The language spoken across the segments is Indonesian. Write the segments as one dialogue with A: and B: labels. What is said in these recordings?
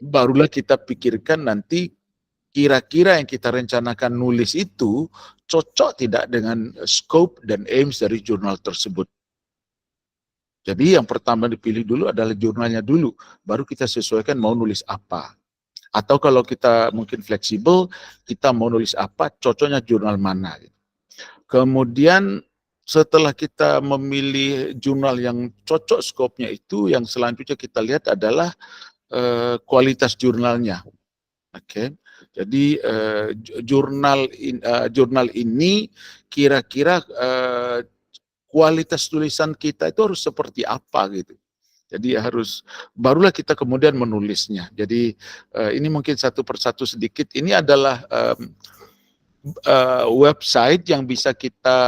A: barulah kita pikirkan nanti kira-kira yang kita rencanakan nulis itu cocok tidak dengan scope dan aims dari jurnal tersebut. Jadi yang pertama dipilih dulu adalah jurnalnya dulu, baru kita sesuaikan mau nulis apa. Atau kalau kita mungkin fleksibel, kita mau nulis apa, cocoknya jurnal mana. Kemudian setelah kita memilih jurnal yang cocok skopnya itu, yang selanjutnya kita lihat adalah kualitas jurnalnya. Oke, jadi jurnal ini kira-kira kualitas tulisan kita itu harus seperti apa gitu. Jadi barulah kita kemudian menulisnya. Jadi ini mungkin satu persatu sedikit. Ini adalah website yang bisa kita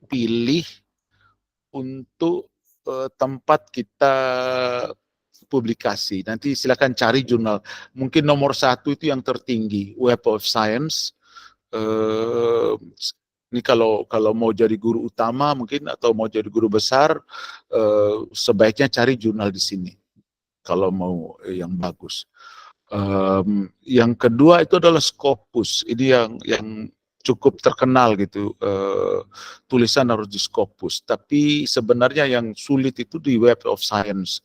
A: pilih untuk tempat kita publikasi. Nanti silakan cari jurnal. Mungkin nomor 1 itu yang tertinggi, Web of Science. Ini kalau mau jadi guru utama mungkin atau mau jadi guru besar, sebaiknya cari jurnal di sini. Kalau mau yang bagus. Yang kedua itu adalah Scopus. Ini yang cukup terkenal gitu, tulisan harus di Scopus. Tapi sebenarnya yang sulit itu di Web of Science,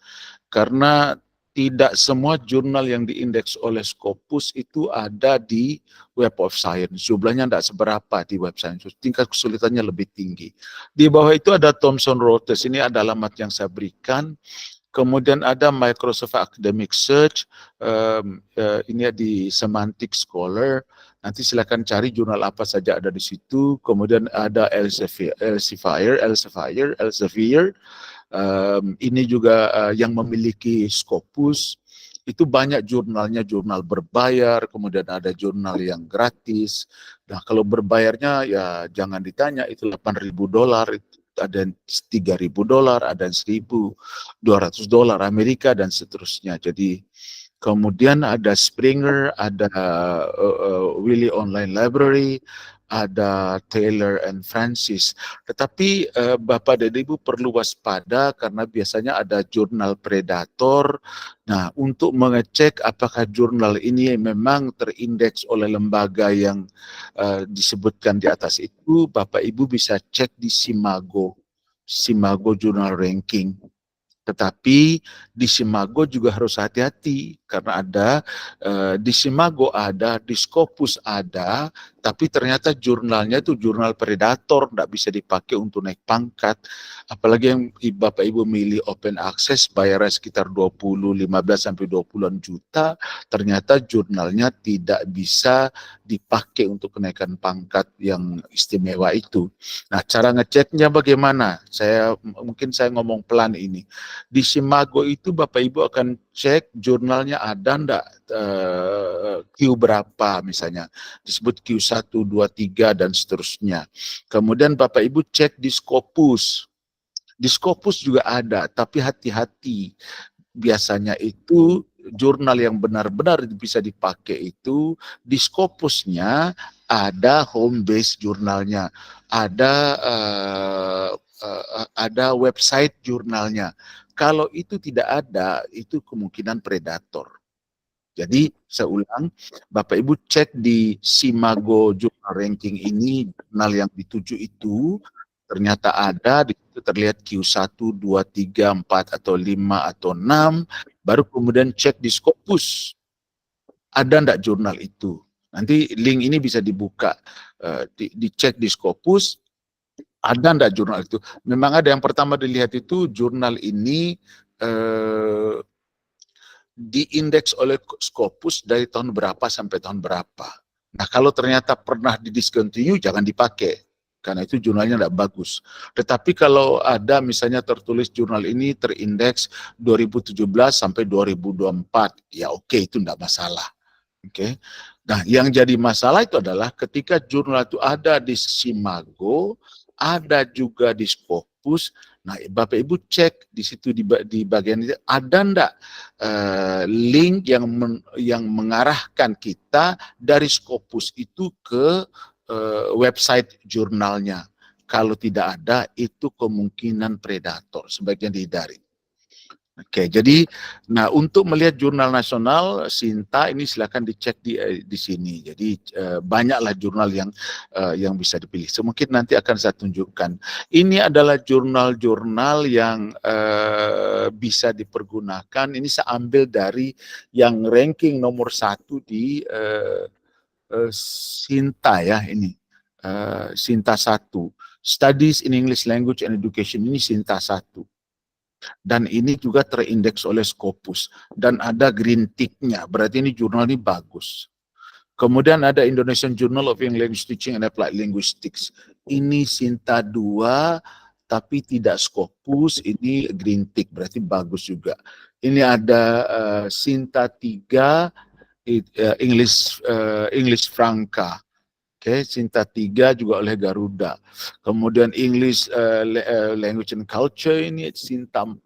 A: karena tidak semua jurnal yang diindeks oleh Scopus itu ada di Web of Science. Jumlahnya tidak seberapa di Web Science, tingkat kesulitannya lebih tinggi. Di bawah itu ada Thomson Reuters, ini ada alamat yang saya berikan. Kemudian ada Microsoft Academic Search, ini di Semantic Scholar. Nanti silakan cari jurnal apa saja ada di situ. Kemudian ada Elsevier. Ini juga yang memiliki Scopus. Itu banyak jurnalnya, jurnal berbayar, kemudian ada jurnal yang gratis. Nah, kalau berbayarnya ya jangan ditanya, itu $8.000, ada $3.000, ada $1.200 Amerika dan seterusnya. Jadi kemudian ada Springer, ada Wiley Online Library, ada Taylor and Francis. Tetapi Bapak dan Ibu perlu waspada karena biasanya ada jurnal predator. Nah, untuk mengecek apakah jurnal ini memang terindeks oleh lembaga yang disebutkan di atas itu, Bapak Ibu bisa cek di Simago Journal Ranking. Tetapi di Simago juga harus hati-hati karena ada di Simago ada, di Scopus ada, tapi ternyata jurnalnya itu jurnal predator, tidak bisa dipakai untuk naik pangkat. Apalagi yang Bapak Ibu milih open access, bayarnya sekitar 15-20 juta, ternyata jurnalnya tidak bisa dipakai untuk kenaikan pangkat yang istimewa itu. Nah, cara ngeceknya bagaimana? Mungkin saya ngomong pelan ini. Di Simago itu Bapak Ibu akan cek jurnalnya ada enggak Q berapa misalnya. Disebut Q1, 2, 3 dan seterusnya. Kemudian Bapak Ibu cek di Scopus. Di Scopus juga ada, tapi hati-hati. Biasanya itu jurnal yang benar-benar bisa dipakai itu di Scopusnya ada home base jurnalnya, ada website jurnalnya. Kalau itu tidak ada, itu kemungkinan predator. Jadi saya ulang, Bapak Ibu cek di Simago Jurnal Ranking ini, jurnal yang dituju itu ternyata ada, di situ terlihat Q1, 2, 3, 4, atau 5, atau 6, baru kemudian cek di Scopus, ada enggak jurnal itu. Nanti link ini bisa dibuka, dicek di Scopus, ada enggak jurnal itu. Memang ada, yang pertama dilihat itu jurnal ini diindeks oleh Scopus dari tahun berapa sampai tahun berapa. Nah, kalau ternyata pernah didiscontinue, jangan dipakai, karena itu jurnalnya tidak bagus. Tetapi kalau ada misalnya tertulis jurnal ini terindeks 2017 sampai 2024, ya oke, itu tidak masalah. Oke. Nah, yang jadi masalah itu adalah ketika jurnal itu ada di Simago, ada juga di Scopus. Nah, Bapak Ibu cek di situ di bagian itu ada enggak link yang mengarahkan kita dari Scopus itu ke website jurnalnya. Kalau tidak ada, itu kemungkinan predator, sebaiknya dihindari. Oke, jadi nah untuk melihat jurnal nasional Sinta ini silakan dicek di sini. Jadi banyaklah jurnal yang bisa dipilih. So, mungkin nanti akan saya tunjukkan. Ini adalah jurnal-jurnal yang bisa dipergunakan. Ini saya ambil dari yang ranking nomor 1 di Sinta ya ini. Sinta 1. Studies in English Language and Education ini Sinta 1. Dan ini juga terindeks oleh Scopus dan ada green tick-nya, berarti ini jurnal ini bagus. Kemudian ada Indonesian Journal of English Teaching and Applied Linguistics, ini Sinta 2 tapi tidak Scopus, ini green tick, berarti bagus juga. Ini ada Sinta 3 English Franca. Oke, Sinta 3 juga oleh Garuda. Kemudian English Language and Culture ini Sinta 4,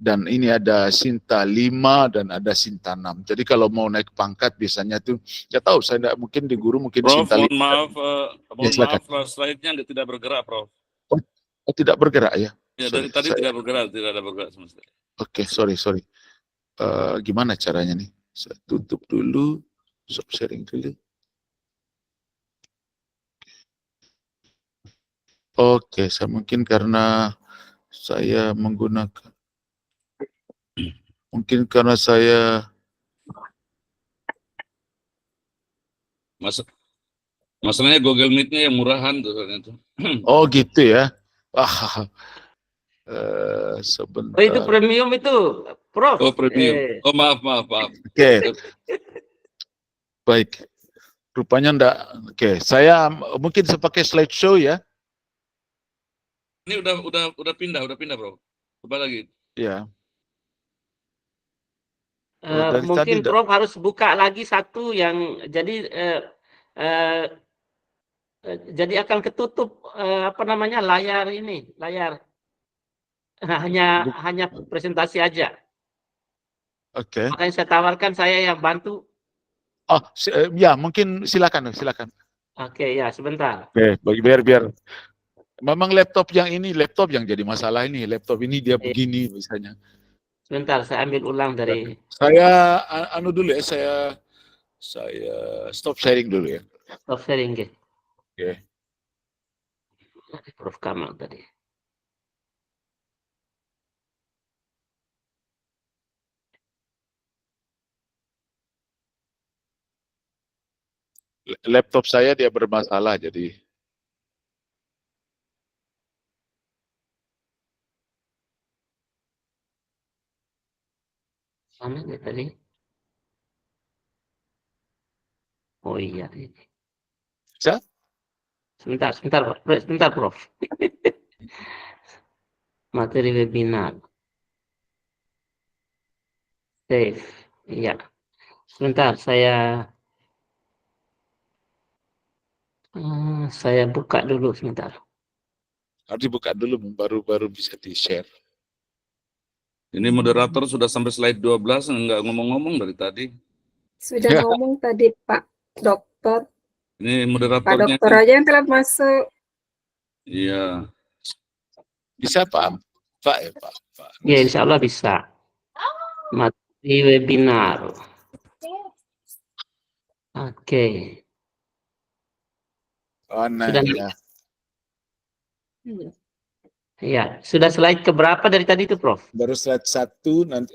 A: dan ini ada Sinta 5 dan ada Sinta 6. Jadi kalau mau naik pangkat biasanya tuh, ya tahu saya tidak mungkin di guru mungkin
B: Prof,
A: Sinta 5.
B: mohon maaf, slide-nya tidak bergerak, Prof.
A: Oh, tidak bergerak ya?
B: Ya, dari tadi tidak ada bergerak sama sekali.
A: Oke, sorry. Gimana caranya nih? Saya tutup dulu, stop sharing dulu. Oke, saya mungkin karena saya menggunakan,
B: Masalahnya Google Meet-nya yang murahan tuh.
A: Oh gitu ya. Sebentar.
C: Oh itu premium itu, Prof.
B: Oh premium. Oh maaf.
A: Oke. Baik. Rupanya enggak. Oke, saya mungkin pakai slideshow ya.
B: Ini udah pindah, Bro. Coba lagi.
A: Ya.
C: Mungkin Prof harus buka lagi satu yang jadi akan ketutup layar ini, hanya presentasi aja.
A: Oke.
C: Makanya saya tawarkan saya yang bantu.
A: Oh, ya mungkin silakan.
C: Oke, ya sebentar.
A: Oke, biar. Memang laptop yang jadi masalah ini. Laptop ini dia begini misalnya.
C: Sebentar, saya ambil ulang dari.
A: Saya dulu ya, saya stop sharing dulu ya.
C: Stop sharing, ya.
A: Oke.
C: Prof Kamal tadi.
A: Laptop saya dia bermasalah jadi.
C: Mana dia tadi? Oh iya ini.
A: Bisa?
C: Sebentar, Prof. Materi webinar. Save. Iya. Sebentar, saya buka dulu sebentar.
A: Harus dibuka dulu baru bisa di-share.
B: Ini moderator sudah sampai slide 12, nggak ngomong-ngomong dari tadi.
D: Sudah ngomong tadi Pak Dokter.
B: Ini moderatornya.
D: Pak Dokter aja yang telah masuk.
B: Iya.
A: Bisa Pak? Pak.
C: Ya, insya Allah bisa. Materi webinar. Oke.
A: Oh, nah,
C: sudah
A: ya.
C: Ya, sudah slide keberapa dari tadi itu, Prof?
A: Baru slide 1, nanti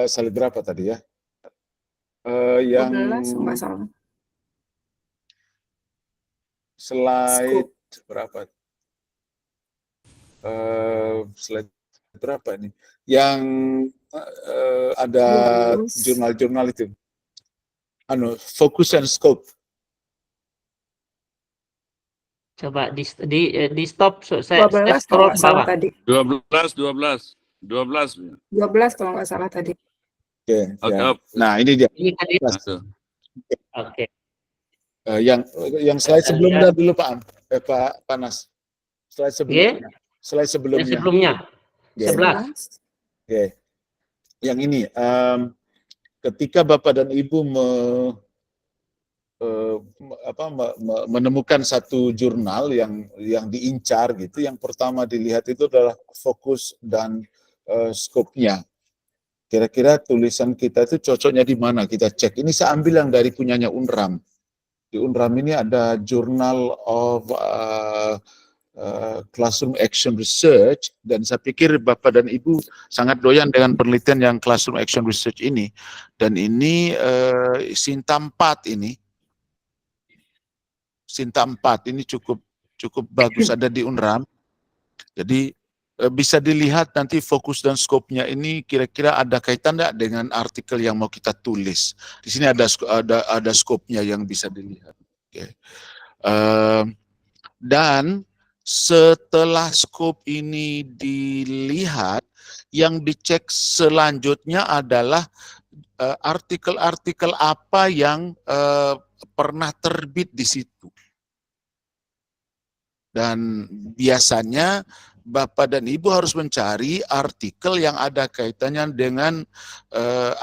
A: slide berapa tadi ya? Yang
D: 12 nggak salah.
A: Slide berapa? Slide berapa ini? Yang ada jurnal-jurnal itu. Focus and scope.
C: Coba di stop.
D: Saya 12 kalau nggak salah tadi.
B: 12
D: kalau nggak salah tadi.
A: Oke. Ya. Nah ini dia.
C: Ini tadi. Oke.
A: Yang slide sebelumnya dulu Pak Panas. Slide sebelumnya. Slide sebelumnya.
C: Sebelumnya. 11.
A: Oke. Yang ini ketika Bapak dan Ibu menemukan satu jurnal yang diincar gitu, yang pertama dilihat itu adalah fokus dan skopnya. kira-kira tulisan kita itu cocoknya di mana, kita cek. Ini saya ambil yang dari punyanya UNRAM. Di UNRAM ini ada Journal of Classroom Action Research, dan saya pikir Bapak dan Ibu sangat doyan dengan penelitian yang Classroom Action Research ini. Dan ini Sinta 4 ini. Sinta 4 ini cukup bagus, ada di UNRAM. Jadi bisa dilihat nanti fokus dan skopnya ini kira-kira ada kaitan enggak dengan artikel yang mau kita tulis. Di sini ada skopnya yang bisa dilihat. Oke. Dan setelah skop ini dilihat, yang dicek selanjutnya adalah artikel-artikel apa yang pernah terbit di situ. Dan biasanya Bapak dan Ibu harus mencari artikel yang ada kaitannya dengan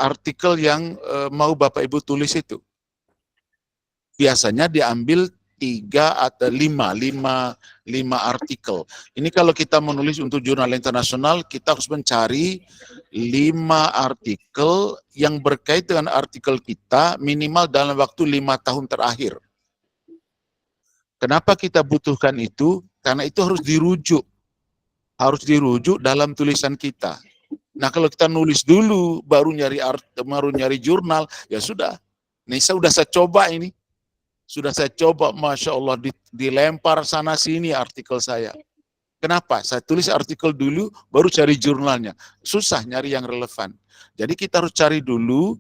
A: artikel yang mau Bapak Ibu tulis itu. Biasanya diambil 3 atau 5 artikel. Ini kalau kita menulis untuk jurnal internasional, kita harus mencari 5 artikel yang berkaitan dengan artikel kita minimal dalam waktu 5 tahun terakhir. Kenapa kita butuhkan itu? Karena itu harus dirujuk dalam tulisan kita. Nah, kalau kita nulis dulu baru nyari jurnal, ya sudah. Nih saya coba ini. Sudah saya coba, Masya Allah, dilempar sana sini artikel saya. Kenapa? Saya tulis artikel dulu, baru cari jurnalnya. Susah nyari yang relevan. Jadi kita harus cari dulu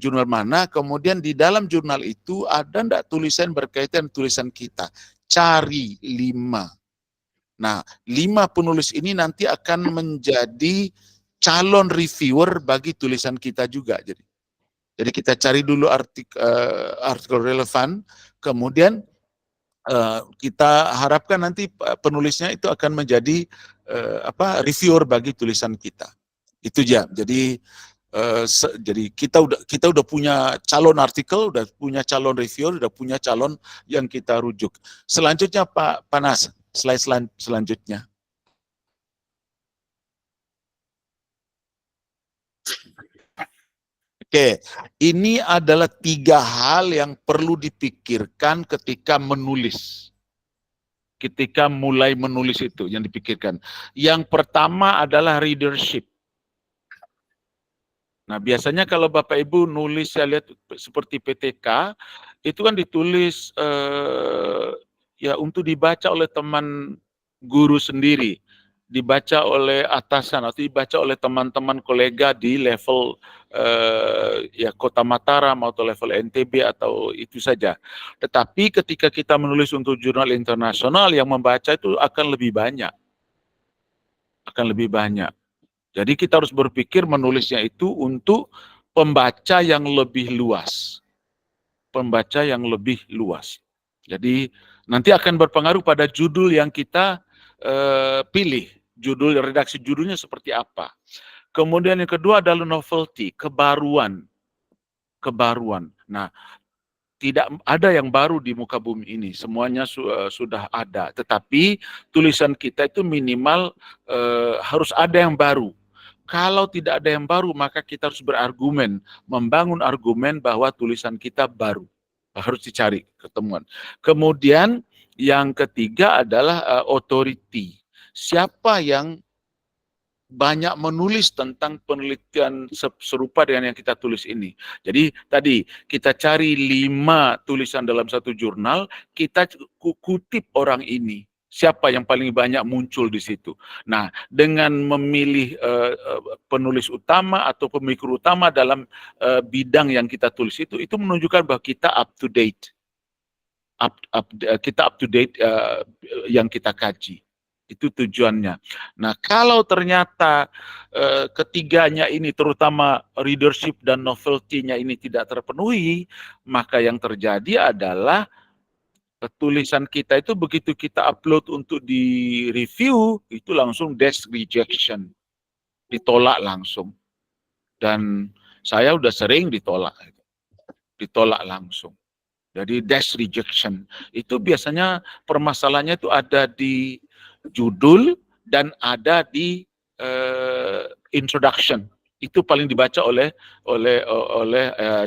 A: jurnal mana, kemudian di dalam jurnal itu ada enggak tulisan berkaitan tulisan kita. Cari 5. Nah, 5 penulis ini nanti akan menjadi calon reviewer bagi tulisan kita juga. Jadi kita cari dulu artikel relevan, kemudian kita harapkan nanti penulisnya itu akan menjadi reviewer bagi tulisan kita. Itu aja. Jadi kita udah punya calon artikel, udah punya calon reviewer, udah punya calon yang kita rujuk. Selanjutnya Pak Panas, slide selanjutnya. Oke, ini adalah 3 hal yang perlu dipikirkan ketika menulis. Ketika mulai menulis itu yang dipikirkan. Yang pertama adalah readership. Nah, biasanya kalau Bapak Ibu nulis, saya lihat seperti PTK, itu kan ditulis ya untuk dibaca oleh teman guru sendiri, dibaca oleh atasan atau dibaca oleh teman-teman kolega di level ya Kota Mataram atau level NTB atau itu saja. Tetapi ketika kita menulis untuk jurnal internasional, yang membaca itu akan lebih banyak. Jadi kita harus berpikir menulisnya itu untuk pembaca yang lebih luas. Jadi nanti akan berpengaruh pada judul yang kita pilih. Redaksi judulnya seperti apa. Kemudian yang kedua adalah novelty, kebaruan. Nah, tidak ada yang baru di muka bumi ini, semuanya sudah ada. Tetapi tulisan kita itu minimal harus ada yang baru. Kalau tidak ada yang baru, maka kita harus berargumen, membangun argumen bahwa tulisan kita baru. Harus dicari ketemuan. Kemudian yang ketiga adalah authority. Siapa yang banyak menulis tentang penelitian serupa dengan yang kita tulis ini. Jadi tadi kita cari 5 tulisan dalam satu jurnal, kita kutip orang ini. Siapa yang paling banyak muncul di situ. Nah, dengan memilih penulis utama atau pemikir utama dalam bidang yang kita tulis itu menunjukkan bahwa kita up to date. Kita up to date yang kita kaji. Itu tujuannya. Nah, kalau ternyata ketiganya ini, terutama readership dan novelty-nya ini tidak terpenuhi, maka yang terjadi adalah tulisan kita itu begitu kita upload untuk di-review, itu langsung dash rejection. Ditolak langsung. Dan saya udah sering ditolak langsung. Jadi dash rejection. Itu biasanya permasalahannya itu ada di judul dan ada di introduction. Itu paling dibaca oleh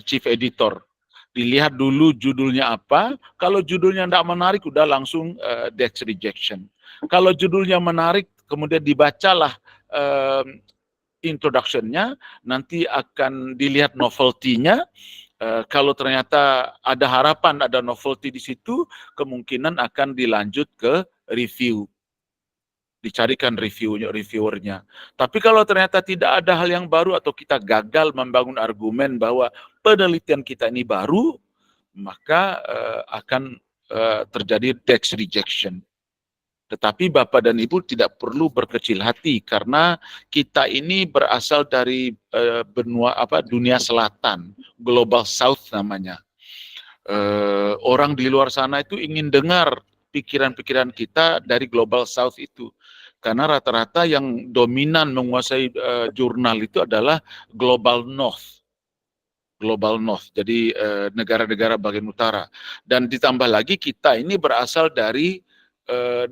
A: chief editor. Dilihat dulu judulnya apa. Kalau judulnya tidak menarik, udah langsung that's rejection. Kalau judulnya menarik, kemudian dibacalah introduction-nya, nanti akan dilihat novelty-nya. Kalau ternyata ada harapan, ada novelty di situ, kemungkinan akan dilanjut ke review. Dicarikan reviewernya. Tapi kalau ternyata tidak ada hal yang baru atau kita gagal membangun argumen bahwa penelitian kita ini baru, maka akan terjadi text rejection. Tetapi Bapak dan Ibu tidak perlu berkecil hati karena kita ini berasal dari dunia selatan, Global South namanya. Orang di luar sana itu ingin dengar pikiran-pikiran kita dari Global South itu. Karena rata-rata yang dominan menguasai jurnal itu adalah Global North. Global North, jadi negara-negara bagian utara. Dan ditambah lagi kita ini berasal dari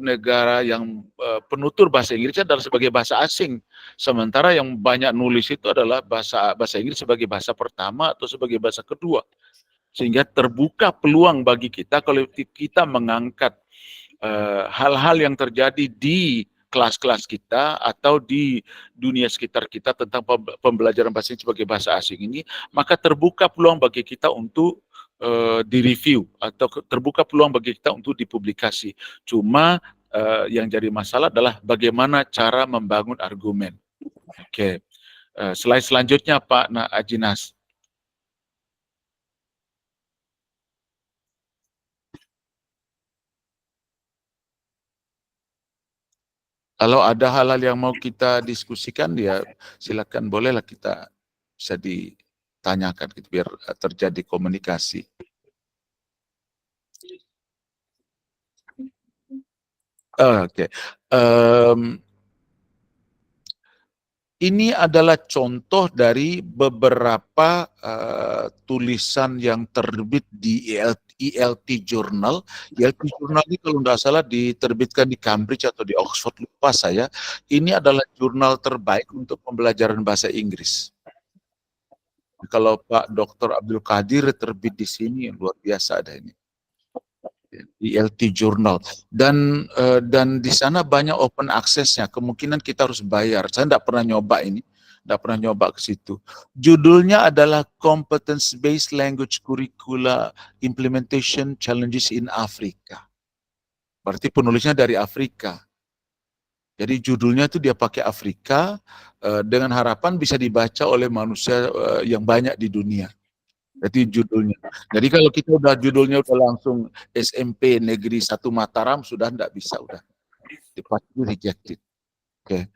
A: negara yang penutur bahasa Inggrisnya adalah sebagai bahasa asing. Sementara yang banyak nulis itu adalah bahasa Inggris sebagai bahasa pertama atau sebagai bahasa kedua. Sehingga terbuka peluang bagi kita kalau kita mengangkat hal-hal yang terjadi di kelas-kelas kita atau di dunia sekitar kita tentang pembelajaran bahasa Inggris sebagai bahasa asing ini, maka terbuka peluang bagi kita untuk direview atau terbuka peluang bagi kita untuk dipublikasi. Cuma yang jadi masalah adalah bagaimana cara membangun argumen. Oke. Slide selanjutnya Pak Ajinas. Kalau ada hal-hal yang mau kita diskusikan, ya silakan, bolehlah kita bisa ditanyakan gitu, biar terjadi komunikasi. Oke. Ini adalah contoh dari beberapa tulisan yang terbit di ELT Journal. ELT Journal ini kalau tidak salah diterbitkan di Cambridge atau di Oxford, lupa saya. Ini adalah jurnal terbaik untuk pembelajaran bahasa Inggris. Kalau Pak Dr. Abdul Qadir terbit di sini, luar biasa ada ini. ELT Journal, dan di sana banyak open access-nya. Kemungkinan kita harus bayar. Saya tidak pernah nyoba ini, tidak pernah nyoba ke situ. Judulnya adalah Competence Based Language Curricula Implementation Challenges in Africa. Berarti penulisnya dari Afrika. Jadi judulnya itu dia pakai Afrika dengan harapan bisa dibaca oleh manusia yang banyak di dunia. Jadi judulnya. Jadi kalau kita udah judulnya udah langsung SMP Negeri 1 Mataram, sudah enggak bisa, udah pasti rejected. Oke.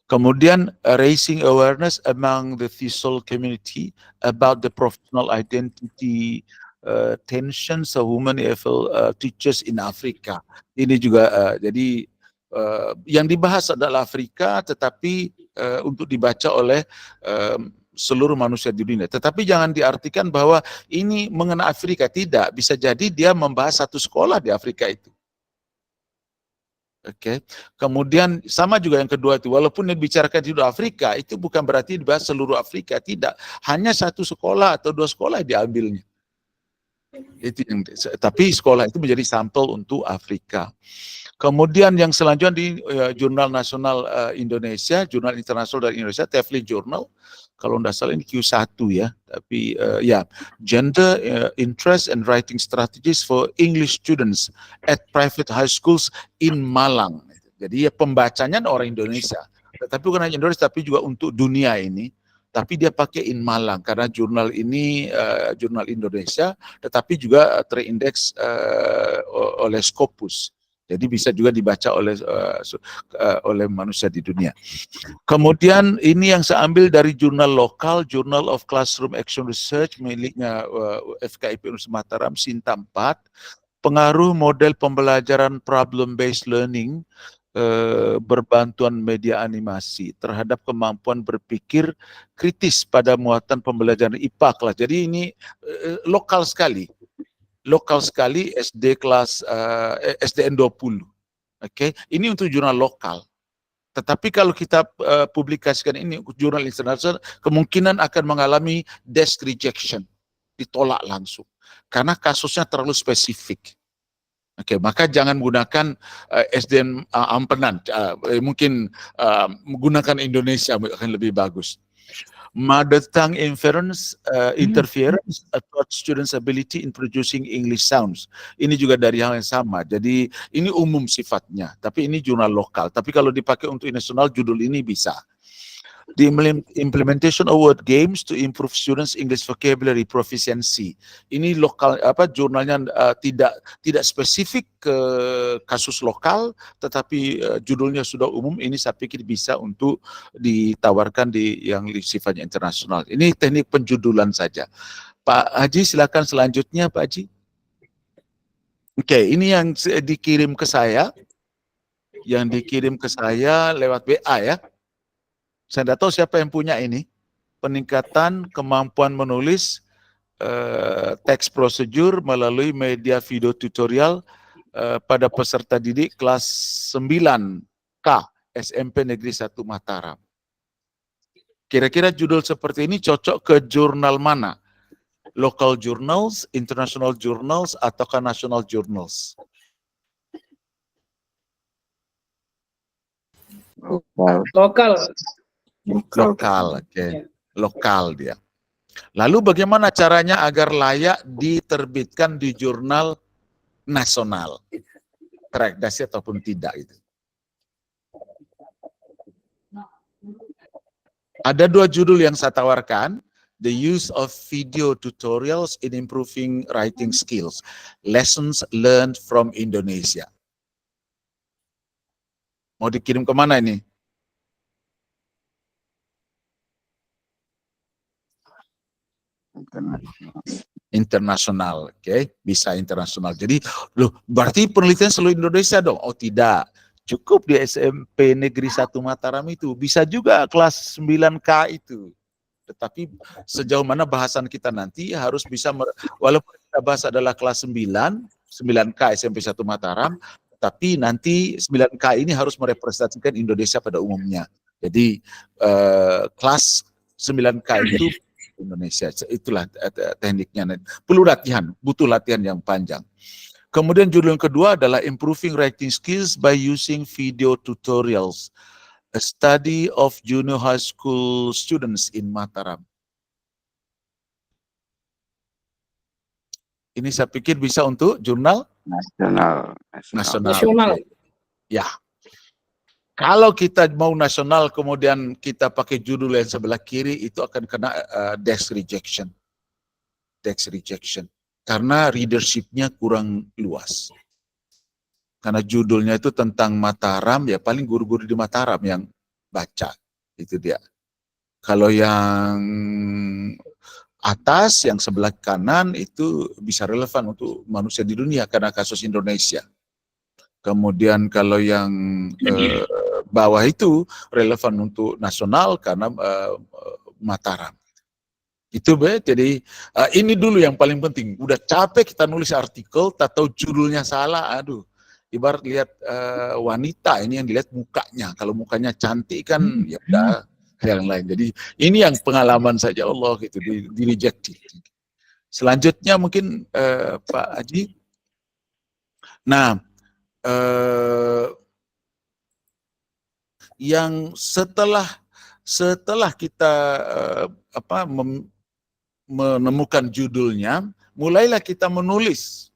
A: Kemudian raising awareness among the TESOL community about the professional identity tensions of women EFL teachers in Africa. Ini juga jadi yang dibahas adalah Afrika, tetapi untuk dibaca oleh seluruh manusia di dunia. Tetapi jangan diartikan bahwa ini mengenai Afrika, tidak. Bisa jadi dia membahas satu sekolah di Afrika itu. Oke. Kemudian sama juga yang kedua itu, walaupun yang dibicarakan di Afrika, itu bukan berarti dibahas seluruh Afrika, tidak. Hanya satu sekolah atau dua sekolah diambilnya. Itu yang, tapi sekolah itu menjadi sampel untuk Afrika. Kemudian yang selanjutnya di Jurnal Nasional Indonesia, Jurnal Internasional dari Indonesia, TEFLI Journal, kalau tidak salah ini Q1 ya, tapi ya, Gender Interest and Writing Strategies for English Students at Private High Schools in Malang. Jadi ya pembacanya orang Indonesia, tapi bukan hanya Indonesia, tapi juga untuk dunia ini. Tapi dia pakai in Malang karena jurnal ini jurnal Indonesia, tetapi juga terindeks oleh Scopus. Jadi bisa juga dibaca oleh manusia di dunia. Kemudian ini yang saya ambil dari jurnal lokal, Journal of Classroom Action Research miliknya FKIP Universitas Mataram, Sinta 4, pengaruh model pembelajaran problem based learning berbantuan media animasi terhadap kemampuan berpikir kritis pada muatan pembelajaran IPA kelas. Jadi ini lokal sekali. Lokal sekali SD kelas SDN 20. Oke, ini untuk jurnal lokal. Tetapi kalau kita publikasikan ini jurnal internasional, kemungkinan akan mengalami desk rejection, ditolak langsung, karena kasusnya terlalu spesifik. Oke, maka jangan gunakan SDN Ampenan, mungkin menggunakan Indonesia akan lebih bagus. Mother tongue interference about students' ability in producing English sounds. Ini juga dari hal yang sama. Jadi ini umum sifatnya, tapi ini jurnal lokal. Tapi kalau dipakai untuk nasional, judul ini bisa. The implementation of word games to improve students' English vocabulary proficiency. Ini lokal, jurnalnya tidak spesifik ke kasus lokal, tetapi judulnya sudah umum. Ini saya pikir bisa untuk ditawarkan di yang sifatnya internasional. Ini teknik penjudulan saja. Pak Haji, silakan selanjutnya, Pak Haji. Oke, ini yang dikirim ke saya. Yang dikirim ke saya lewat WA ya. Saya tidak tahu siapa yang punya ini. Peningkatan kemampuan menulis teks prosedur melalui media video tutorial pada peserta didik kelas 9K SMP Negeri 1 Mataram. Kira-kira judul seperti ini cocok ke jurnal mana? Local journals, international journals, ataukah national journals?
C: Lokal.
A: Lokal, oke. Lokal dia. Lalu bagaimana caranya agar layak diterbitkan di jurnal nasional? Teredaksi ataupun tidak itu. Ada 2 judul yang saya tawarkan. The use of video tutorials in improving writing skills. Lessons learned from Indonesia. Mau dikirim kemana ini? Internasional, oke, bisa internasional. Jadi, loh, berarti penelitian seluruh Indonesia dong? Oh tidak, cukup di SMP Negeri 1 Mataram itu, bisa juga kelas 9K itu. Tetapi sejauh mana bahasan kita nanti harus bisa, walaupun kita bahas adalah kelas 9K SMP 1 Mataram, tapi nanti 9K ini harus merepresentasikan Indonesia pada umumnya. Jadi kelas 9K itu Indonesia, itulah tekniknya. Perlu latihan, butuh latihan yang panjang. Kemudian judul yang kedua adalah Improving Writing Skills by Using Video Tutorials, a study of junior high school students in Mataram. Ini saya pikir bisa untuk jurnal nasional. Ya. Kalau kita mau nasional, kemudian kita pakai judul yang sebelah kiri, itu akan kena desk rejection. Desk rejection. Karena readership-nya kurang luas. Karena judulnya itu tentang Mataram, ya paling guru-guru di Mataram yang baca. Itu dia. Kalau yang atas, yang sebelah kanan, itu bisa relevan untuk manusia di dunia karena kasus Indonesia. Kemudian kalau yang bawah itu relevan untuk nasional karena Mataram. Itu jadi ini dulu yang paling penting. Udah capek kita nulis artikel, tak tahu judulnya salah, aduh. Ibarat lihat wanita, ini yang dilihat mukanya. Kalau mukanya cantik kan ya udah yang lain. Jadi ini yang pengalaman saja Allah gitu di reject. Selanjutnya mungkin Pak Haji. Nah, yang setelah kita menemukan judulnya, mulailah kita menulis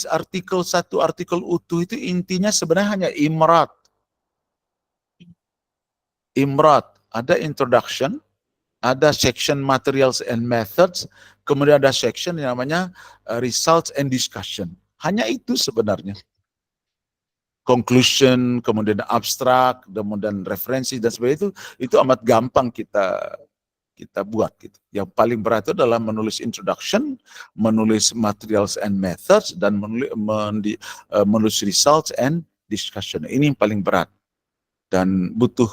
A: artikel, satu artikel utuh itu intinya sebenarnya hanya imrat. Ada introduction, ada section materials and methods, kemudian ada section yang namanya results and discussion. Hanya itu sebenarnya. Conclusion, kemudian abstrak, kemudian referensi dan sebagainya itu amat gampang kita buat gitu. Yang paling berat itu adalah menulis introduction, menulis materials and methods, dan menulis results and discussion. Ini yang paling berat dan butuh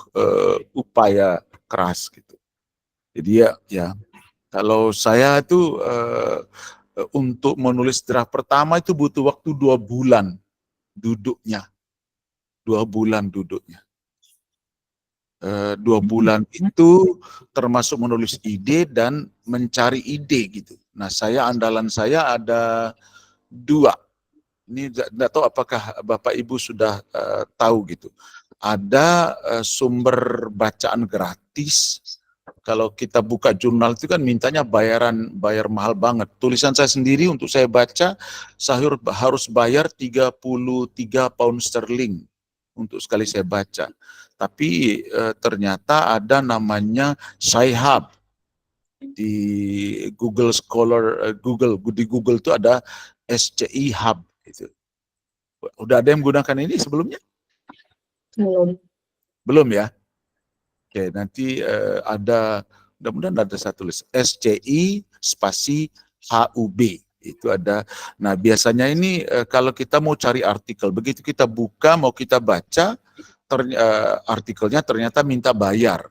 A: upaya keras gitu. Jadi ya kalau saya itu untuk menulis draft pertama itu butuh waktu 2 bulan duduknya. 2 bulan duduknya. 2 bulan itu termasuk menulis ide dan mencari ide gitu. Nah, andalan saya ada 2. Ini tidak tahu apakah Bapak Ibu sudah tahu gitu. Ada sumber bacaan gratis. Kalau kita buka jurnal itu kan mintanya bayar mahal banget. Tulisan saya sendiri untuk saya baca, saya harus bayar 33 pound sterling untuk sekali saya baca. Tapi ternyata ada namanya Sci-Hub di Google Scholar, di Google itu ada SCI Hub. Gitu. Udah ada yang menggunakan ini sebelumnya? Belum ya? Oke, nanti ada, mudah-mudahan ada saya tulis SCI spasi HUB. Itu ada. Nah, biasanya ini kalau kita mau cari artikel, begitu kita buka, mau kita baca, artikelnya ternyata minta bayar.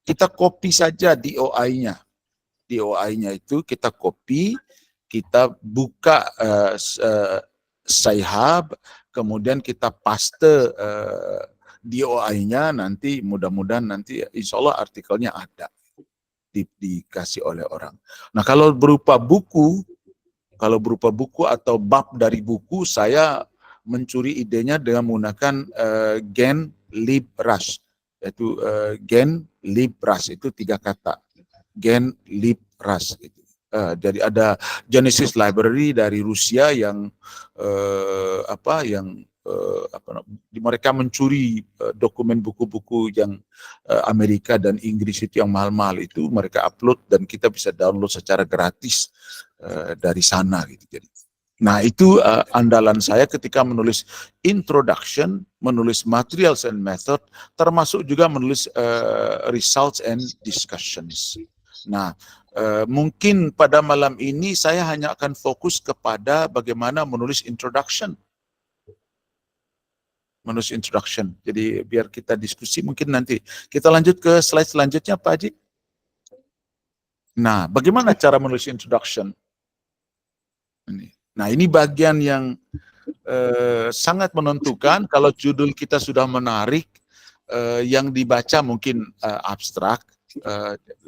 A: Kita copy saja DOI-nya. DOI-nya itu kita copy, kita buka Sci-Hub, kemudian kita paste DOI-nya, nanti mudah-mudahan nanti insya Allah artikelnya ada dikasih oleh orang. Nah, kalau berupa buku atau bab dari buku, saya mencuri idenya dengan menggunakan GenLibRush, yaitu GenLibRush itu 3 kata, GenLibRush itu. Jadi ada Genesis Library dari Rusia yang mereka mencuri dokumen buku-buku yang Amerika dan Inggris itu yang mahal-mahal itu mereka upload dan kita bisa download secara gratis dari sana gitu. Jadi, nah itu andalan saya ketika menulis introduction, menulis materials and method, termasuk juga menulis results and discussions. Nah, mungkin pada malam ini saya hanya akan fokus kepada bagaimana menulis introduction. Jadi biar kita diskusi, mungkin nanti kita lanjut ke slide selanjutnya Pak Haji. Nah, bagaimana cara menulis introduction? Nah, ini bagian yang sangat menentukan. Kalau judul kita sudah menarik, yang dibaca mungkin abstrak.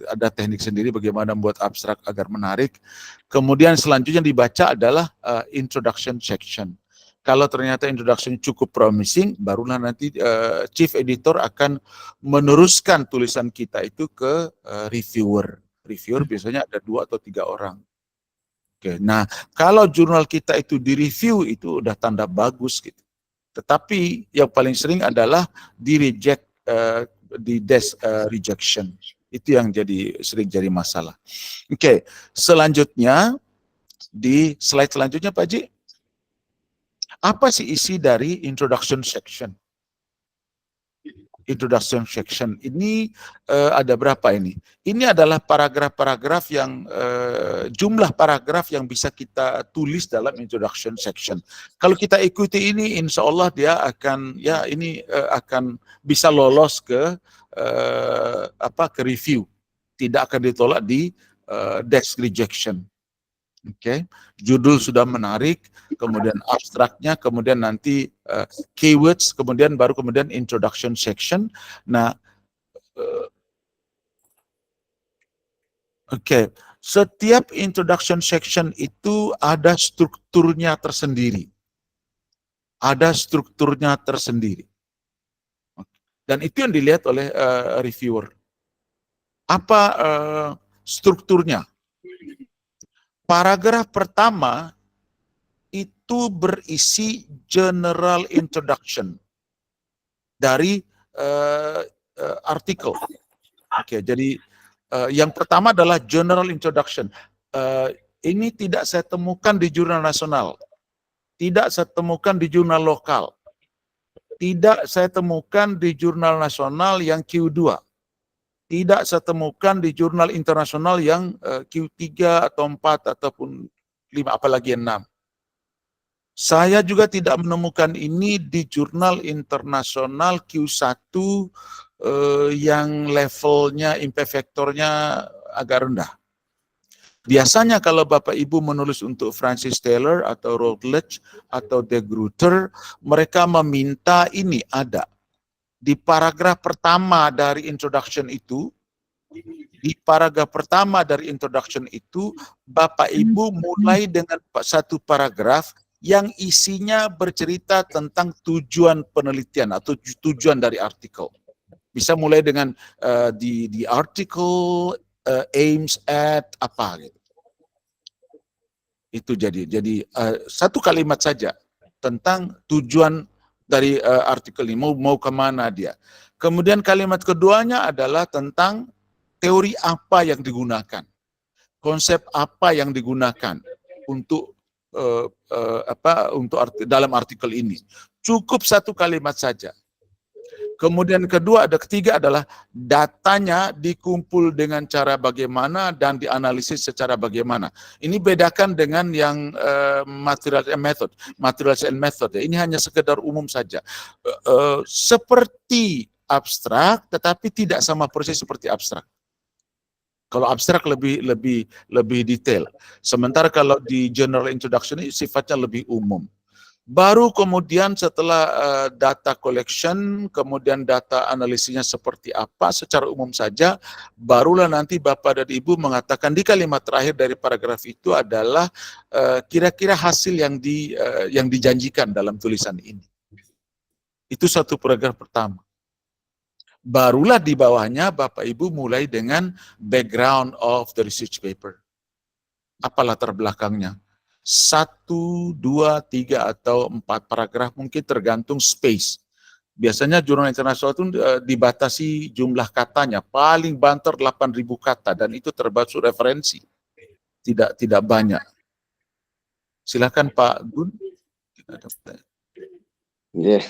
A: Ada teknik sendiri bagaimana membuat abstrak agar menarik. Kemudian selanjutnya dibaca adalah introduction section. Kalau ternyata introduction cukup promising, barulah nanti chief editor akan meneruskan tulisan kita itu ke reviewer. Reviewer biasanya ada 2 atau 3 orang. Oke, nah kalau jurnal kita itu direview itu udah tanda bagus gitu. Tetapi yang paling sering adalah di reject, di desk rejection. Itu yang sering jadi masalah. Oke, selanjutnya di slide selanjutnya Pak Haji. Apa sih isi dari introduction section? Introduction section ini ada berapa ini? Ini adalah paragraf-paragraf yang jumlah paragraf yang bisa kita tulis dalam introduction section. Kalau kita ikuti ini, insya Allah dia akan akan bisa lolos ke review, tidak akan ditolak di desk rejection. Oke, judul sudah menarik, kemudian abstraknya, kemudian nanti keywords, kemudian introduction section. Nah, setiap introduction section itu ada strukturnya tersendiri. Dan itu yang dilihat oleh reviewer. Apa strukturnya? Paragraf pertama itu berisi general introduction dari artikel. Oke, jadi yang pertama adalah general introduction. Ini tidak saya temukan di jurnal nasional, tidak saya temukan di jurnal lokal, tidak saya temukan di jurnal nasional yang Q2. Tidak saya temukan di jurnal internasional yang Q3 atau 4 ataupun 5, apalagi 6. Saya juga tidak menemukan ini di jurnal internasional Q1 yang levelnya, impact factornya agak rendah. Biasanya kalau Bapak Ibu menulis untuk Francis Taylor atau Routledge atau De Gruyter, mereka meminta ini ada. di paragraf pertama dari introduction itu, Bapak Ibu mulai dengan satu paragraf yang isinya bercerita tentang tujuan penelitian atau tujuan dari artikel. Bisa mulai dengan the article aims at apa gitu. Itu jadi satu kalimat saja tentang tujuan dari artikel ini, mau kemana dia. Kemudian kalimat keduanya adalah tentang teori apa yang digunakan, konsep apa yang digunakan untuk dalam artikel ini. Cukup satu kalimat saja. Kemudian ketiga adalah datanya dikumpul dengan cara bagaimana dan dianalisis secara bagaimana. Ini bedakan dengan yang materials and method. Ini hanya sekedar umum saja. Seperti abstrak, tetapi tidak sama persis seperti abstrak. Kalau abstrak lebih detail. Sementara kalau di general introduction ini sifatnya lebih umum. Baru kemudian setelah data collection, kemudian data analisisnya seperti apa secara umum saja, barulah nanti Bapak dan Ibu mengatakan di kalimat terakhir dari paragraf itu adalah kira-kira hasil yang dijanjikan dalam tulisan ini. Itu satu paragraf pertama. Barulah di bawahnya Bapak Ibu mulai dengan background of the research paper. Apa latar belakangnya? 1, 2, 3, atau 4 paragraf, mungkin tergantung space. Biasanya jurnal internasional itu dibatasi jumlah katanya, paling banter 8.000 kata, dan itu termasuk referensi. Tidak banyak. Silakan Pak Gun.
E: Yeah.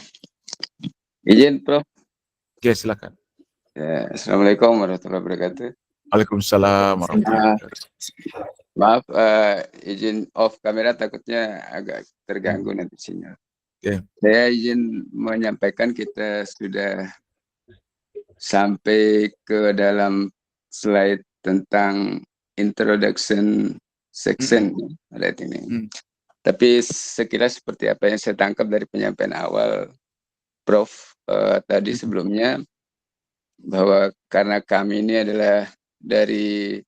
E: Izin Prof.
A: Oke, silakan.
E: Ya, Assalamualaikum warahmatullahi wabarakatuh.
A: Waalaikumsalam warahmatullahi wabarakatuh.
E: Maaf, izin off kamera takutnya agak terganggu nanti sinyal.
A: Oke.
E: Saya izin menyampaikan kita sudah sampai ke dalam slide tentang introduction section lihat ini. Tapi sekilas seperti apa yang saya tangkap dari penyampaian awal Prof tadi sebelumnya, bahwa karena kami ini adalah dari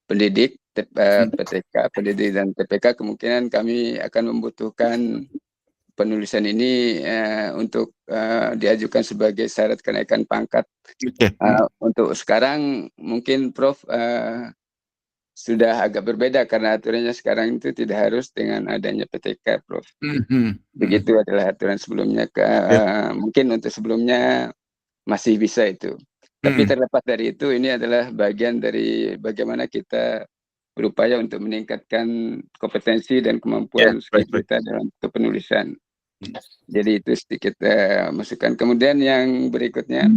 E: pendidik PTK, pendidik dan TPK, kemungkinan kami akan membutuhkan penulisan ini untuk diajukan sebagai syarat kenaikan pangkat. Untuk sekarang mungkin Prof sudah agak berbeda karena aturannya sekarang itu tidak harus dengan adanya PTK, Prof. Begitu adalah aturan sebelumnya. Mungkin untuk sebelumnya masih bisa itu. Tapi terlepas dari itu, ini adalah bagian dari bagaimana kita berupaya untuk meningkatkan kompetensi dan kemampuan kita dalam penulisan. Jadi itu sedikit masukan. Kemudian yang berikutnya,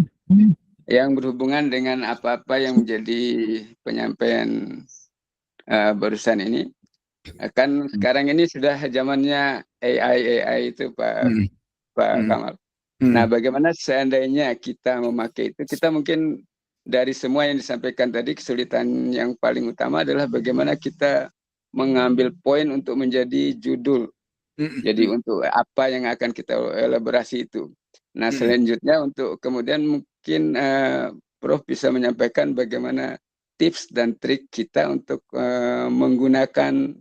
E: yang berhubungan dengan apa-apa yang menjadi penyampaian barusan ini, kan sekarang ini sudah zamannya AI itu Pak Kamal. Nah, bagaimana seandainya kita memakai itu, kita mungkin dari semua yang disampaikan tadi, kesulitan yang paling utama adalah bagaimana kita mengambil poin untuk menjadi judul. Jadi untuk apa yang akan kita elaborasi itu. Nah, selanjutnya untuk kemudian mungkin Prof bisa menyampaikan bagaimana tips dan trik kita untuk menggunakan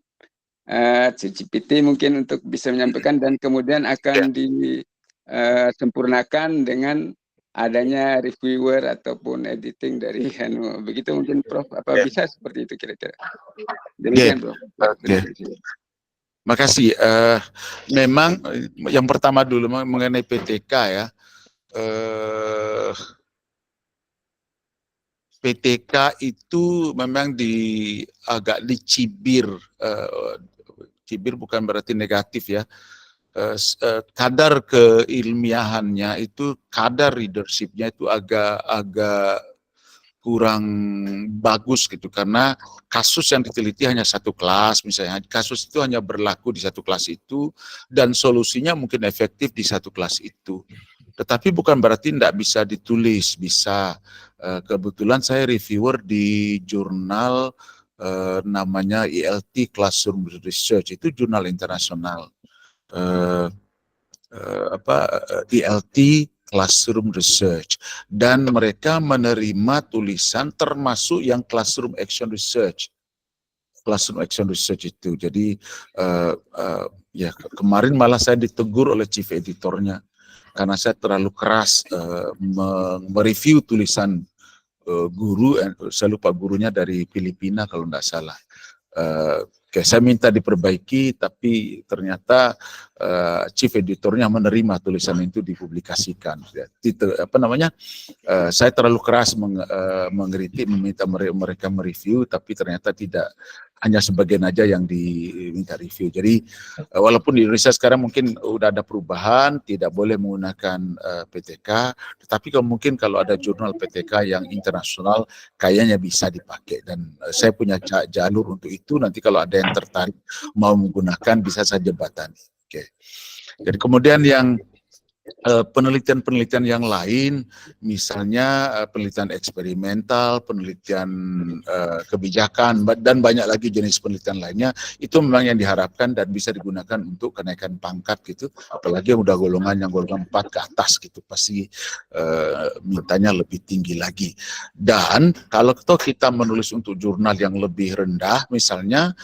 E: ChatGPT mungkin untuk bisa menyampaikan, dan kemudian akan disempurnakan dengan adanya reviewer ataupun editing dari begitu mungkin Prof, apa bisa seperti itu kira-kira? Demikian Prof.
A: Makasih. Memang yang pertama dulu mengenai PTK ya. PTK itu memang agak dicibir. Cibir bukan berarti negatif ya. Kadar keilmiahannya itu, kadar leadershipnya itu agak kurang bagus gitu, karena kasus yang diteliti hanya satu kelas misalnya, kasus itu hanya berlaku di satu kelas itu dan solusinya mungkin efektif di satu kelas itu, tetapi bukan berarti tidak bisa ditulis, bisa. Kebetulan saya reviewer di jurnal namanya ELT Classroom Research, itu jurnal internasional. ELT classroom research, dan mereka menerima tulisan termasuk yang classroom action research. Classroom action research itu. Jadi ya kemarin malah saya ditegur oleh chief editornya karena saya terlalu keras mereview tulisan guru, saya lupa gurunya dari Filipina kalau tidak salah. Saya minta diperbaiki, tapi ternyata chief editornya menerima tulisan itu dipublikasikan. Saya terlalu keras mengkritik, meminta mereka mereview, tapi ternyata tidak, hanya sebagian aja yang diminta review. Jadi walaupun di Indonesia sekarang mungkin udah ada perubahan, tidak boleh menggunakan PTK, tetapi mungkin kalau ada jurnal PTK yang internasional kayaknya bisa dipakai, dan saya punya jalur untuk itu. Nanti kalau ada yang tertarik mau menggunakan bisa saja jembatani. Oke. Jadi kemudian yang penelitian-penelitian yang lain, misalnya penelitian eksperimental, penelitian kebijakan, dan banyak lagi jenis penelitian lainnya, itu memang yang diharapkan dan bisa digunakan untuk kenaikan pangkat gitu, apalagi yang udah golongan 4 ke atas gitu, pasti mintanya lebih tinggi lagi. Dan kalau kita menulis untuk jurnal yang lebih rendah, misalnya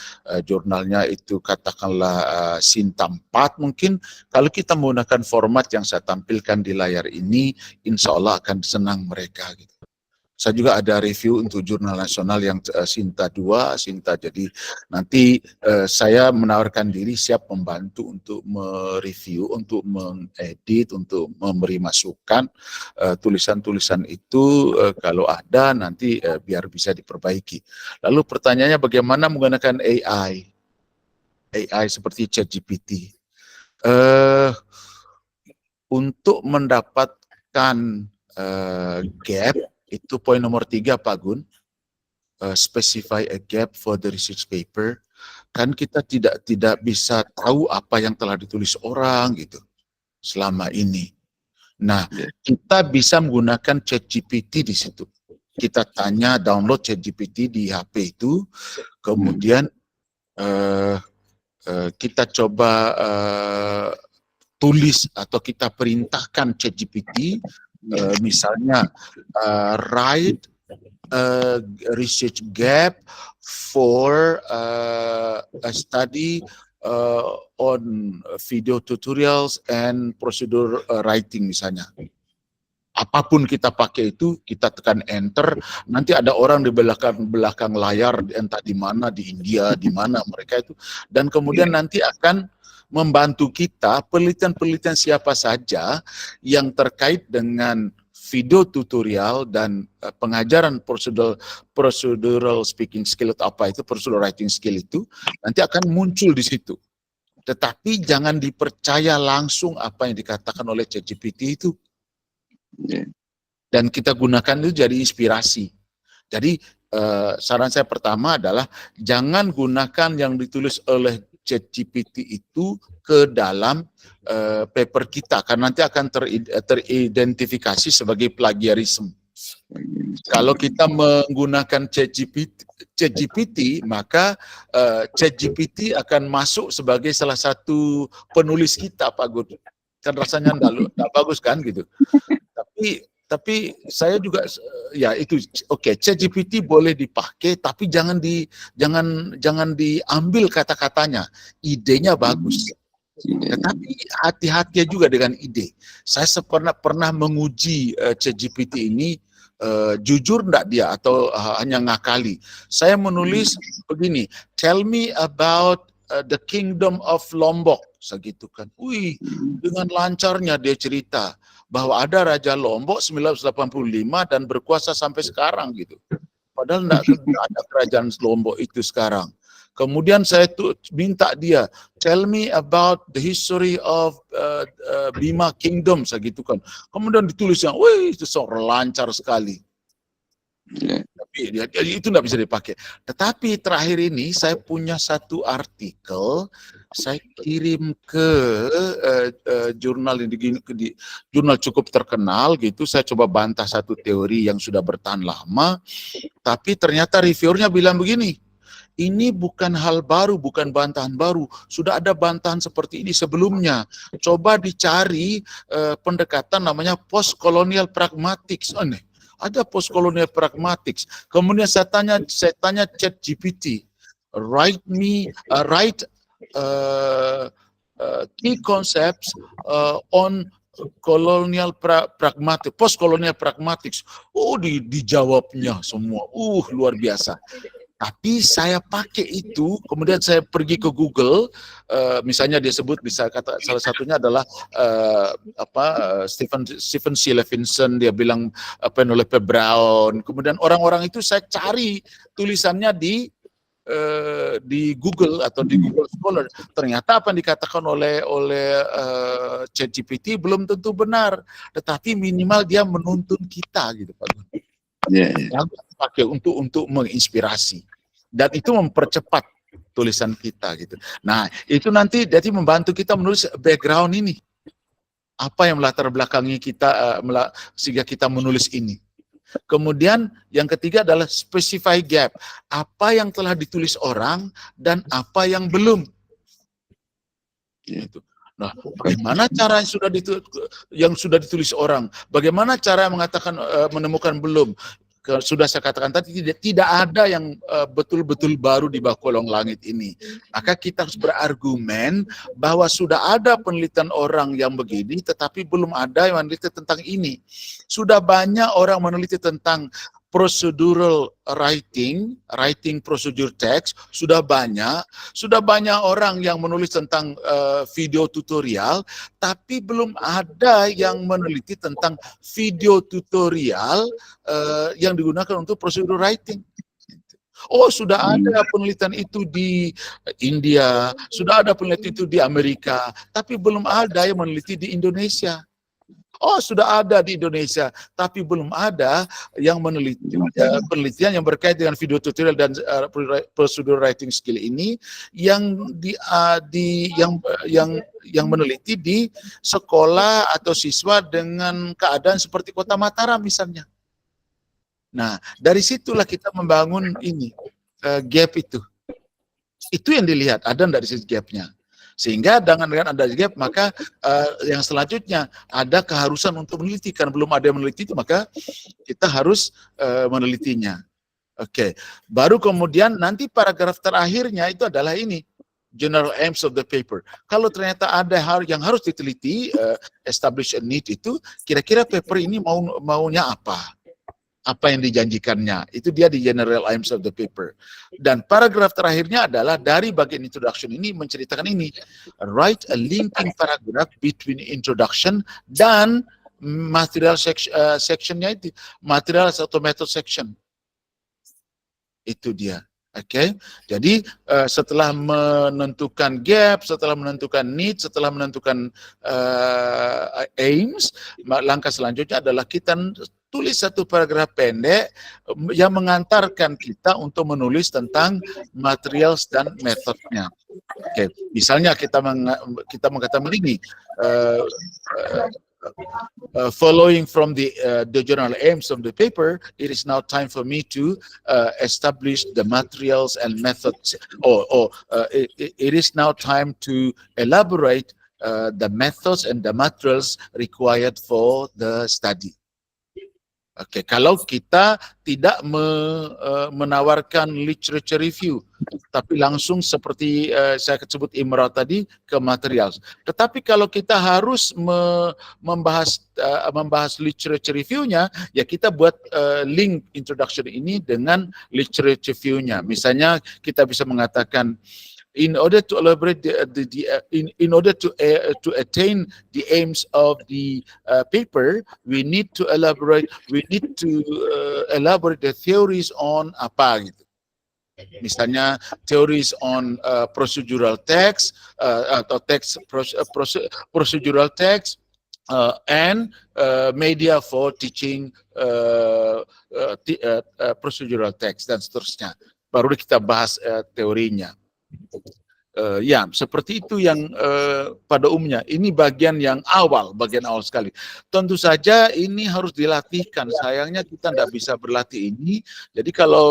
A: jurnalnya itu katakanlah Sinta 4 mungkin, kalau kita menggunakan format yang saya tampilkan di layar ini, insya Allah akan senang mereka gitu. Saya juga ada review untuk jurnal nasional yang Sinta 2, jadi nanti saya menawarkan diri siap membantu untuk mereview, untuk mengedit, untuk memberi masukan tulisan-tulisan itu kalau ada nanti biar bisa diperbaiki. Lalu pertanyaannya bagaimana menggunakan AI seperti ChatGPT. Untuk mendapatkan gap, itu poin nomor 3 Pak Gun, specify a gap for the research paper. Kan kita tidak bisa tahu apa yang telah ditulis orang gitu selama ini. Nah, kita bisa menggunakan ChatGPT di situ. Kita tanya, download ChatGPT di HP itu, kemudian kita coba tulis atau kita perintahkan ChatGPT, misalnya write a research gap for a study on video tutorials and procedure writing misalnya. Apapun kita pakai itu, kita tekan enter, nanti ada orang di belakang layar, entah di mana, di India, di mana mereka itu, dan kemudian nanti akan membantu kita penelitian-penelitian siapa saja yang terkait dengan video tutorial dan pengajaran procedural speaking skill atau apa itu, procedural writing skill itu nanti akan muncul di situ. Tetapi jangan dipercaya langsung apa yang dikatakan oleh ChatGPT itu. Dan kita gunakan itu jadi inspirasi. Jadi saran saya pertama adalah jangan gunakan yang ditulis oleh ChatGPT itu ke dalam paper kita, karena nanti akan teridentifikasi sebagai plagiarisme. Kalau kita menggunakan ChatGPT, maka ChatGPT akan masuk sebagai salah satu penulis kita, Pak Gun. Kan rasanya enggak bagus kan gitu. Tapi saya juga ya itu oke, ChatGPT boleh dipakai, tapi jangan diambil kata-katanya. Idenya bagus. Tetapi hati-hati juga dengan ide. Saya pernah menguji ChatGPT ini, jujur enggak dia atau hanya ngakali. Saya menulis begini, tell me about the kingdom of Lombok, segitu kan. Wih, dengan lancarnya dia cerita bahwa ada Raja Lombok 1985 dan berkuasa sampai sekarang gitu. Padahal enggak ada kerajaan Lombok itu sekarang. Kemudian saya minta dia, tell me about the history of Bima Kingdom, segitu kan. Kemudian ditulisnya, wih, itu seorang lancar sekali. Tapi itu nggak bisa dipakai. Tetapi terakhir ini saya punya satu artikel, saya kirim ke jurnal jurnal cukup terkenal gitu. Saya coba bantah satu teori yang sudah bertahan lama, tapi ternyata reviewernya bilang begini, ini bukan hal baru, bukan bantahan baru. Sudah ada bantahan seperti ini sebelumnya. Coba dicari pendekatan namanya post-colonial pragmatics. Ada post-colonial pragmatics. Kemudian saya tanya ChatGPT, write key concepts on colonial pragmatic, post-colonial pragmatics. Dijawabnya semua. Luar biasa. Tapi saya pakai itu, kemudian saya pergi ke Google, misalnya dia sebut, bisa kata salah satunya adalah Stephen C. Levinson, dia bilang Penelope Brown. Kemudian orang-orang itu saya cari tulisannya di Google atau di Google Scholar. Ternyata apa yang dikatakan oleh ChatGPT belum tentu benar, tetapi minimal dia menuntun kita gitu Pak Gun. Yang pakai untuk menginspirasi dan itu mempercepat tulisan kita gitu. Nah, itu nanti jadi membantu kita menulis background ini. Apa yang melatar belakangi kita sehingga kita menulis ini. Kemudian yang ketiga adalah specify gap. Apa yang telah ditulis orang dan apa yang belum. Gitu. Nah, bagaimana cara yang sudah ditulis orang? Bagaimana cara mengatakan menemukan belum? Sudah saya katakan tadi, tidak ada yang betul-betul baru di bawah kolong langit ini. Maka kita harus berargumen bahwa sudah ada penelitian orang yang begini, tetapi belum ada yang meneliti tentang ini. Sudah banyak orang meneliti tentang procedural writing procedure text, sudah banyak orang yang menulis tentang video tutorial, tapi belum ada yang meneliti tentang video tutorial yang digunakan untuk procedural writing. Sudah ada penelitian itu di India, sudah ada penelitian itu di Amerika, tapi belum ada yang meneliti di Indonesia. Sudah ada di Indonesia, tapi belum ada yang meneliti penelitian yang berkait dengan video tutorial dan procedural writing skill ini yang meneliti di sekolah atau siswa dengan keadaan seperti Kota Mataram misalnya. Nah, dari situlah kita membangun ini gap itu. Itu yang dilihat, ada enggak di situ gapnya. Sehingga dengan ada gap, maka yang selanjutnya ada keharusan untuk meneliti. Karena belum ada yang meneliti itu, maka kita harus menelitinya. Oke. Baru kemudian nanti paragraf terakhirnya itu adalah ini, general aims of the paper. Kalau ternyata ada hal yang harus diteliti, establish a need itu, kira-kira paper ini maunya apa? Apa yang dijanjikannya, itu dia di general aims of the paper. Dan paragraf terakhirnya adalah dari bagian introduction ini menceritakan ini, write a linking paragraph between introduction dan material sectionnya itu, material atau method section. Itu dia. Oke, jadi setelah menentukan gap, setelah menentukan need, setelah menentukan aims, langkah selanjutnya adalah kita tulis satu paragraf pendek yang mengantarkan kita untuk menulis tentang materials dan metodenya. Oke, misalnya kita mengatakan begini, following from the general aims of the paper, it is now time for me to establish the materials and methods, it is now time to elaborate the methods and the materials required for the study. Oke, kalau kita tidak menawarkan literature review, tapi langsung seperti saya sebut Imra tadi ke material. Tetapi kalau kita harus membahas literature review-nya, ya kita buat link introduction ini dengan literature review-nya. Misalnya kita bisa mengatakan, in order to elaborate in order to attain the aims of the paper, we need to elaborate the theories on apa gitu. Misalnya theories on procedural text atau procedural text and media for teaching procedural text dan seterusnya. Baru kita bahas teorinya. Ya, seperti itu yang pada umumnya. Ini bagian awal sekali. Tentu saja ini harus dilatihkan. Sayangnya kita tidak bisa berlatih ini. Jadi kalau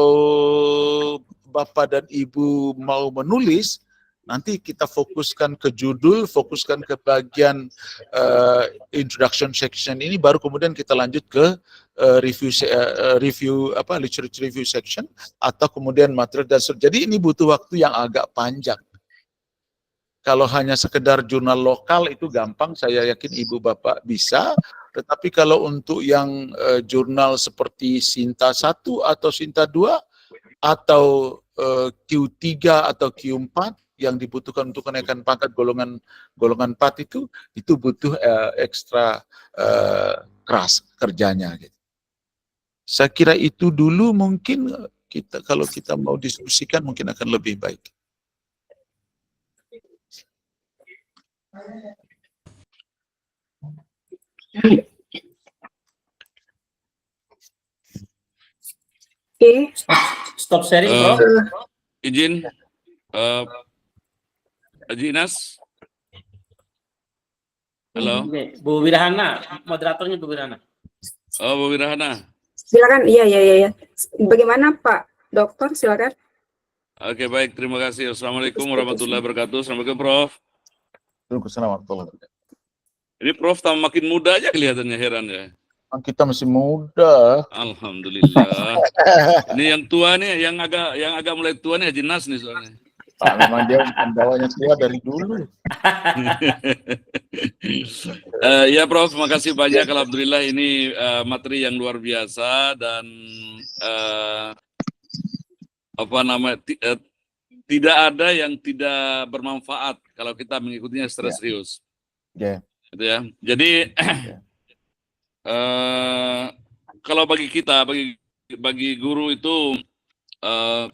A: Bapak dan Ibu mau menulis, nanti kita fokuskan ke judul, fokuskan ke bagian introduction section ini, baru kemudian kita lanjut ke literature review section, atau kemudian materi dasar. Jadi ini butuh waktu yang agak panjang. Kalau hanya sekedar jurnal lokal itu gampang, saya yakin Ibu Bapak bisa. Tetapi kalau untuk yang jurnal seperti Sinta 1 atau Sinta 2 atau Q3 atau Q4 yang dibutuhkan untuk kenaikan pangkat golongan 4 itu butuh ekstra keras kerjanya. Gitu. Saya kira itu dulu, mungkin kalau kita mau diskusikan mungkin akan lebih baik.
D: Oke.
C: Stop sharing, Prof.
B: Izin, Haji Inas. Halo.
C: Bu Wirahana, moderatornya Bu Wirahana.
B: Oh, Bu Wirahana.
D: Silakan. Iya. Bagaimana Pak Dokter? Silakan.
B: Oke, baik. Terima kasih. Assalamualaikum warahmatullahi wabarakatuh. Assalamualaikum, Prof.
A: Assalamualaikum.
B: Ini Prof tambah makin muda aja kelihatannya, heran ya.
A: Kita masih muda.
B: Alhamdulillah. Ini yang tua nih, yang agak mulai tua nih Haji Nas nih soalnya.
A: Memang dia pembawanya tua dari dulu.
B: Ya Prof, makasih banyak. Alhamdulillah ini materi yang luar biasa dan tidak ada yang tidak bermanfaat kalau kita mengikutinya secara serius. Gitu ya. Jadi kalau bagi kita, bagi guru itu,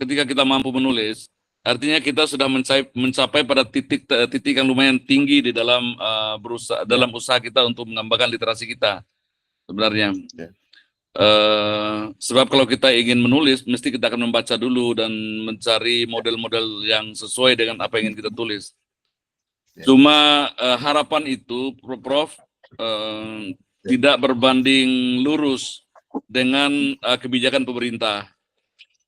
B: ketika kita mampu menulis, artinya kita sudah mencapai pada titik yang lumayan tinggi di dalam dalam usaha kita untuk mengembangkan literasi kita sebenarnya. Sebab kalau kita ingin menulis, mesti kita akan membaca dulu dan mencari model-model yang sesuai dengan apa yang ingin kita tulis. Cuma harapan itu, Prof, tidak berbanding lurus dengan kebijakan pemerintah.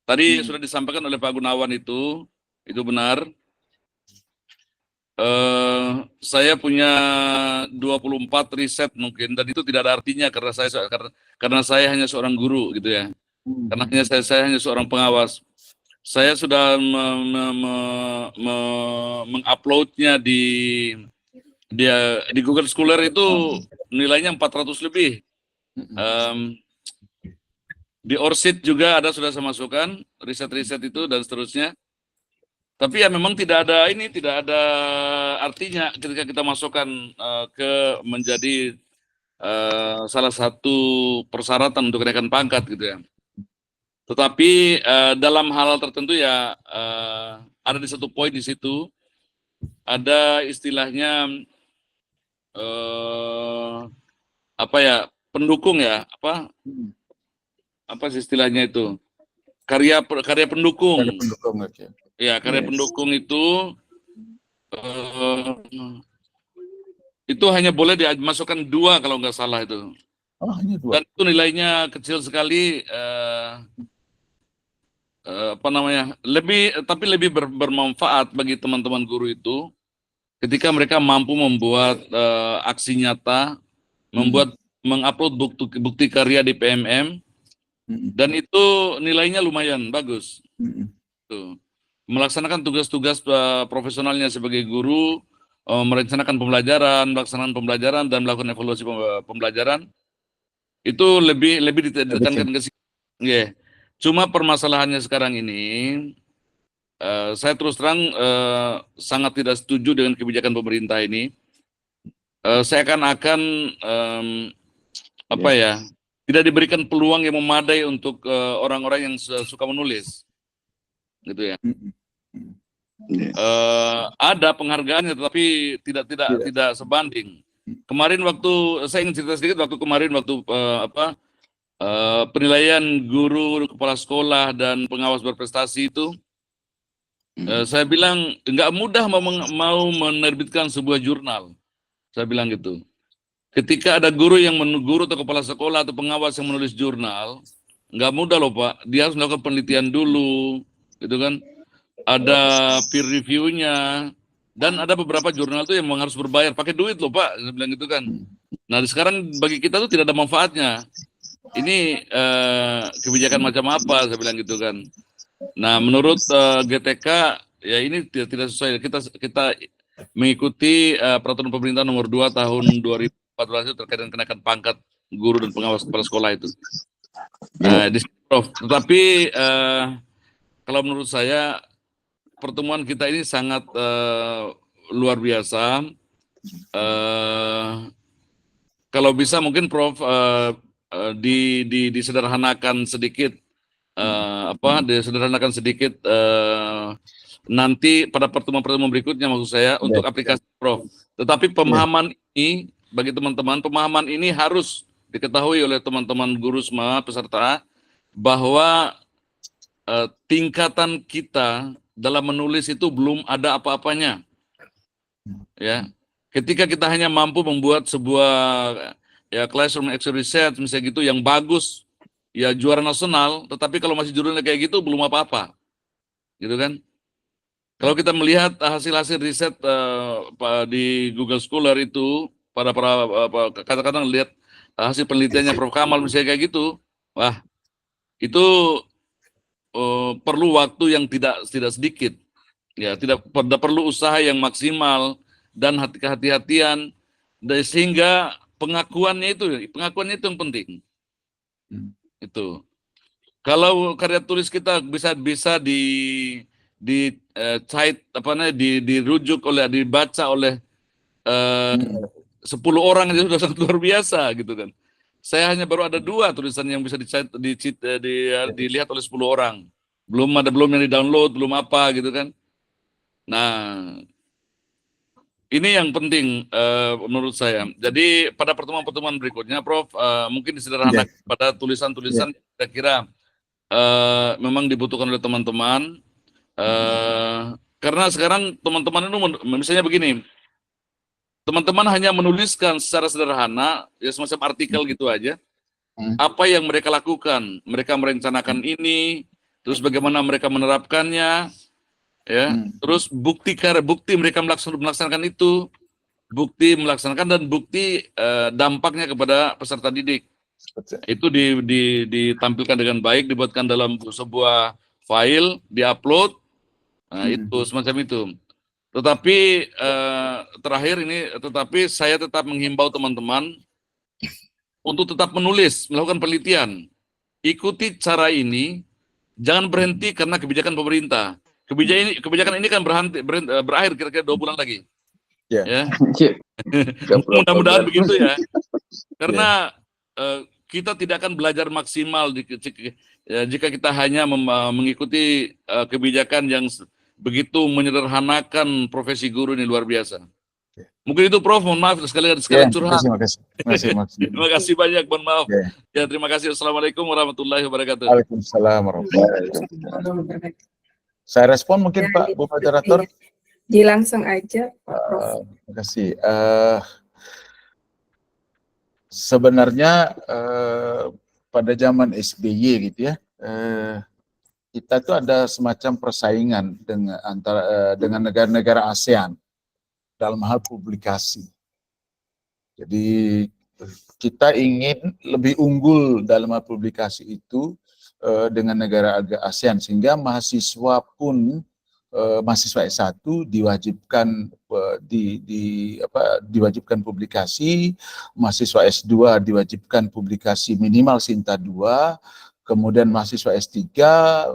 B: Tadi sudah disampaikan oleh Pak Gunawan itu benar. Saya punya 24 riset mungkin, dan itu tidak ada artinya karena saya hanya seorang guru gitu ya. Karena saya hanya seorang pengawas. Saya sudah menguploadnya di Google Scholar itu nilainya 400 lebih. Di ORCID juga sudah saya masukkan riset-riset itu dan seterusnya. Tapi ya memang tidak ada artinya ketika kita masukkan menjadi salah satu persyaratan untuk kenaikan pangkat gitu ya. Tetapi dalam hal tertentu ya ada di satu poin di situ ada istilahnya pendukung ya, apa sih istilahnya itu, karya pendukung. Ya, karya pendukung itu hanya boleh dimasukkan 2 kalau nggak salah itu.
A: Hanya 2.
B: Dan itu nilainya kecil sekali. Tapi lebih bermanfaat bagi teman-teman guru itu ketika mereka mampu membuat aksi nyata, mengupload bukti karya di PMM, dan itu nilainya lumayan bagus. Tuh. Melaksanakan tugas-tugas profesionalnya sebagai guru, merencanakan pembelajaran, melaksanakan pembelajaran dan melakukan evaluasi pembelajaran, itu lebih ditekankan ke sini. Yeah. Cuma permasalahannya sekarang ini, saya terus terang sangat tidak setuju dengan kebijakan pemerintah ini. Seakan-akan tidak diberikan peluang yang memadai untuk orang-orang yang suka menulis, gitu ya. Ada penghargaannya, tetapi tidak sebanding. Kemarin saya ingin cerita sedikit waktu penilaian guru, kepala sekolah dan pengawas berprestasi itu, saya bilang nggak mudah mau menerbitkan sebuah jurnal. Saya bilang gitu. Ketika ada guru atau kepala sekolah atau pengawas yang menulis jurnal, nggak mudah loh Pak. Dia harus melakukan penelitian dulu, gitu kan. Ada peer review-nya, dan ada beberapa jurnal tuh yang memang harus berbayar, pakai duit loh Pak, saya bilang gitu kan. Nah sekarang bagi kita tuh tidak ada manfaatnya. Ini kebijakan macam apa, saya bilang gitu kan. Nah menurut GTK ya ini tidak sesuai. Kita mengikuti peraturan pemerintah nomor 2 tahun 2014 itu terkait dengan kenaikan pangkat guru dan pengawas kepala sekolah itu. Di sini, Prof. Tetapi kalau menurut saya pertemuan kita ini sangat luar biasa. Kalau bisa mungkin Prof disederhanakan sedikit, disederhanakan sedikit nanti pada pertemuan-pertemuan berikutnya maksud saya untuk aplikasi Prof. Tetapi pemahaman ini bagi teman-teman, pemahaman ini harus diketahui oleh teman-teman guru semua peserta bahwa tingkatan kita dalam menulis itu belum ada apa-apanya. Ya, ketika kita hanya mampu membuat sebuah ya classroom exercise misalnya gitu yang bagus, ya juara nasional, tetapi kalau masih judulnya kayak gitu belum apa-apa, gitu kan? Kalau kita melihat hasil-hasil riset di Google Scholar itu pada kata-kata lihat hasil penelitiannya Prof Kamal misalnya kayak gitu, wah itu perlu waktu yang tidak sedikit, ya tidak perlu usaha yang maksimal dan kehati-hatian, sehingga pengakuannya itu yang penting. Itu kalau karya tulis kita bisa dirujuk dibaca oleh 10 orang aja sudah sangat luar biasa gitu kan. Saya hanya baru ada 2 tulisan yang bisa dilihat oleh 10 orang. Belum yang di-download, belum apa gitu kan. Nah, ini yang penting menurut saya. Jadi pada pertemuan-pertemuan berikutnya, Prof, mungkin disederhanakan pada tulisan-tulisan kira-kira memang dibutuhkan oleh teman-teman. Karena sekarang teman-teman itu misalnya begini, teman-teman hanya menuliskan secara sederhana, ya semacam artikel gitu aja, apa yang mereka lakukan, mereka merencanakan ini, terus bagaimana mereka menerapkannya, ya, terus bukti mereka melaksanakan itu, bukti melaksanakan dan bukti dampaknya kepada peserta didik. Itu ditampilkan dengan baik, dibuatkan dalam sebuah file, diupload, nah itu semacam itu. Tetapi tetapi saya tetap menghimbau teman-teman untuk tetap menulis, melakukan penelitian. Ikuti cara ini, jangan berhenti karena kebijakan pemerintah. Kebijakan ini kan berakhir kira-kira 2 bulan lagi. Ya. Mudah-mudahan begitu ya. Karena kita tidak akan belajar maksimal jika kita hanya mengikuti kebijakan yang begitu menyederhanakan profesi guru ini luar biasa. Mungkin itu Prof, mohon maaf sekalian curhat.
A: Terima kasih.
B: Terima kasih banyak, mohon maaf. Ya, terima kasih. Assalamualaikum warahmatullahi wabarakatuh.
A: Waalaikumsalam warahmatullahi wabarakatuh. Saya respon mungkin Pak Bu Moderator.
D: Langsung aja Pak Prof.
A: Terima kasih. Sebenarnya pada zaman SBY gitu ya, kita tuh ada semacam persaingan dengan negara-negara ASEAN dalam hal publikasi. Jadi kita ingin lebih unggul dalam hal publikasi itu dengan negara ASEAN, sehingga mahasiswa pun mahasiswa S1 diwajibkan diwajibkan publikasi, mahasiswa S2 diwajibkan publikasi minimal Sinta 2, kemudian mahasiswa S3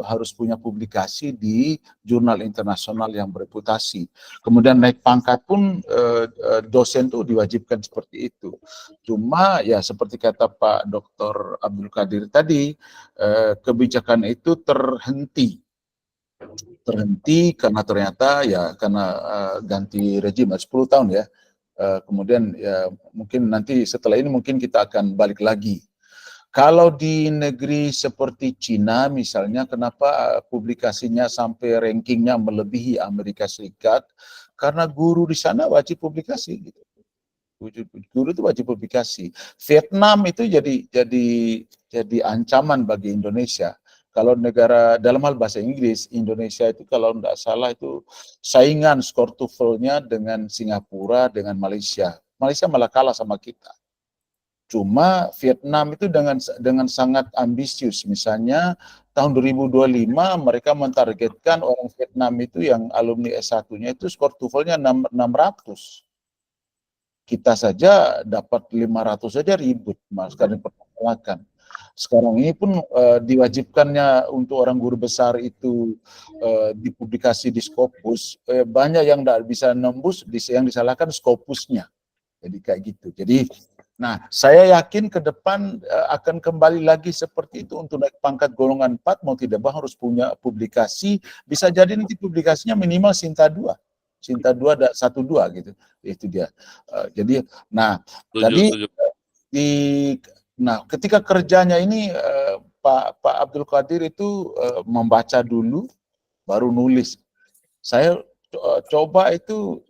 A: harus punya publikasi di jurnal internasional yang bereputasi. Kemudian naik pangkat pun dosen tuh diwajibkan seperti itu. Cuma ya seperti kata Pak Dr. Abdul Qadir tadi, kebijakan itu terhenti karena ternyata ya karena ganti rejim 10 tahun ya. Kemudian ya mungkin nanti setelah ini mungkin kita akan balik lagi. Kalau di negeri seperti Cina misalnya, kenapa publikasinya sampai rankingnya melebihi Amerika Serikat? Karena guru di sana wajib publikasi gitu. Guru itu wajib publikasi. Vietnam itu jadi ancaman bagi Indonesia. Kalau negara dalam hal bahasa Inggris, Indonesia itu kalau tidak salah itu saingan skor TOEFL-nya dengan Singapura, dengan Malaysia. Malaysia malah kalah sama kita. Cuma Vietnam itu dengan sangat ambisius. Misalnya tahun 2025 mereka mentargetkan orang Vietnam itu yang alumni S1-nya itu skor TOEFL-nya 600. Kita saja dapat 500 saja ribut, Mas, karena dipermasalahkan. Sekarang ini pun diwajibkannya untuk orang guru besar itu dipublikasi di Scopus, banyak yang tidak bisa nembus, yang disalahkan Scopusnya. Jadi kayak gitu. Jadi, nah saya yakin ke depan akan kembali lagi seperti itu untuk naik pangkat golongan 4, mau tidak mau harus punya publikasi, bisa jadi nanti publikasinya minimal Sinta 2. Sinta 2 ada 1-2 gitu. Itu dia. Jadi, nah, tadi ketika kerjanya ini Pak Abdul Qadir itu membaca dulu, baru nulis. Saya coba itu,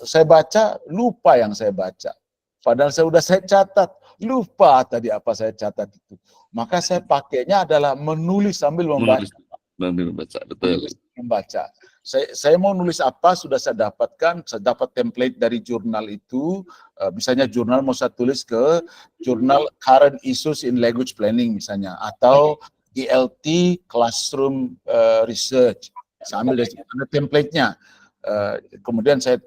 A: saya baca, lupa yang saya baca. Padahal saya catat, lupa tadi apa saya catat itu. Maka saya pakainya adalah menulis sambil membaca.
B: Betul.
A: Membaca. Saya mau nulis apa sudah saya dapatkan, saya dapat template dari jurnal itu, misalnya jurnal mau saya tulis ke jurnal Current Issues in Language Planning misalnya, atau ELT Classroom Research, saya ambil dari ada template-nya. Kemudian saya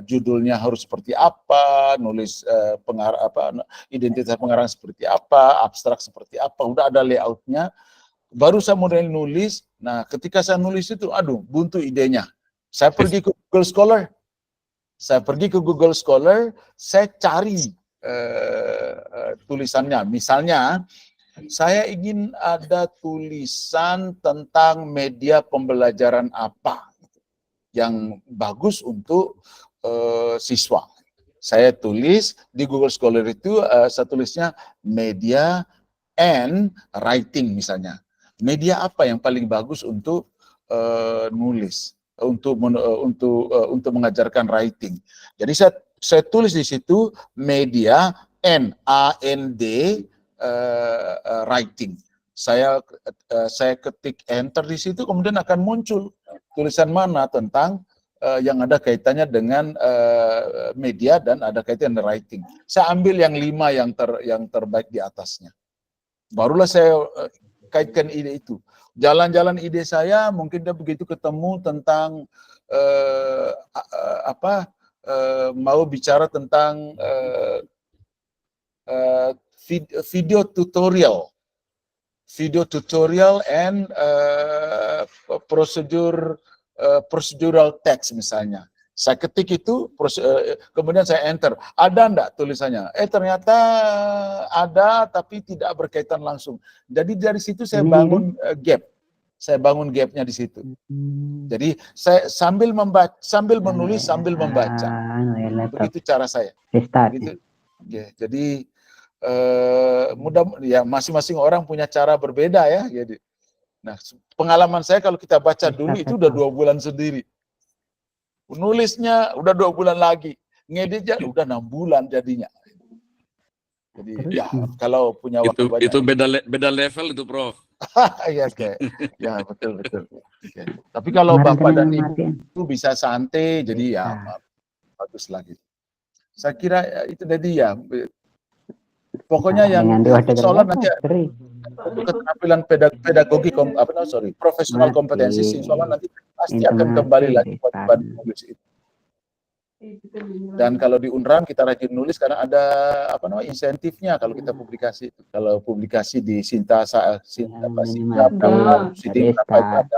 A: judulnya harus seperti apa, nulis identitas pengarang seperti apa, abstrak seperti apa, udah ada layout-nya. Baru saya mulai nulis. Nah, ketika saya nulis itu, buntu idenya. Saya pergi ke Google Scholar. Saya cari tulisannya. Misalnya, saya ingin ada tulisan tentang media pembelajaran apa yang bagus untuk siswa. Saya tulis di Google Scholar itu, saya tulisnya media and writing misalnya. Media apa yang paling bagus untuk nulis, untuk mengajarkan writing. Jadi saya tulis di situ media and writing. Saya ketik enter di situ, kemudian akan muncul tulisan mana tentang yang ada kaitannya dengan media dan ada kaitan dengan writing. Saya ambil yang 5 yang terbaik di atasnya. Barulah saya kaitkan ide itu. Jalan-jalan ide saya, mungkin dia begitu ketemu tentang mau bicara tentang video tutorial and procedural text misalnya. Saya ketik itu, kemudian saya enter. Ada enggak tulisannya? Ternyata ada, tapi tidak berkaitan langsung. Jadi dari situ saya bangun gap. Saya bangun gapnya di situ. Jadi saya sambil menulis, sambil membaca. Begitu cara saya. Begitu. Jadi ya masing-masing orang punya cara berbeda ya. Jadi, nah pengalaman saya kalau kita baca dulu itu udah 2 bulan sendiri. Nulisnya udah 2 bulan lagi, ngeditnya udah 6 bulan jadinya. Jadi ya kalau punya waktu banyak.
B: Itu beda level itu, Prof.
A: Iya, ya betul. Ya. Tapi kalau Bapak dan Ibu itu bisa santai, jadi ya bagus lagi. Saya kira itu tadi ya. Pokoknya yang soal nanti keterampilan pedagogi profesional kompetensi siswa nanti pasti akan kembali lagi pada nulis itu. Dan kalau di Unram kita rajin nulis karena ada insentifnya kalau kita publikasi. Kalau publikasi di Sinta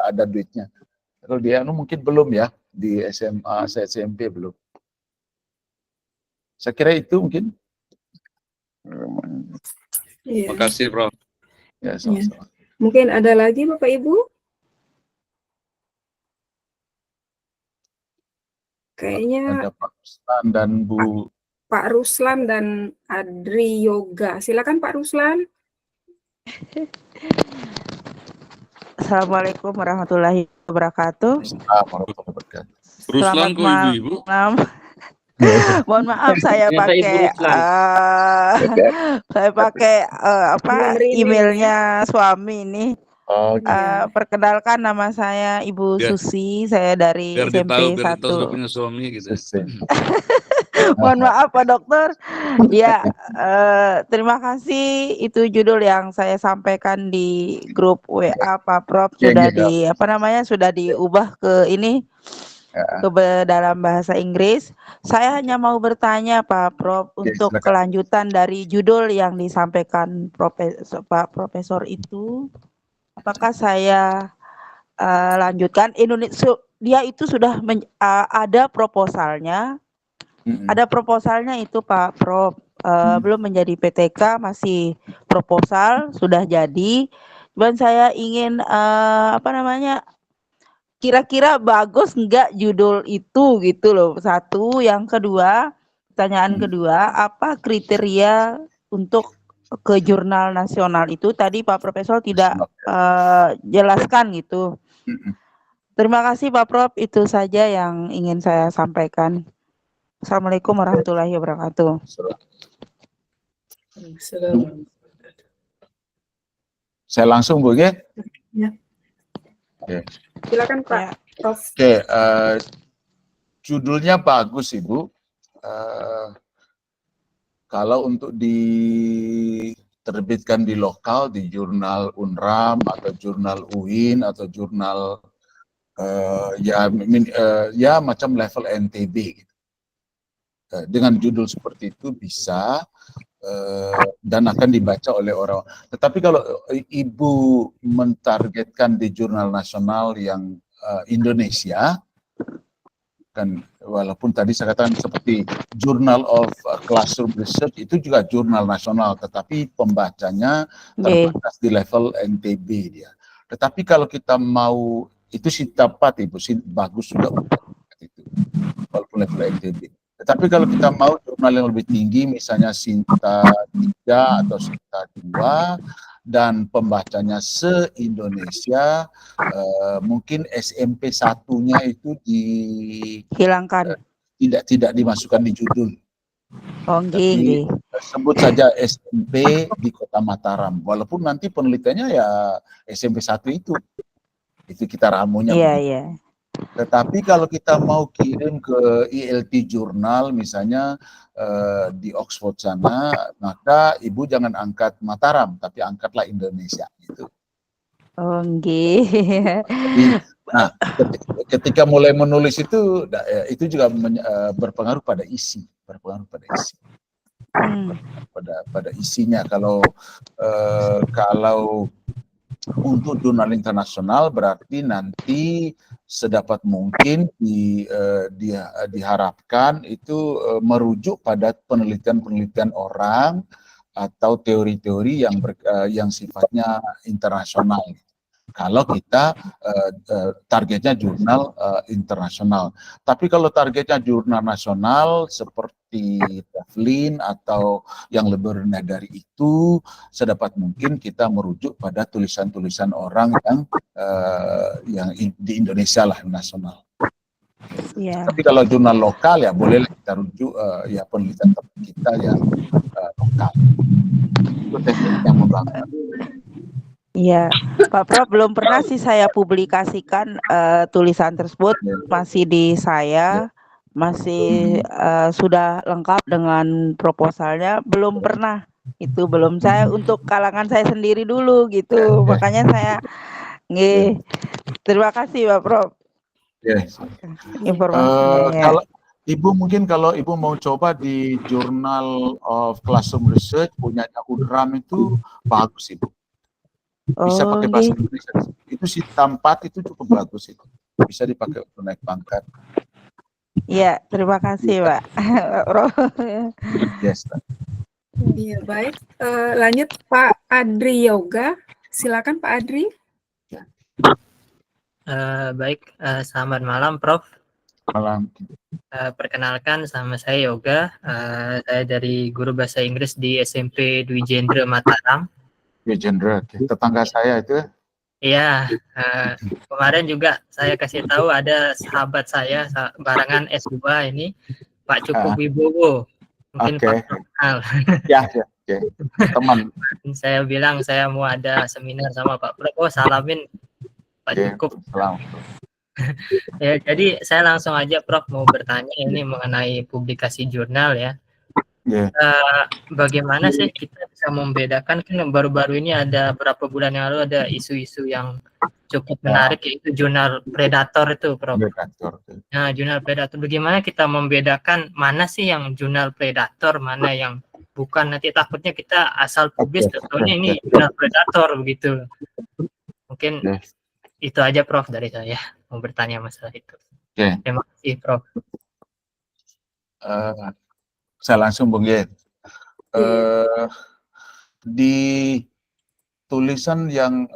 A: ada duitnya. Kalau dia mungkin belum ya, di SMA, SMP belum. Saya kira itu mungkin.
B: Terima kasih, Prof.
A: Ya, sama-sama.
D: Mungkin ada lagi Bapak Ibu? Kayaknya
A: ada Pak Ruslan dan
D: Pak Ruslan dan Adri Yoga. Silakan Pak Ruslan.
F: Assalamualaikum warahmatullahi wabarakatuh.
B: Ruslan kok ibu-ibu?
F: Mohon maaf saya
C: Ternyata Ibu
F: pakai
C: Ruslan.
F: saya pakai apa
D: Nomor ini
F: emailnya suami ini.
A: Oh,
D: Iya.
F: Perkenalkan nama saya Ibu
B: Biar-
F: Susi, saya dari
B: biar
F: SMP
B: ditahu
F: 1.
B: sudah punya suami gitu.
F: Mohon maaf Pak Dokter. Ya, terima kasih. Itu judul yang saya sampaikan di grup WA Pak Prof sudah sudah diubah ke ini dalam bahasa Inggris. Saya hanya mau bertanya Pak Prof untuk
A: silakan.
F: kelanjutan dari judul yang disampaikan Pak Profesor itu. Apakah saya lanjutkan Indonesia? Dia itu sudah ada proposalnya. Ada proposalnya itu Pak Prof. Belum menjadi PTK, masih proposal, sudah jadi. Cuman saya ingin kira-kira bagus enggak judul itu gitu loh. Satu, yang kedua, pertanyaan kedua, apa kriteria untuk ke jurnal nasional itu? Tadi Pak Profesor tidak jelaskan gitu. Terima kasih Pak Prof, itu saja yang ingin saya sampaikan. Assalamualaikum warahmatullahi wabarakatuh.
A: Saya langsung Bu ya.
D: Ya.
A: Oke.
D: Silakan Pak
F: Ya.
D: Prof.
A: Oke, judulnya bagus Ibu. Kalau untuk diterbitkan di lokal, di jurnal UNRAM atau jurnal UIN atau jurnal ya macam level NTB gitu. Dengan judul seperti itu bisa dan akan dibaca oleh orang. Tetapi kalau Ibu mentargetkan di jurnal nasional yang Indonesia, kan walaupun tadi saya katakan seperti Journal of Classroom Research itu juga jurnal nasional, tetapi pembacanya terbatas di level NTB dia. Tetapi kalau kita mau itu sih tepat Ibu, sih bagus juga itu walaupun level NTB. Tetapi kalau kita mau jurnal yang lebih tinggi, misalnya Sinta 3 atau Sinta 2, dan pembacanya se-Indonesia, mungkin SMP 1-nya itu
F: Hilangkan.
A: Tidak dimasukkan di judul.
F: Oh,
A: tapi sebut saja SMP di Kota Mataram. Walaupun nanti penelitiannya ya SMP 1 itu kita ramunya.
F: Iya.
A: Tetapi kalau kita mau kirim ke ILT Jurnal misalnya di Oxford sana, maka Ibu jangan angkat Mataram, tapi angkatlah Indonesia gitu.
F: Oh,
A: nah, ketika mulai menulis itu juga berpengaruh pada isi, pada isinya. Kalau untuk jurnal internasional berarti nanti sedapat mungkin diharapkan itu merujuk pada penelitian-penelitian orang atau teori-teori yang sifatnya internasional. Kalau kita targetnya jurnal internasional. Tapi kalau targetnya jurnal nasional seperti Teflin atau yang lebih rendah dari itu, sedapat mungkin kita merujuk pada tulisan-tulisan orang yang di Indonesia lah, nasional.
F: Yeah.
A: Tapi kalau jurnal lokal ya bolehlah kita rujuk ya penelitian kita yang lokal. Itu teknik yang membangun.
F: Iya, Pak Prof, belum pernah sih saya publikasikan tulisan tersebut, masih di saya, masih sudah lengkap dengan proposalnya, belum pernah. Itu belum, saya untuk kalangan saya sendiri dulu gitu, makanya saya terima kasih Pak Prof. Informasinya.
A: Kalau Ibu mungkin kalau Ibu mau coba di Journal of Classroom Research punyanya UNRAM itu bagus Ibu. Bisa pakai bahasa Indonesia. Itu Sinta 4 itu cukup bagus itu. Bisa dipakai untuk naik pangkat.
F: Iya, terima kasih Pak.
A: Yes.
D: Iya, baik. Lanjut Pak Adri Yoga. Silakan Pak Adri.
G: Baik, selamat malam Prof.
A: Malam.
G: Perkenalkan, sama saya Yoga. Saya dari guru bahasa Inggris di SMP Dwi Jendra Mataram.
A: Jendra, tetangga saya itu.
G: Iya, kemarin juga saya kasih tahu ada sahabat saya barangan S2 ini Pak Cukup Wibowo. Mungkin
A: Oke.
G: Pak Prof kenal.
A: Ya, oke. Teman.
G: Saya bilang saya mau ada seminar sama Pak Prof. Oh, salamin Pak Cukup.
A: Salam.
G: Ya, jadi saya langsung aja Prof mau bertanya ini mengenai publikasi jurnal ya. Bagaimana sih kita bisa membedakan, kan baru-baru ini ada berapa bulan yang lalu ada isu-isu yang cukup menarik yaitu jurnal predator itu Prof. Nah, jurnal predator, bagaimana kita membedakan mana sih yang jurnal predator, mana yang bukan, nanti takutnya kita asal publis tahunya ini jurnal predator begitu. Mungkin itu aja Prof dari saya mau bertanya masalah itu. Terima kasih Prof.
A: Saya langsung Bung Yen. Di tulisan yang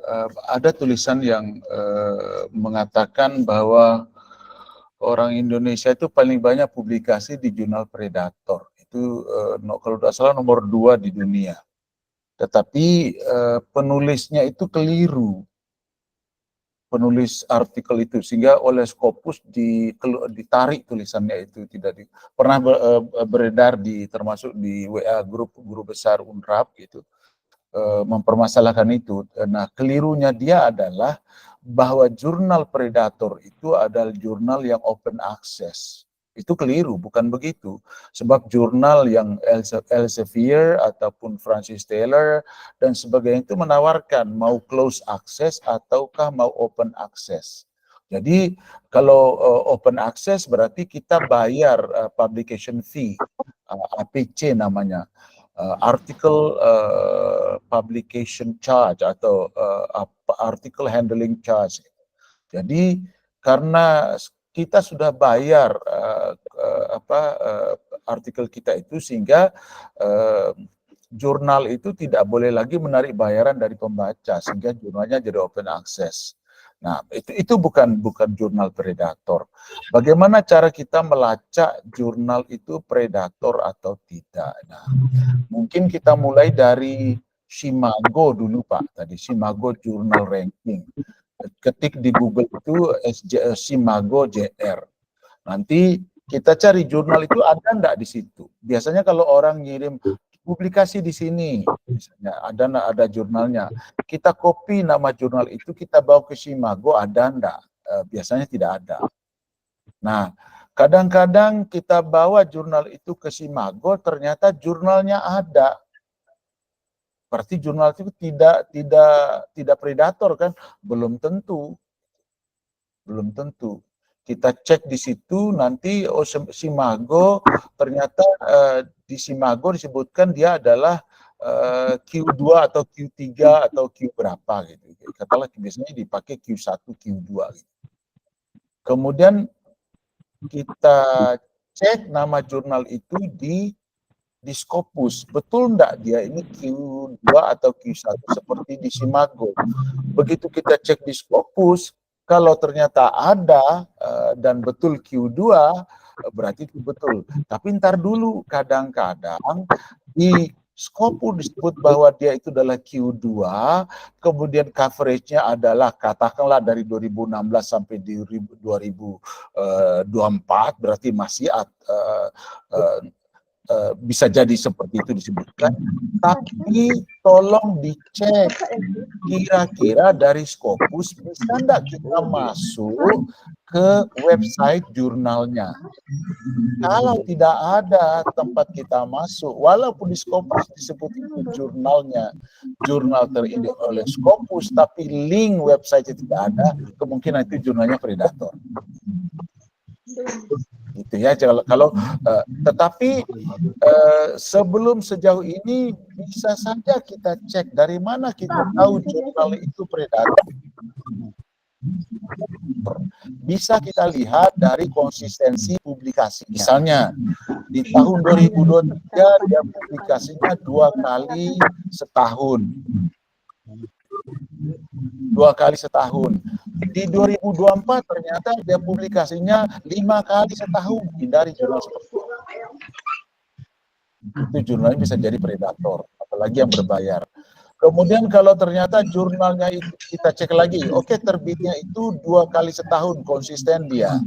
A: ada tulisan yang mengatakan bahwa orang Indonesia itu paling banyak publikasi di jurnal Predator. Itu kalau tidak salah nomor 2 di dunia. Tetapi penulisnya itu keliru. Penulis artikel itu, sehingga oleh Scopus ditarik tulisannya itu, tidak pernah beredar termasuk di WA grup guru besar Unrap gitu, mempermasalahkan itu. Nah, kelirunya dia adalah bahwa jurnal Predator itu adalah jurnal yang open access. Itu keliru, bukan begitu. Sebab jurnal yang Elsevier ataupun Francis Taylor dan sebagainya itu menawarkan mau close access ataukah mau open access. Jadi kalau open access berarti kita bayar publication fee, APC namanya, article publication charge atau article handling charge. Jadi karena kita sudah bayar artikel kita itu, sehingga jurnal itu tidak boleh lagi menarik bayaran dari pembaca, sehingga jurnalnya jadi open access. Nah, itu bukan jurnal predator. Bagaimana cara kita melacak jurnal itu predator atau tidak? Nah, mungkin kita mulai dari Simago dulu Pak, tadi Simago Journal Ranking. Ketik di Google itu Simago JR. Nanti kita cari jurnal itu ada enggak di situ. Biasanya kalau orang ngirim publikasi di sini, misalnya ada jurnalnya, kita copy nama jurnal itu, kita bawa ke Simago, ada enggak? Biasanya tidak ada. Nah, kadang-kadang kita bawa jurnal itu ke Simago, ternyata jurnalnya ada. Berarti jurnal itu tidak predator kan? Belum tentu. Kita cek di situ, nanti Simago ternyata di Simago disebutkan dia adalah Q2 atau Q3 atau Q berapa gitu. Katakanlah biasanya dipakai Q1, Q2 gitu. Kemudian kita cek nama jurnal itu di Scopus, betul enggak dia ini Q2 atau Q1 seperti di Simago. Begitu kita cek di Scopus, kalau ternyata ada dan betul Q2, berarti itu betul. Tapi ntar dulu, kadang-kadang di Scopus disebut bahwa dia itu adalah Q2, kemudian coveragenya adalah katakanlah dari 2016 sampai di 2024, berarti masih bisa jadi seperti itu disebutkan, tapi tolong dicek kira-kira dari Scopus bisa enggak kita masuk ke website jurnalnya. Kalau tidak ada tempat kita masuk, walaupun di Scopus disebut itu jurnalnya, jurnal terindeks oleh Scopus, tapi link website tidak ada, kemungkinan itu jurnalnya predator. Gitu ya, tetapi sebelum sejauh ini bisa saja kita cek dari mana kita tahu jurnal itu predator. Bisa kita lihat dari konsistensi publikasi. Misalnya di tahun 2023 dia publikasinya 2 kali setahun. 2 kali setahun. Di 2024 ternyata dia publikasinya 5 kali setahun dari jurnal seperti itu. Itu jurnalnya bisa jadi predator, apalagi yang berbayar. Kemudian kalau ternyata jurnalnya itu kita cek lagi, oke, terbitnya itu 2 kali setahun konsisten dia.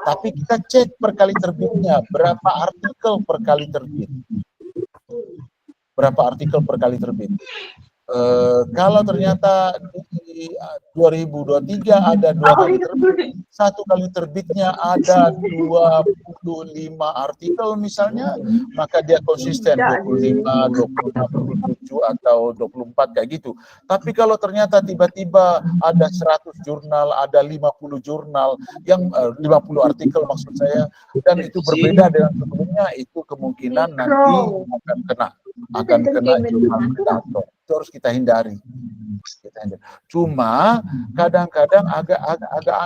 A: Tapi kita cek per kali terbitnya, berapa artikel per kali terbit. Berapa artikel per kali terbit. Kalau ternyata di 2023 ada 2 kali terbit, 1 kali terbitnya ada 25 artikel misalnya, maka dia konsisten 25, 27 atau 24 kayak gitu. Tapi kalau ternyata tiba-tiba ada 100 jurnal, ada 50 jurnal, yang 50 artikel maksud saya, dan itu berbeda dengan sebelumnya, itu kemungkinan nanti akan kena jurnal predator. Itu harus kita hindari. Cuma kadang-kadang agak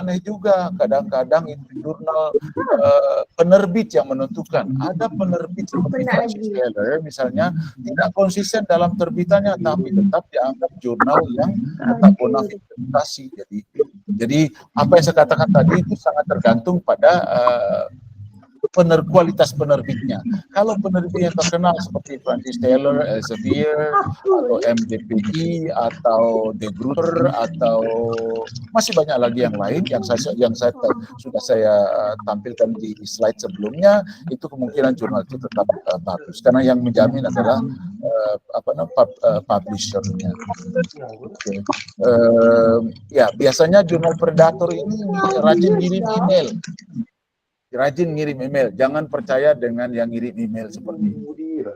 A: aneh juga. Kadang-kadang itu jurnal penerbit yang menentukan. Ada penerbit seperti Francis Taylor misalnya tidak konsisten dalam terbitannya, tapi tetap dianggap jurnal yang tetap bonafide publikasi. Jadi apa yang saya katakan tadi itu sangat tergantung pada kualitas penerbitnya. Kalau penerbitnya terkenal seperti Francis Taylor, Elsevier, atau MDPI, atau De Gruyter, atau masih banyak lagi yang lain yang sudah saya tampilkan di slide sebelumnya, itu kemungkinan jurnal itu tetap bagus karena yang menjamin adalah publisher-nya. Okay. Ya, biasanya jurnal predator ini rajin ngirim email. Jangan percaya dengan yang ngirim email seperti itu.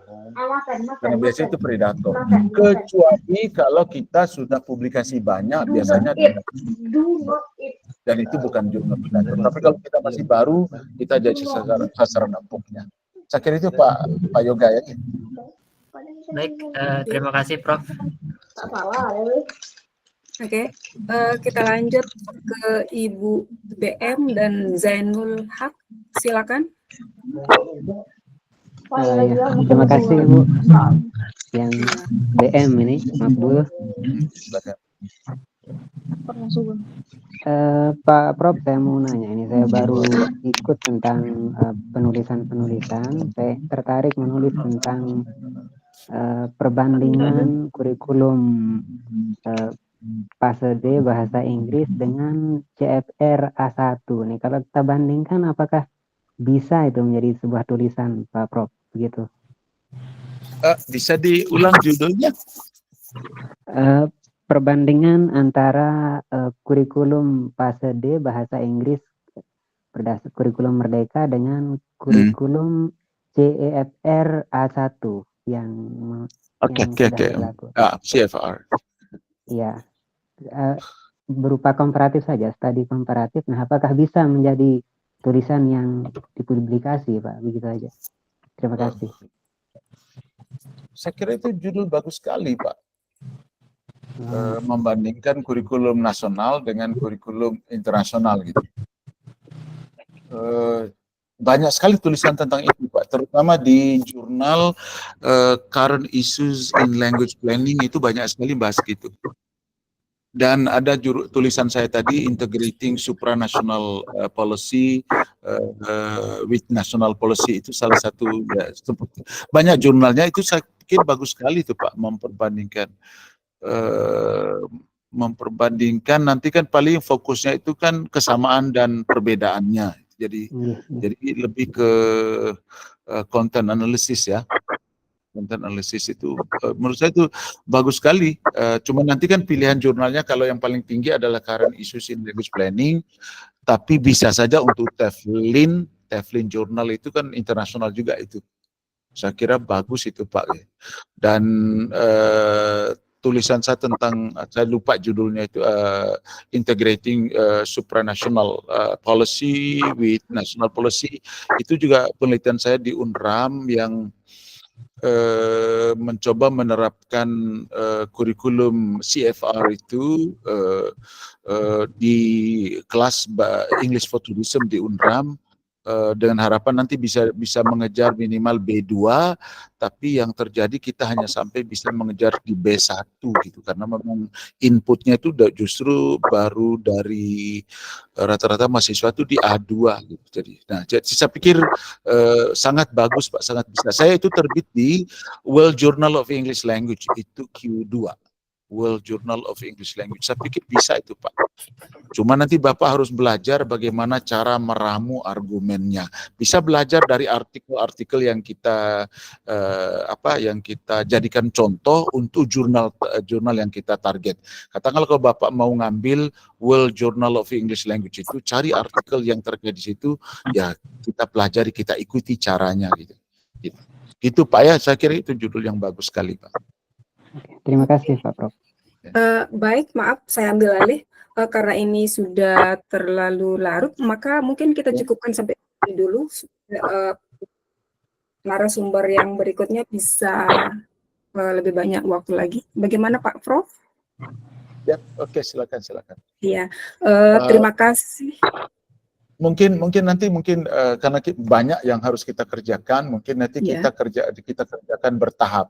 A: Karena biasanya itu predator. Kecuali kalau kita sudah publikasi banyak, biasanya tidak. Dan itu bukan jurnal predator. Tapi kalau kita masih baru, kita jadi sasaran empuknya. Saya kira itu Pak Yoga ya.
G: Baik, terima kasih Prof.
D: Oke, kita lanjut ke Ibu BM dan Zainul Haq. Silakan.
H: Ya, terima kasih Ibu. Yang BM ini, maaf dulu. Pak Prof, saya mau nanya ini. Saya baru ikut tentang penulisan-penulisan. Saya tertarik menulis tentang perbandingan kurikulum fase D bahasa Inggris dengan CFR A1 nih. Kalau kita bandingkan, apakah bisa itu menjadi sebuah tulisan, Pak Prof? Begitu.
A: Bisa diulang judulnya?
H: Perbandingan antara kurikulum fase D bahasa Inggris berdasar kurikulum Merdeka dengan kurikulum CFR A1 yang
A: Oke. CFR.
H: Iya, berupa komparatif saja, studi komparatif. Nah, apakah bisa menjadi tulisan yang dipublikasi, Pak? Begitu aja. Terima kasih.
A: Saya kira itu judul bagus sekali, Pak. Membandingkan kurikulum nasional dengan kurikulum internasional gitu. Banyak sekali tulisan tentang itu, Pak. Terutama di jurnal Current Issues in Language Planning itu banyak sekali bahas gitu. Dan ada tulisan saya tadi, Integrating Supranational Policy with National Policy, itu salah satu ya, banyak jurnalnya itu saya pikir bagus sekali itu Pak, memperbandingkan nanti kan paling fokusnya itu kan kesamaan dan perbedaannya. Jadi lebih ke content analysis ya. Content analysis itu menurut saya itu bagus sekali. Cuma nanti kan pilihan jurnalnya kalau yang paling tinggi adalah Current Issues in Language Planning, tapi bisa saja untuk TEFLIN jurnal itu kan internasional juga itu. Saya kira bagus itu Pak. Dan tulisan saya tentang, saya lupa judulnya itu, Integrating Supranational Policy with National Policy, itu juga penelitian saya di UNRAM yang mencoba menerapkan kurikulum CFR itu di kelas English for Tourism di UNRAM, dengan harapan nanti bisa mengejar minimal B2, tapi yang terjadi kita hanya sampai bisa mengejar di B1 gitu, karena memang inputnya itu justru baru dari rata-rata mahasiswa itu di A2 gitu. Jadi saya pikir sangat bagus Pak, sangat bisa. Saya itu terbit di World Journal of English Language, itu Q2. World Journal of English Language. Saya pikir bisa itu, Pak. Cuma nanti Bapak harus belajar bagaimana cara meramu argumennya. Bisa belajar dari artikel-artikel yang kita yang kita jadikan contoh untuk jurnal yang kita target. Katakanlah kalau Bapak mau ngambil World Journal of English Language itu, cari artikel yang terkait di situ, ya kita pelajari, kita ikuti caranya gitu. Gitu Pak ya, saya kira itu judul yang bagus sekali Pak.
H: Terima kasih Pak Prof.
D: Baik, maaf saya ambil alih karena ini sudah terlalu larut, maka mungkin kita cukupkan sampai ini dulu. Narasumber yang berikutnya bisa lebih banyak waktu lagi. Bagaimana Pak Prof?
A: Ya, oke, silakan.
D: Iya, terima kasih.
A: Mungkin nanti karena banyak yang harus kita kerjakan, mungkin nanti kita kerjakan bertahap.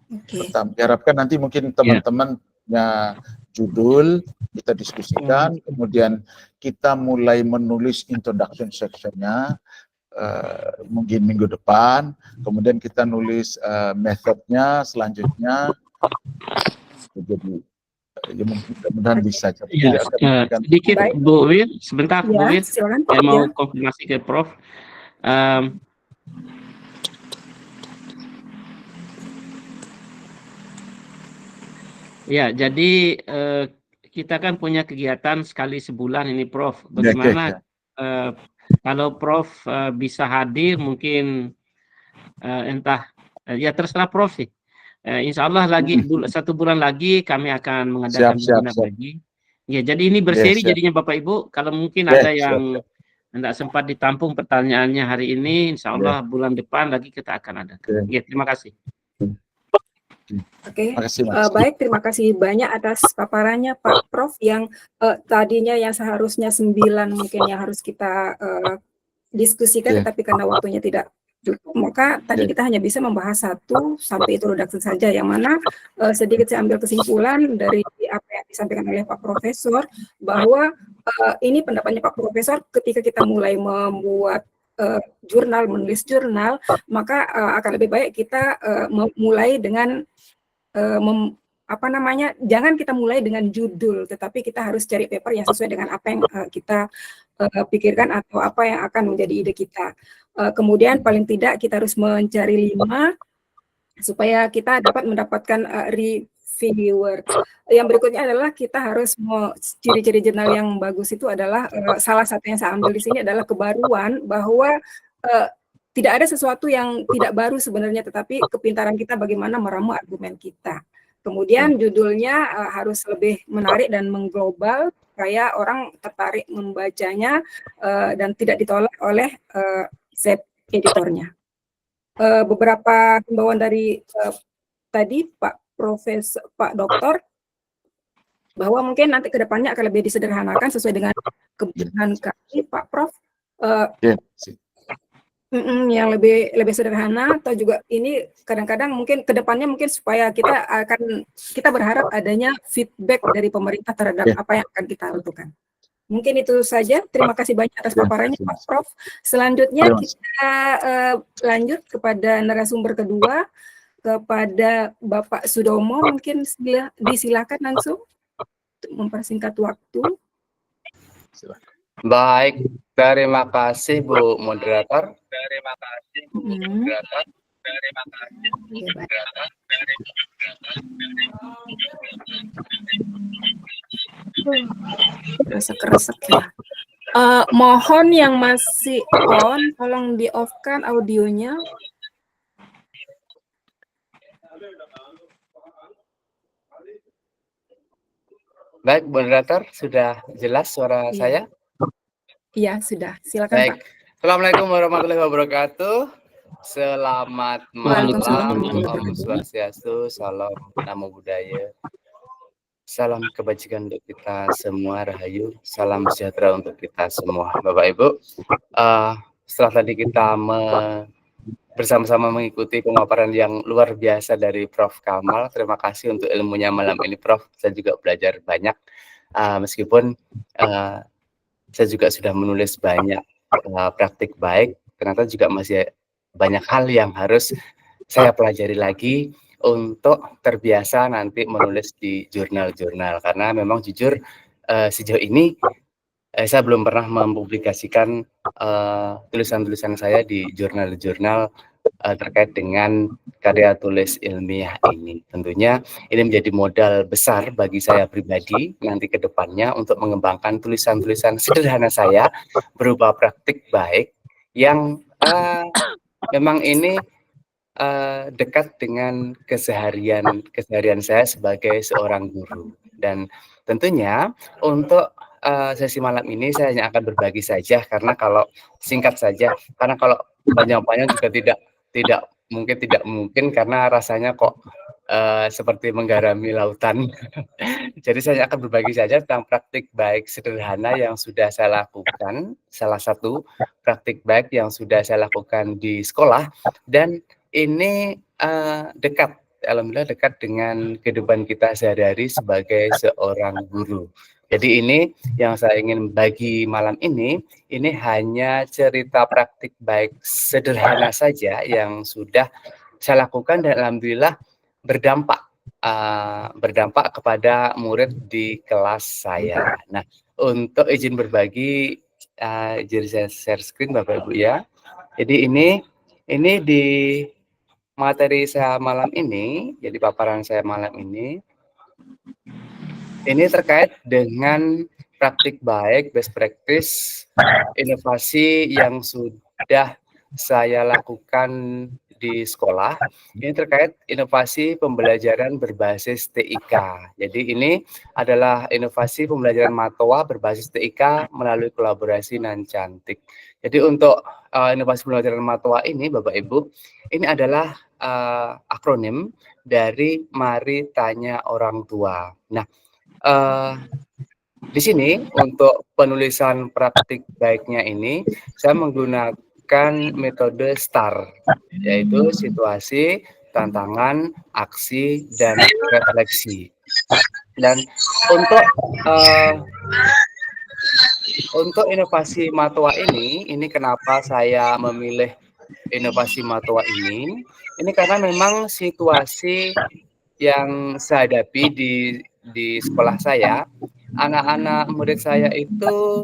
A: Diharapkan nanti mungkin teman-temannya judul kita diskusikan, kemudian kita mulai menulis introduction section-nya mungkin minggu depan, kemudian kita nulis metodenya selanjutnya. Jadi ya mudah-mudahan bisa.
C: Ya, sedikit baik. Bu Wir, sebentar ya, Bu Wir, saya mau konfirmasi ke Prof. Ya, jadi kita kan punya kegiatan sekali sebulan ini Prof. Bagaimana kalau Prof bisa hadir mungkin entah ya terserah Prof sih. Insya Allah lagi 1 bulan lagi kami akan mengadakan webinar lagi. Ya, jadi ini berseri jadinya Bapak Ibu. Kalau mungkin ada yang tidak sempat ditampung pertanyaannya hari ini, Insya Allah bulan depan lagi kita akan adakan. Ya, terima kasih.
D: Oke, baik, terima kasih banyak atas paparannya Pak Prof yang tadinya yang seharusnya 9 mungkin yang harus kita diskusikan, tapi karena waktunya tidak cukup, maka tadi kita hanya bisa membahas 1 sampai introduction saja, yang mana sedikit saya ambil kesimpulan dari apa yang disampaikan oleh Pak Profesor, bahwa ini pendapatnya Pak Profesor, ketika kita mulai membuat menulis jurnal, maka akan lebih baik kita mulai dengan jangan kita mulai dengan judul, tetapi kita harus cari paper yang sesuai dengan apa yang kita pikirkan atau apa yang akan menjadi ide kita. Kemudian paling tidak kita harus mencari 5 supaya kita dapat mendapatkan reviewer. Yang berikutnya adalah kita harus ciri-ciri jurnal yang bagus itu adalah salah satu yang saya ambil di sini adalah kebaruan, bahwa tidak ada sesuatu yang tidak baru sebenarnya, tetapi kepintaran kita bagaimana meramu argumen kita. Kemudian judulnya harus lebih menarik dan mengglobal supaya orang tertarik membacanya dan tidak ditolak oleh editornya. Beberapa himbauan dari tadi Pak Profesor, Pak Doktor, bahwa mungkin nanti ke depannya akan lebih disederhanakan sesuai dengan kebutuhan kami, Pak Prof. Yang lebih sederhana, atau juga ini kadang-kadang mungkin ke depannya mungkin supaya kita berharap adanya feedback dari pemerintah terhadap apa yang akan kita lakukan. Mungkin itu saja. Terima kasih banyak atas paparannya Pak Prof. Selanjutnya kita lanjut kepada narasumber kedua, kepada Bapak Sudomo. Mungkin disilakan langsung untuk mempersingkat waktu.
I: Baik, terima kasih Bu Moderator.
D: Keresek ya. Mohon yang masih on, tolong di off-kan audionya.
I: Baik, Moderator, sudah jelas suara saya?
D: Iya, sudah. Silakan
I: Baik.
D: Pak.
I: Assalamualaikum warahmatullahi wabarakatuh. Selamat malam, Om Swastiastu, salam namo buddhaya. Salam kebajikan untuk kita semua, Rahayu. Salam sejahtera untuk kita semua, Bapak Ibu. Setelah tadi kita bersama-sama mengikuti pemaparan yang luar biasa dari Prof. Kamal, terima kasih untuk ilmunya malam ini, Prof. Saya juga belajar banyak, meskipun saya juga sudah menulis banyak praktik baik, ternyata juga masih banyak hal yang harus saya pelajari lagi untuk terbiasa nanti menulis di jurnal-jurnal, karena memang jujur sejauh ini saya belum pernah mempublikasikan tulisan-tulisan saya di jurnal-jurnal terkait dengan karya tulis ilmiah ini. Tentunya ini menjadi modal besar bagi saya pribadi nanti ke depannya untuk mengembangkan tulisan-tulisan sederhana saya berupa praktik baik yang memang ini dekat dengan keseharian saya sebagai seorang guru. Dan tentunya untuk sesi malam ini saya hanya akan berbagi saja, karena kalau singkat saja, karena kalau panjang-panjang juga tidak mungkin karena rasanya kok seperti menggarami lautan. Jadi saya akan berbagi saja tentang praktik baik sederhana yang sudah saya lakukan, salah satu praktik baik yang sudah saya lakukan di sekolah, dan ini dekat, alhamdulillah dekat dengan kehidupan kita sehari-hari sebagai seorang guru. Jadi ini yang saya ingin bagi malam ini hanya cerita praktik baik sederhana saja yang sudah saya lakukan dan alhamdulillah berdampak kepada murid di kelas saya. Nah, untuk izin berbagi, izin saya share screen Bapak Ibu ya. Jadi ini di materi saya malam ini, jadi paparan saya malam ini terkait dengan praktik baik, best practice, inovasi yang sudah saya lakukan di sekolah. Ini terkait inovasi pembelajaran berbasis TIK. Jadi ini adalah inovasi pembelajaran Matoa berbasis TIK melalui kolaborasi Nan Cantik. Jadi untuk inovasi pembelajaran Matoa ini, Bapak Ibu, ini adalah akronim dari Mari Tanya Orang Tua. Nah, di sini untuk penulisan praktik baiknya ini saya menggunakan metode STAR, yaitu situasi, tantangan, aksi, dan refleksi. Dan untuk inovasi Matoa ini kenapa saya memilih inovasi Matoa ini karena memang situasi yang saya hadapi di sekolah saya, anak-anak murid saya itu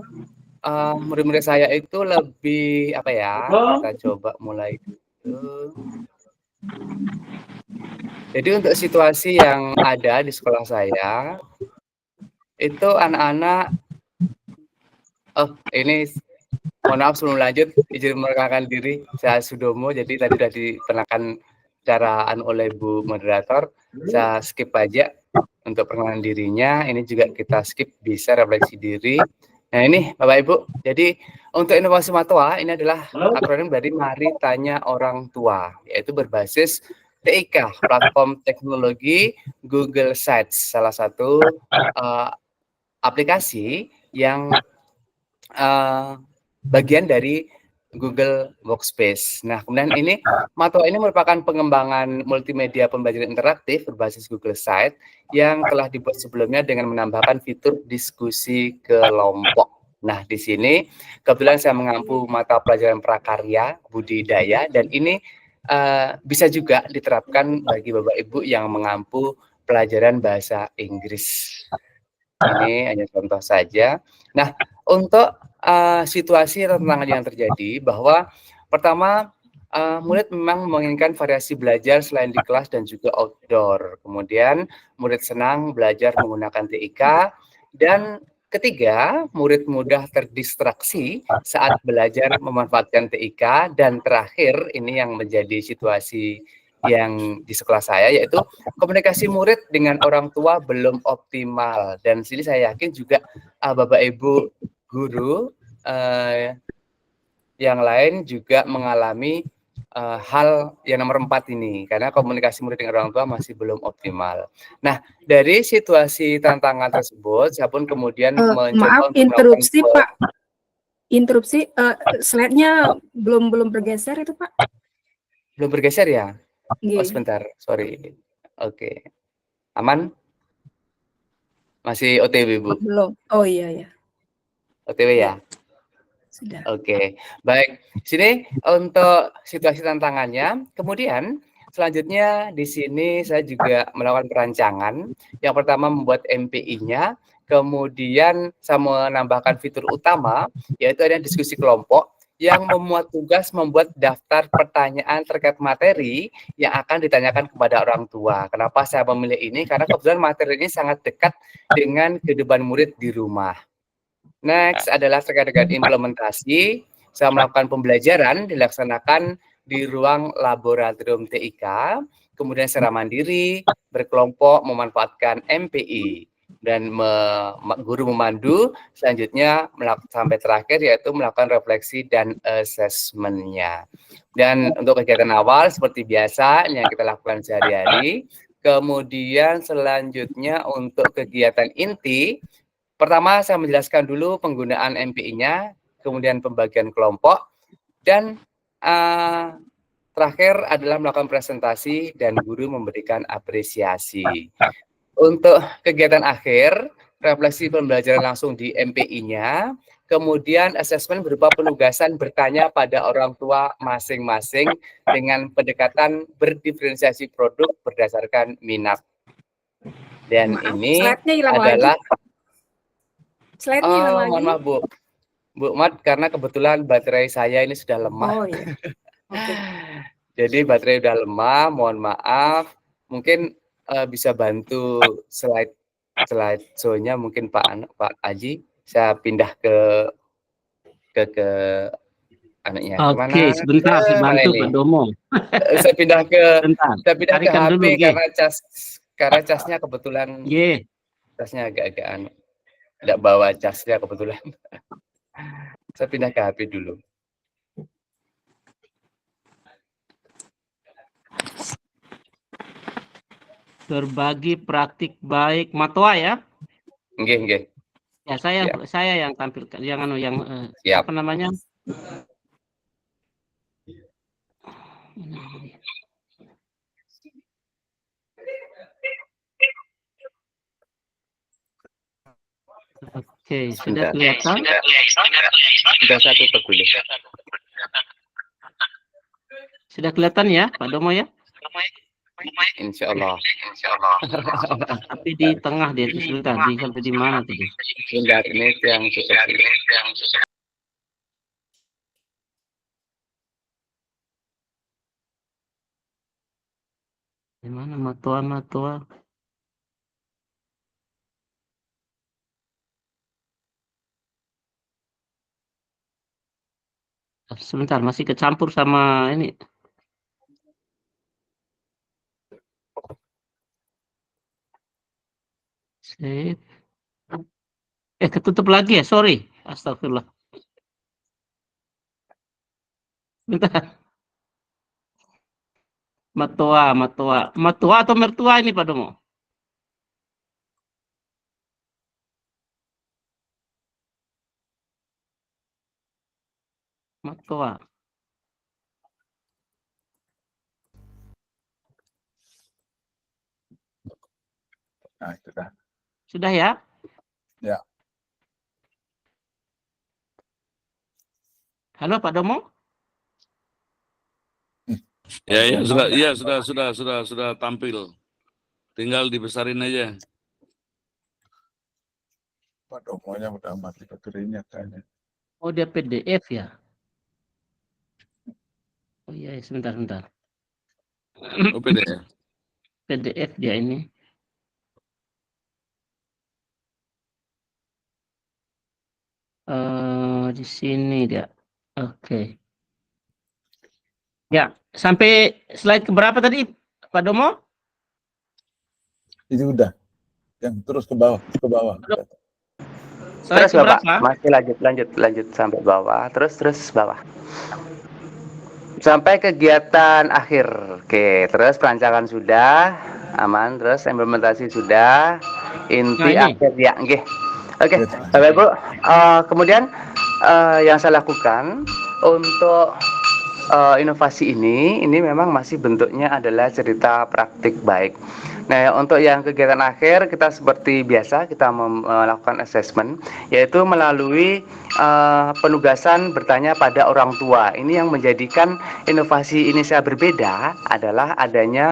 I: murid-murid saya itu lebih apa ya? Kita coba mulai dulu. Jadi untuk situasi yang ada di sekolah saya itu anak-anak ini mohon maaf sebelum lanjut izin memperkenalkan diri, saya Sudomo. Jadi tadi sudah diperkenalkan secara oleh Bu Moderator, saya skip aja untuk perkenalan dirinya. Ini juga kita skip, bisa refleksi diri. Nah ini Bapak Ibu, jadi untuk inovasi Matoa ini adalah akronim dari Mari Tanya Orang Tua, yaitu berbasis TIK, platform teknologi Google Sites, salah satu aplikasi yang bagian dari Google Workspace. Nah, kemudian ini Matoa ini merupakan pengembangan multimedia pembelajaran interaktif berbasis Google Site yang telah dibuat sebelumnya dengan menambahkan fitur diskusi kelompok. Nah, di sini kebetulan saya mengampu mata pelajaran prakarya budidaya, dan ini bisa juga diterapkan bagi Bapak Ibu yang mengampu pelajaran bahasa Inggris. Ini hanya contoh saja. Nah, untuk situasi tantangan yang terjadi bahwa pertama murid memang menginginkan variasi belajar selain di kelas dan juga outdoor. Kemudian murid senang belajar menggunakan TIK, dan ketiga murid mudah terdistraksi saat belajar memanfaatkan TIK, dan terakhir ini yang menjadi situasi yang di sekolah saya, yaitu komunikasi murid dengan orang tua belum optimal. Dan sini saya yakin juga Bapak Ibu guru yang lain juga mengalami hal yang nomor 4 ini, karena komunikasi murid dengan orang tua masih belum optimal. Nah, dari situasi tantangan tersebut, saya pun kemudian mencoba
D: maaf interupsi Pak, interupsi, slide-nya belum bergeser itu Pak?
I: Belum bergeser ya?
D: Oh,
I: sebentar, sorry. Oke, aman? Masih OTW Bu?
D: Belum. Oh iya ya.
I: OTW ya?
D: Sudah.
I: Oke, baik. Sini untuk situasi tantangannya. Kemudian selanjutnya di sini saya juga melakukan perancangan. Yang pertama membuat MPI-nya, kemudian saya menambahkan fitur utama, yaitu ada diskusi kelompok yang memuat tugas membuat daftar pertanyaan terkait materi yang akan ditanyakan kepada orang tua. Kenapa saya memilih ini? Karena kebetulan materi ini sangat dekat dengan kehidupan murid di rumah. Next adalah terkait dengan implementasi. Saya melakukan pembelajaran dilaksanakan di ruang laboratorium TIK, kemudian secara mandiri, berkelompok memanfaatkan MPI, dan guru memandu, selanjutnya sampai terakhir yaitu melakukan refleksi dan asesmennya. Dan untuk kegiatan awal seperti biasa yang kita lakukan sehari-hari. Kemudian selanjutnya untuk kegiatan inti, pertama saya menjelaskan dulu penggunaan MPI-nya, kemudian pembagian kelompok, dan terakhir adalah melakukan presentasi dan guru memberikan apresiasi. Untuk kegiatan akhir, refleksi pembelajaran langsung di MPI-nya, kemudian asesmen berupa penugasan bertanya pada orang tua masing-masing dengan pendekatan berdiferensiasi produk berdasarkan minat. Dan ini adalah
D: slide-nya hilang lagi.
I: Mohon maaf Bu Mat, karena kebetulan baterai saya ini sudah lemah.
D: Oh iya. Okay.
I: Jadi baterai sudah lemah, mohon maaf. Mungkin bisa bantu slide show-nya mungkin Pak Aji. Saya pindah ke anaknya.
C: Oke, sebentar saya bantu Pak Domo.
I: Saya pindah ke
C: Tarikan
I: HP
C: dulu,
I: karena casnya kebetulan. Casnya agak-agak tidak bawa casnya kebetulan. Saya pindah ke HP dulu.
C: Berbagi praktik baik Matwa ya?
I: Nggih.
C: Ya, saya yang tampilkan yang apa namanya? Oke, sudah kelihatan?
I: Sudah saya tutup dulu.
C: Sudah kelihatan ya, Pak Domo ya?
I: Insya Allah.
C: Tapi di tengah dia sebentar, sampai di mana tadi?
I: Sebentar, ini yang tutup dulu.
C: Di mana Matwa? Sebentar, masih kecampur sama ini. Save. Ketutup lagi ya, sorry. Astagfirullah. Bentar. Matwa atau mertua ini Pak Domo? Matwa.
A: Nah, itu dah.
C: Sudah ya?
A: Ya.
C: Halo Pak Domo?
B: Sudah tampil. Tinggal dibesarin aja.
A: Pak Domonya udah mati baterainya kayaknya.
C: Oh, dia PDF ya? Oh iya, sebentar.
B: Oh, PDF.
C: PDF dia ini. Di sini dia. Oke. Ya, sampai slide keberapa tadi, Pak Domo?
A: Itu udah. Yang terus ke bawah.
I: Terus Bapak, masih lanjut sampai bawah, terus bawah. Sampai kegiatan akhir. Oke, terus perancangan sudah, aman, terus implementasi sudah, inti akhir ya, nggih. Oke, Bapak Ibu, kemudian yang saya lakukan untuk inovasi ini memang masih bentuknya adalah cerita praktik baik. Nah, untuk yang kegiatan akhir kita seperti biasa kita melakukan assessment, yaitu melalui penugasan bertanya pada orang tua. Ini yang menjadikan inovasi Indonesia berbeda adalah adanya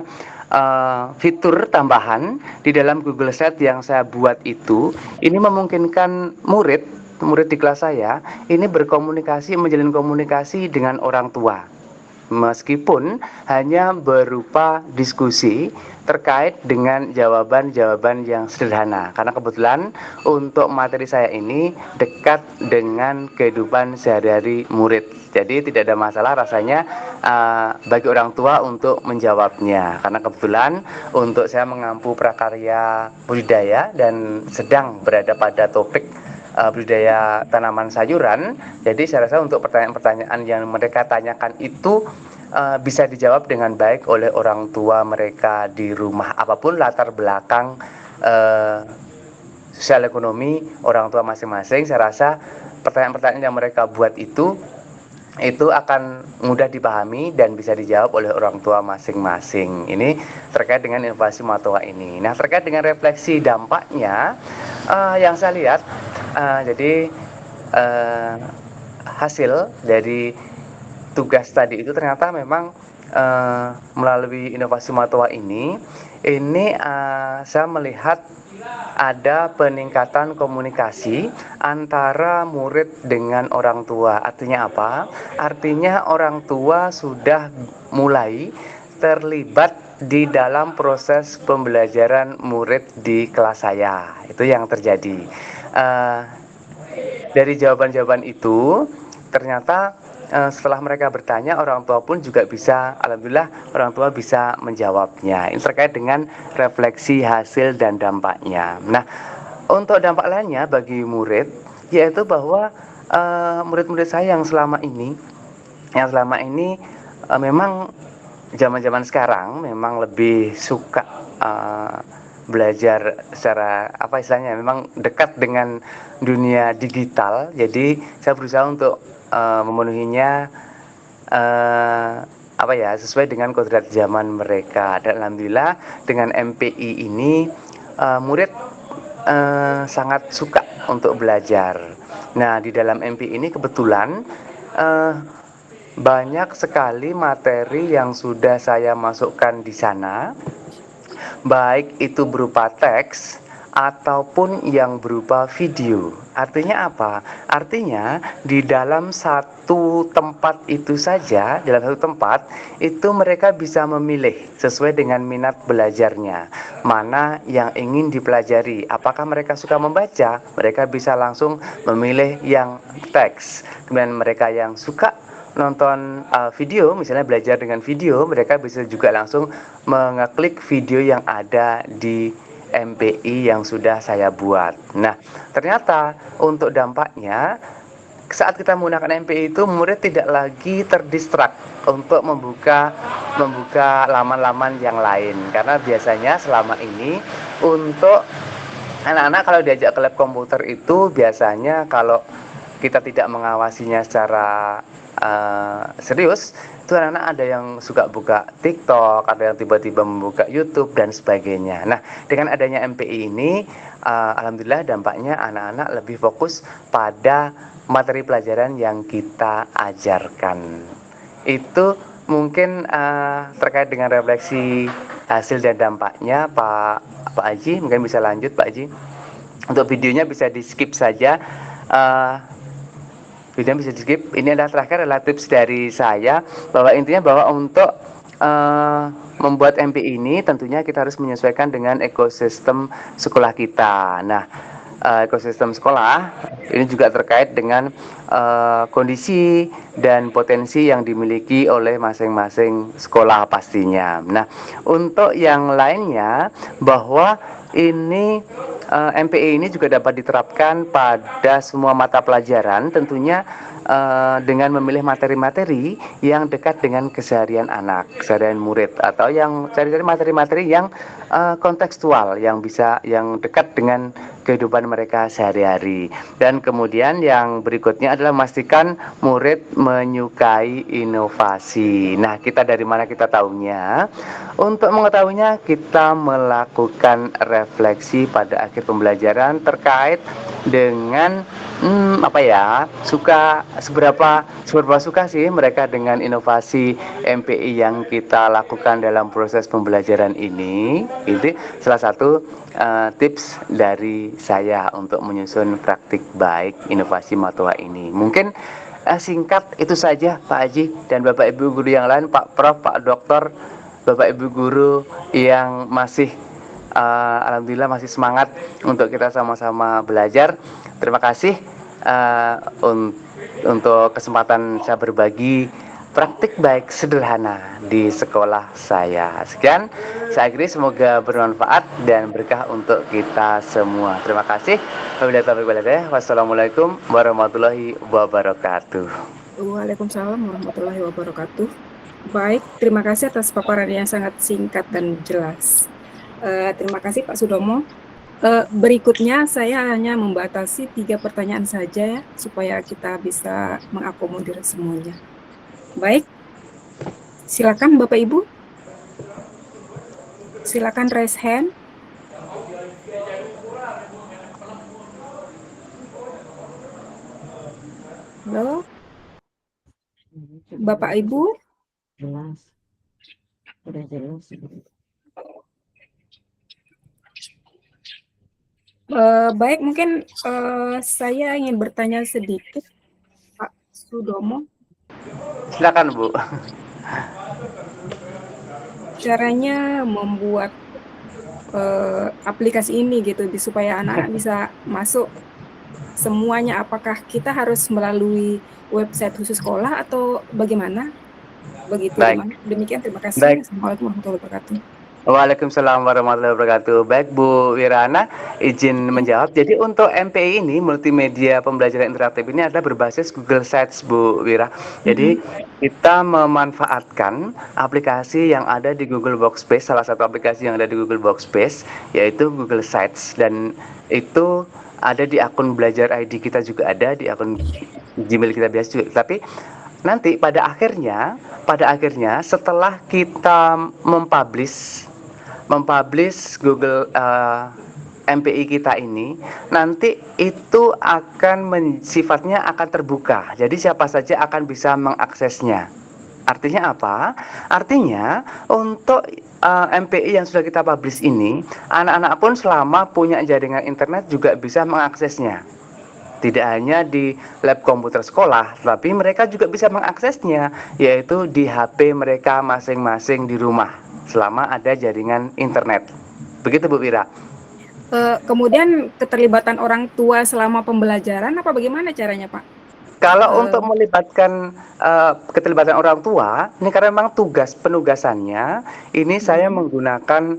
I: fitur tambahan di dalam Google Sheet yang saya buat itu. Ini memungkinkan murid di kelas saya ini berkomunikasi, menjalin komunikasi dengan orang tua. Meskipun hanya berupa diskusi terkait dengan jawaban-jawaban yang sederhana, karena kebetulan untuk materi saya ini dekat dengan kehidupan sehari-hari murid, jadi tidak ada masalah rasanya bagi orang tua untuk menjawabnya, karena kebetulan untuk saya mengampu prakarya budidaya dan sedang berada pada topik budidaya tanaman sayuran. Jadi saya rasa untuk pertanyaan-pertanyaan yang mereka tanyakan itu bisa dijawab dengan baik oleh orang tua mereka di rumah, apapun latar belakang sosial ekonomi orang tua masing-masing. Saya rasa pertanyaan-pertanyaan yang mereka buat itu akan mudah dipahami dan bisa dijawab oleh orang tua masing-masing. Ini terkait dengan inovasi Matoa ini. Nah, terkait dengan refleksi dampaknya yang saya lihat, jadi hasil dari tugas tadi itu ternyata memang melalui inovasi Matoa ini saya melihat ada peningkatan komunikasi antara murid dengan orang tua. Artinya apa? Artinya orang tua sudah mulai terlibat di dalam proses pembelajaran murid di kelas saya. Itu yang terjadi. Dari jawaban-jawaban itu ternyata setelah mereka bertanya, orang tua pun juga bisa, alhamdulillah orang tua bisa menjawabnya. Ini terkait dengan refleksi hasil dan dampaknya. Nah, untuk dampak lainnya bagi murid, yaitu bahwa murid-murid saya yang selama ini memang zaman-zaman sekarang memang lebih suka belajar secara apa istilahnya, memang dekat dengan dunia digital. Jadi saya berusaha untuk memenuhinya sesuai dengan kodrat zaman mereka. Dan alhamdulillah dengan MPI ini murid sangat suka untuk belajar. Nah, di dalam MPI ini kebetulan banyak sekali materi yang sudah saya masukkan di sana, baik itu berupa teks ataupun yang berupa video. Artinya apa? Artinya di dalam satu tempat itu saja, dalam satu tempat itu mereka bisa memilih sesuai dengan minat belajarnya, mana yang ingin dipelajari. Apakah mereka suka membaca? Mereka bisa langsung memilih yang teks. Kemudian mereka yang suka nonton video, misalnya belajar dengan video, mereka bisa juga langsung mengeklik video yang ada di MPI yang sudah saya buat. Nah, ternyata untuk dampaknya saat kita menggunakan MPI itu murid tidak lagi terdistrak untuk membuka laman-laman yang lain, karena biasanya selama ini untuk anak-anak kalau diajak ke lab komputer itu biasanya kalau kita tidak mengawasinya secara serius, itu anak-anak ada yang suka buka TikTok, ada yang tiba-tiba membuka YouTube dan sebagainya. Nah, dengan adanya MPI ini, alhamdulillah dampaknya anak-anak lebih fokus pada materi pelajaran yang kita ajarkan. Itu mungkin terkait dengan refleksi hasil dan dampaknya, Pak Haji, mungkin bisa lanjut Pak Haji. Untuk videonya bisa di skip saja. Video bisa di skip. Ini adalah terakhir adalah tips dari saya, bahwa intinya bahwa untuk membuat MPI ini tentunya kita harus menyesuaikan dengan ekosistem sekolah kita. Nah, ekosistem sekolah ini juga terkait dengan kondisi dan potensi yang dimiliki oleh masing-masing sekolah pastinya. Nah, untuk yang lainnya bahwa ini MPI ini juga dapat diterapkan pada semua mata pelajaran, tentunya dengan memilih materi-materi yang dekat dengan keseharian anak, keseharian murid, atau yang cari-cari materi-materi yang kontekstual, yang dekat dengan kehidupan mereka sehari-hari. Dan kemudian yang berikutnya adalah memastikan murid menyukai inovasi. Nah, kita dari mana kita tahunya? Untuk mengetahuinya, kita melakukan refleksi pada akhir pembelajaran terkait dengan seberapa suka sih mereka dengan inovasi MPI yang kita lakukan dalam proses pembelajaran ini. Itu salah satu tips dari saya untuk menyusun praktik baik inovasi Matoa ini. Mungkin singkat itu saja Pak Haji dan Bapak Ibu guru yang lain, Pak Prof, Pak Dokter, Bapak Ibu guru yang masih alhamdulillah masih semangat untuk kita sama-sama belajar. Terima kasih untuk kesempatan saya berbagi praktik baik sederhana di sekolah saya. Sekian, saya akhiri, semoga bermanfaat dan berkah untuk kita semua. Terima kasih. Wassalamualaikum warahmatullahi wabarakatuh.
D: Waalaikumsalam warahmatullahi wabarakatuh. Baik, terima kasih atas paparan yang sangat singkat dan jelas. Terima kasih Pak Sudomo. Berikutnya saya hanya membatasi 3 pertanyaan saja ya, supaya kita bisa mengakomodir semuanya. Baik, silakan Bapak Ibu. Silakan raise hand. Halo, Bapak Ibu.
J: Jelas, sudah jelas.
D: Baik, mungkin saya ingin bertanya sedikit, Pak Sudomo.
I: Silakan Bu.
D: Caranya membuat aplikasi ini gitu, supaya anak-anak bisa masuk semuanya. Apakah kita harus melalui website khusus sekolah atau bagaimana? Begitu. Demikian, terima kasih.
I: Baik.
D: Assalamualaikum warahmatullahi wabarakatuh.
I: Waalaikumsalam warahmatullahi wabarakatuh. Baik Bu Wirana, izin menjawab. Jadi untuk MPI ini, multimedia pembelajaran interaktif ini adalah berbasis Google Sites Bu Wira. Jadi kita memanfaatkan aplikasi yang ada di Google Workspace, salah satu aplikasi yang ada di Google Workspace yaitu Google Sites, dan itu ada di akun Belajar ID kita juga ada, di akun Gmail kita biasa juga. Tapi nanti pada akhirnya setelah kita mempublish Google MPI kita ini, nanti itu sifatnya akan terbuka. Jadi siapa saja akan bisa mengaksesnya. Artinya apa? Artinya untuk MPI yang sudah kita publish ini, anak-anak pun selama punya jaringan internet juga bisa mengaksesnya. Tidak hanya di lab komputer sekolah, tapi mereka juga bisa mengaksesnya, yaitu di HP mereka masing-masing di rumah, selama ada jaringan internet. Begitu Bu Wira.
D: Kemudian keterlibatan orang tua selama pembelajaran, apa bagaimana caranya Pak?
I: Kalau untuk melibatkan keterlibatan orang tua, ini karena memang penugasannya, ini saya menggunakan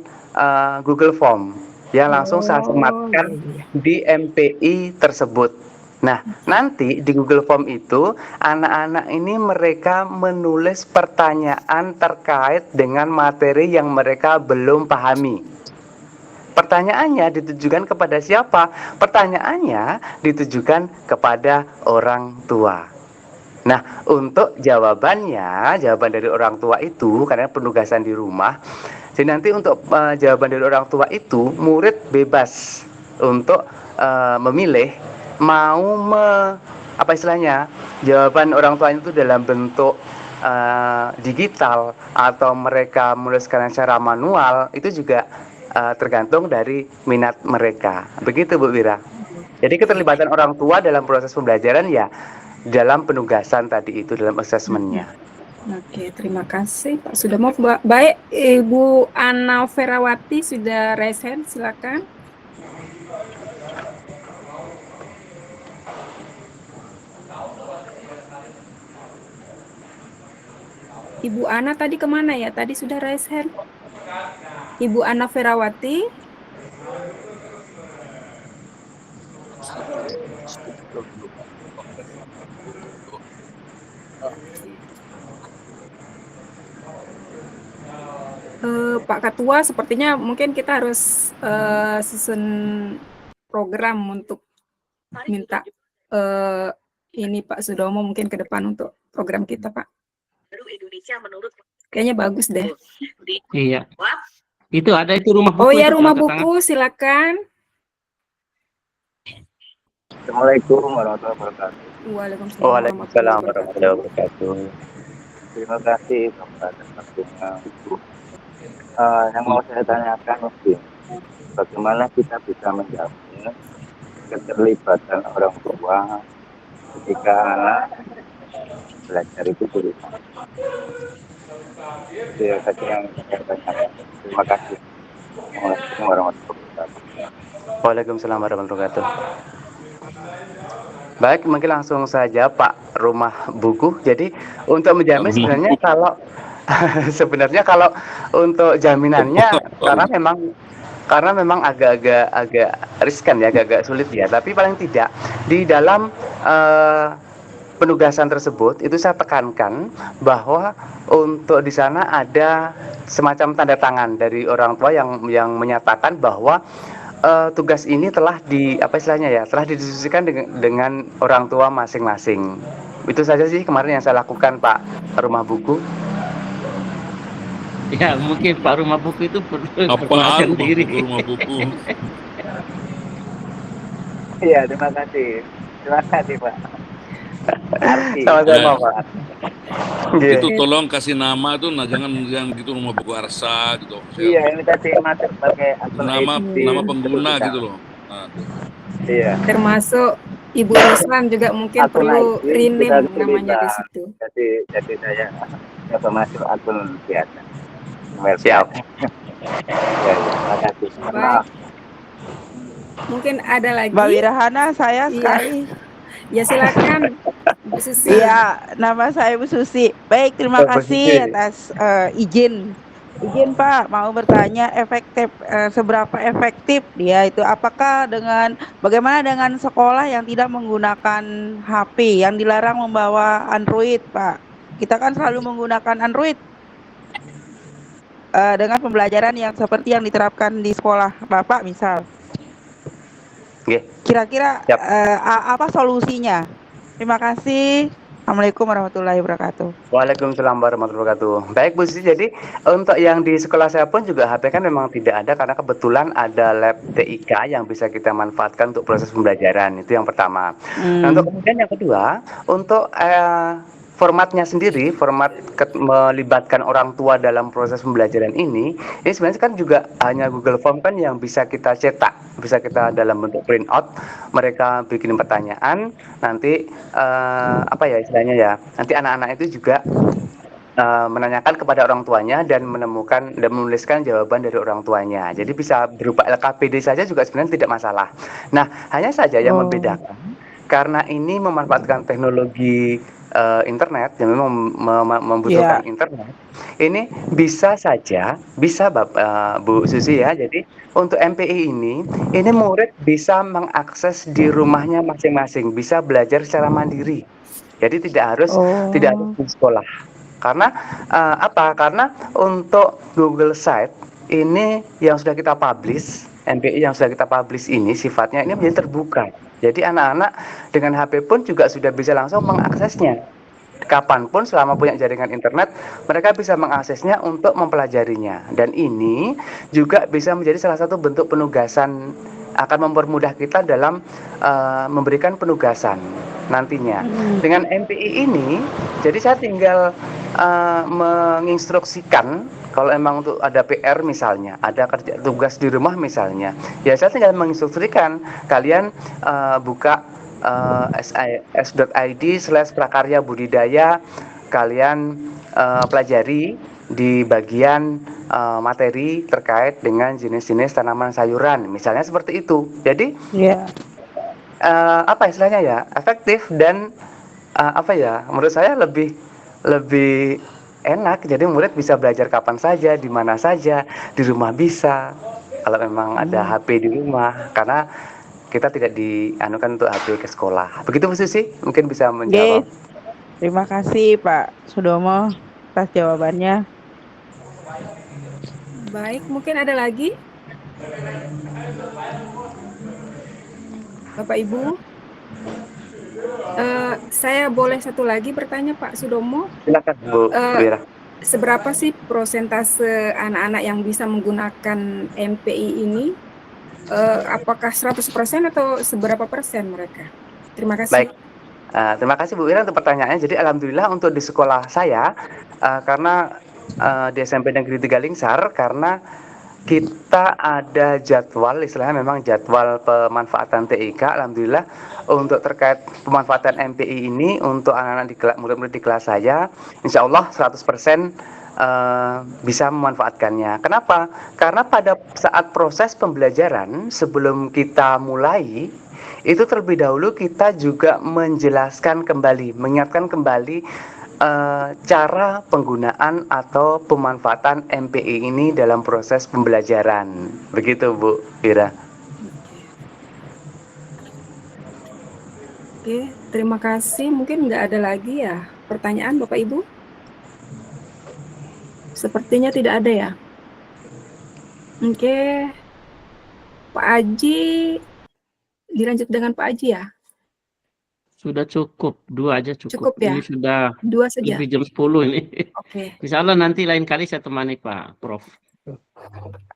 I: Google Form yang langsung saya sematkan di MPI tersebut. Nah, nanti di Google Form itu anak-anak ini mereka menulis pertanyaan terkait dengan materi yang mereka belum pahami. Pertanyaannya ditujukan kepada siapa? Pertanyaannya ditujukan kepada orang tua. Nah, untuk jawaban dari orang tua itu, karena penugasan di rumah, jadi nanti untuk jawaban dari orang tua itu, murid bebas untuk memilih mau jawaban orang tuanya itu dalam bentuk digital atau mereka menuliskan secara manual, itu juga tergantung dari minat mereka. Begitu Bu Wira. Jadi keterlibatan orang tua dalam proses pembelajaran ya dalam penugasan tadi itu, dalam asesmennya.
D: Oke, terima kasih Pak Sudomo. Baik, Ibu Ana Ferawati sudah raise hand, silakan. Ibu Ana tadi kemana ya? Tadi sudah raise hand. Ibu Ana Ferawati. Pak Ketua, sepertinya mungkin kita harus susun program untuk minta ini Pak Sudomo mungkin ke depan untuk program kita, Pak. Kayaknya bagus deh.
C: Iya. Itu ada itu rumah buku.
D: Oh ya, rumah buku, silakan.
K: Assalamualaikum warahmatullahi wabarakatuh.
D: Waalaikumsalam
K: warahmatullahi wabarakatuh. Terima kasih Bapak atas waktunya. Yang mau saya tanyakan mungkin bagaimana kita bisa menjamin keterlibatan orang tua ketika anak belajar itu tulisan. Terima kasih yang saya tanyakan. Terima kasih. Assalamualaikum warahmatullahi wabarakatuh.
I: Waalaikumsalam warahmatullahi wabarakatuh. Baik, mungkin langsung saja Pak Rumah Buku. Jadi untuk menjamin sebenarnya kalau untuk jaminannya karena memang agak riskan ya, agak sulit ya. Tapi paling tidak di dalam penugasan tersebut itu saya tekankan bahwa untuk di sana ada semacam tanda tangan dari orang tua yang menyatakan bahwa tugas ini telah telah didiskusikan dengan orang tua masing-masing. Itu saja sih kemarin yang saya lakukan Pak Rumah Buku.
C: Ya mungkin Pak Rumah Buku itu perlu
B: Apaan rumah buku?
K: Iya, terima kasih Pak.
I: Sama-sama Pak.
B: Itu tolong kasih nama tuh, jangan gitu rumah buku Arsa gitu.
K: Iya, ini tadi masuk pakai
B: nama pengguna gitu loh. Nah.
K: Iya.
D: Termasuk Ibu Islam juga mungkin perlu rename namanya di situ.
K: Jadi saya coba masuk akun biasa.
I: Siap.
K: Ya, terima kasih.
D: Baik. Mungkin ada lagi.
F: Mbak Wirahana, saya sekali.
D: Ya silakan Bu Susi.
F: Iya, nama saya Bu Susi. Baik, terima kasih atas izin Pak, mau bertanya seberapa efektif dia itu, bagaimana dengan sekolah yang tidak menggunakan HP, yang dilarang membawa Android Pak. Kita kan selalu menggunakan Android dengan pembelajaran yang seperti yang diterapkan di sekolah Bapak misal. Kira-kira apa solusinya? Terima kasih. Assalamualaikum warahmatullahi wabarakatuh.
I: Waalaikumsalam warahmatullahi wabarakatuh. Baik Bu Susi, jadi untuk yang di sekolah saya pun juga HP kan memang tidak ada karena kebetulan ada lab TIK yang bisa kita manfaatkan untuk proses pembelajaran. Itu yang pertama. Nah, untuk kemudian yang kedua, untuk formatnya sendiri, melibatkan orang tua dalam proses pembelajaran ini sebenarnya kan juga hanya Google Form kan yang bisa kita cetak, bisa kita dalam bentuk print out, mereka bikin pertanyaan, nanti nanti anak-anak itu juga menanyakan kepada orang tuanya dan menemukan dan menuliskan jawaban dari orang tuanya. Jadi bisa berupa LKPD saja juga sebenarnya tidak masalah. Nah, hanya saja yang membedakan karena ini memanfaatkan teknologi internet yang memang membutuhkan internet, ini bisa Bu Susi ya. Jadi untuk MPI ini murid bisa mengakses di rumahnya masing-masing, bisa belajar secara mandiri. Jadi tidak harus di sekolah. Karena Karena untuk Google Site ini yang sudah kita publish, MPI yang sudah kita publish ini sifatnya ini menjadi terbuka. Jadi anak-anak dengan HP pun juga sudah bisa langsung mengaksesnya. Kapanpun selama punya jaringan internet, mereka bisa mengaksesnya untuk mempelajarinya. Dan ini juga bisa menjadi salah satu bentuk penugasan, akan mempermudah kita dalam memberikan penugasan nantinya. Dengan MPI ini, jadi saya tinggal menginstruksikan kalau emang untuk ada PR misalnya, ada kerja tugas di rumah misalnya, ya saya tinggal menginstruksikan kalian buka s.id/prakarya budidaya, kalian pelajari di bagian materi terkait dengan jenis-jenis tanaman sayuran, misalnya seperti itu. Jadi efektif dan menurut saya lebih enak. Jadi murid bisa belajar kapan saja, di mana saja, di rumah bisa. Kalau memang ada HP di rumah, karena kita tidak dianukan untuk HP ke sekolah. Begitu Bu Susi, mungkin bisa menjawab.
F: Terima kasih Pak Sudomo atas jawabannya.
D: Baik, mungkin ada lagi? Bapak Ibu. Saya boleh satu lagi bertanya Pak Sudomo?
K: Silakan Bu Wira.
D: Seberapa sih prosentase anak-anak yang bisa menggunakan MPI ini? Apakah 100% atau seberapa persen mereka? Terima kasih.
K: Baik. Terima kasih Bu Wira untuk pertanyaannya. Jadi alhamdulillah untuk di sekolah saya karena di SMP Negeri 3 Lingsar, karena kita ada jadwal, istilahnya memang jadwal pemanfaatan TIK. Alhamdulillah untuk terkait pemanfaatan MPI ini untuk anak-anak di murid-murid di kelas saya, insya Allah 100% bisa memanfaatkannya. Kenapa? Karena pada saat proses pembelajaran sebelum kita mulai itu terlebih dahulu kita juga menjelaskan kembali, mengingatkan kembali cara penggunaan atau pemanfaatan MPI ini dalam proses pembelajaran. Begitu Bu Wira.
D: Oke, terima kasih. Mungkin nggak ada lagi ya pertanyaan Bapak Ibu? Sepertinya tidak ada ya. Oke, Pak Aji, dilanjut dengan Pak Aji ya?
C: Sudah cukup, 2 aja cukup.
D: Cukup ya?
C: Ini sudah
D: 2 saja?
C: lebih jam 10 ini.
D: Oke.
C: Insya Allah nanti lain kali saya temani Pak Prof.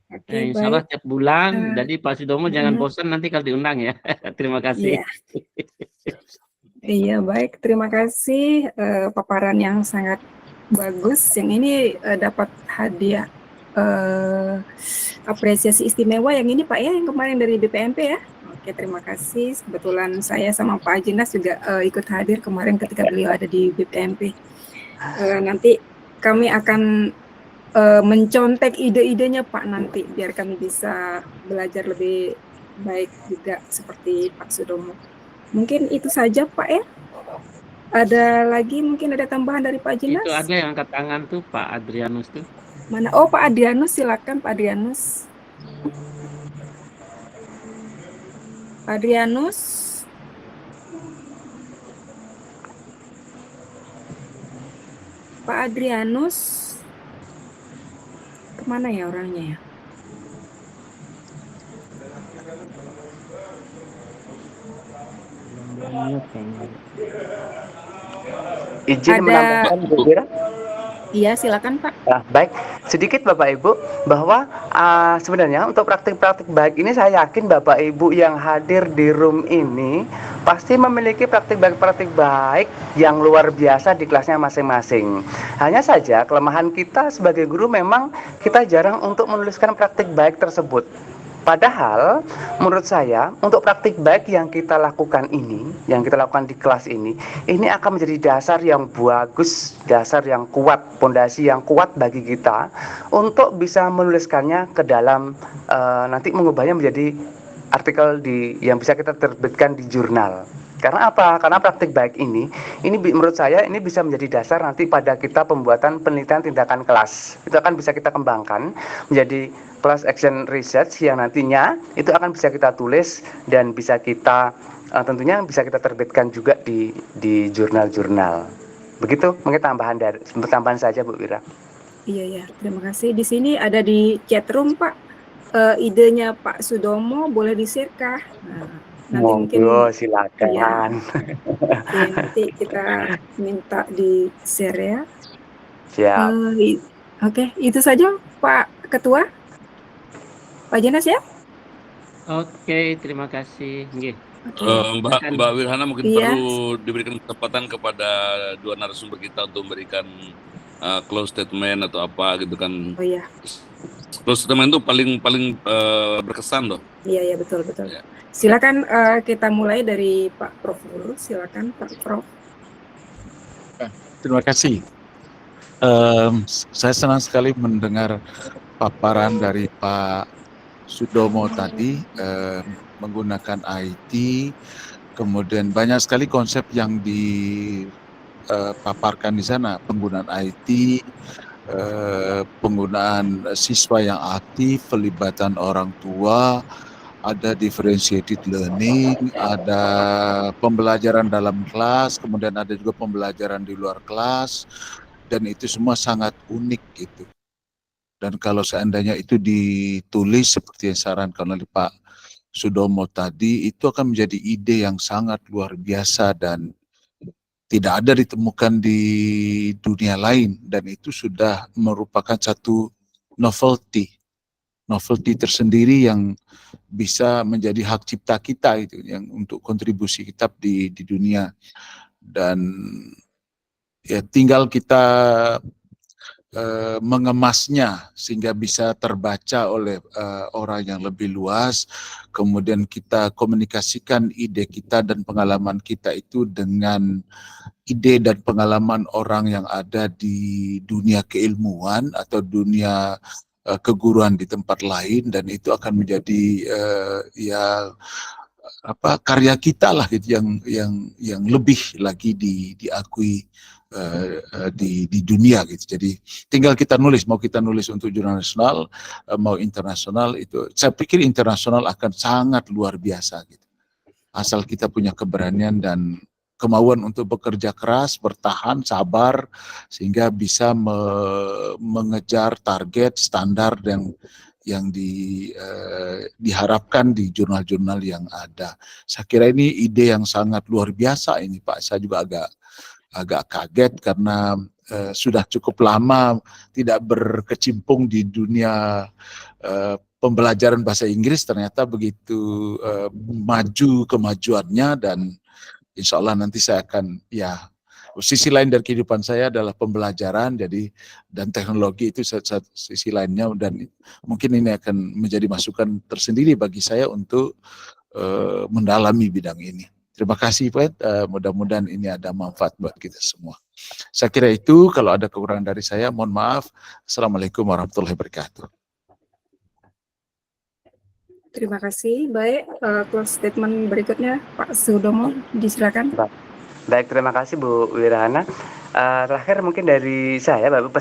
D: Oke,
C: Insya Allah
D: baik.
C: tiap bulan, jadi Pak Sudomo jangan bosan nanti kalau diundang ya. Terima kasih.
D: Iya. Iya, baik. Terima kasih paparan yang sangat bagus. Yang ini dapat hadiah apresiasi istimewa yang ini Pak ya, yang kemarin dari BPMP ya. Oke, terima kasih. Kebetulan saya sama Pak Ajinas juga ikut hadir kemarin ketika beliau ada di BPMP. Nanti kami akan mencontek ide-idenya Pak nanti, biar kami bisa belajar lebih baik juga seperti Pak Sudomo. Mungkin itu saja Pak ya. Ada lagi mungkin ada tambahan dari Pak Ajinas?
C: Itu ada yang angkat tangan tuh Pak Adrianus tuh.
D: Mana? Oh, Pak Adrianus, silakan Pak Adrianus. Pak Adrianus. Pak Adrianus. Kemana ya orangnya ya?
K: Izin menambahkan Bu Wira?
D: Iya, silakan Pak.
K: Baik, sedikit Bapak Ibu bahwa sebenarnya untuk praktik-praktik baik ini saya yakin Bapak Ibu yang hadir di room ini pasti memiliki praktik baik yang luar biasa di kelasnya masing-masing. Hanya saja kelemahan kita sebagai guru memang kita jarang untuk menuliskan praktik baik tersebut. Padahal menurut saya untuk praktik baik yang kita lakukan ini, yang kita lakukan di kelas ini akan menjadi dasar yang bagus, dasar yang kuat, fondasi yang kuat bagi kita untuk bisa menuliskannya ke dalam nanti mengubahnya menjadi artikel yang bisa kita terbitkan di jurnal. Karena apa? Karena praktik baik ini menurut saya ini bisa menjadi dasar nanti pada kita pembuatan penelitian tindakan kelas. Itu akan bisa kita kembangkan menjadi class action research yang nantinya itu akan bisa kita tulis dan bisa kita tentunya bisa kita terbitkan juga di jurnal-jurnal. Begitu, mungkin tambahan saja Bu Wira.
D: Iya, terima kasih. Di sini ada di chat room Pak, idenya Pak Sudomo boleh di-share kah? Nanti mungkin
K: silakan.
D: Ya. Oke, nanti kita minta di-share ya.
K: Siap.
D: Oke, itu saja Pak Ketua. Pak Janas ya?
C: Oke, terima kasih.
B: Mbak Wirhana mungkin perlu diberikan kesempatan kepada dua narasumber kita untuk memberikan close statement atau apa gitu kan.
D: Oh iya.
B: Close statement itu paling berkesan loh.
D: Iya betul. Ya. Silakan kita mulai dari Pak Prof dulu. Silakan Pak Prof.
A: Terima kasih. Saya senang sekali mendengar paparan dari Pak Sudomo tadi menggunakan IT, kemudian banyak sekali konsep yang dipaparkan di sana, penggunaan IT, penggunaan siswa yang aktif, pelibatan orang tua, ada differentiated learning, ada pembelajaran dalam kelas, kemudian ada juga pembelajaran di luar kelas, dan itu semua sangat unik gitu. Dan kalau seandainya itu ditulis seperti yang disarankan oleh Pak Sudomo tadi itu akan menjadi ide yang sangat luar biasa dan tidak ada ditemukan di dunia lain, dan itu sudah merupakan satu novelty tersendiri yang bisa menjadi hak cipta kita itu, yang untuk kontribusi kitab di dunia. Dan ya tinggal kita mengemasnya sehingga bisa terbaca oleh orang yang lebih luas, kemudian kita komunikasikan ide kita dan pengalaman kita itu dengan ide dan pengalaman orang yang ada di dunia keilmuan atau dunia keguruan di tempat lain, dan itu akan menjadi karya kita lah gitu, yang lebih lagi diakui di dunia gitu. Jadi tinggal kita nulis, mau kita nulis untuk jurnal nasional, mau internasional, itu saya pikir internasional akan sangat luar biasa gitu. Asal kita punya keberanian dan kemauan untuk bekerja keras, bertahan, sabar, sehingga bisa mengejar target standar yang diharapkan di jurnal-jurnal yang ada. Saya kira ini ide yang sangat luar biasa ini, Pak. Saya juga agak kaget karena sudah cukup lama tidak berkecimpung di dunia pembelajaran bahasa Inggris. Ternyata begitu maju kemajuannya, dan insya Allah nanti saya akan, sisi lain dari kehidupan saya adalah pembelajaran, jadi dan teknologi itu sisi lainnya, dan mungkin ini akan menjadi masukan tersendiri bagi saya untuk mendalami bidang ini. Terima kasih Pak, mudah-mudahan ini ada manfaat buat kita semua. Saya kira itu, kalau ada kekurangan dari saya mohon maaf. Assalamualaikum warahmatullahi wabarakatuh.
D: Terima kasih. Baik, close statement berikutnya Pak Sudomo, disilakan.
K: Baik, terima kasih Bu Wirahana. Terakhir mungkin dari saya, Bapak,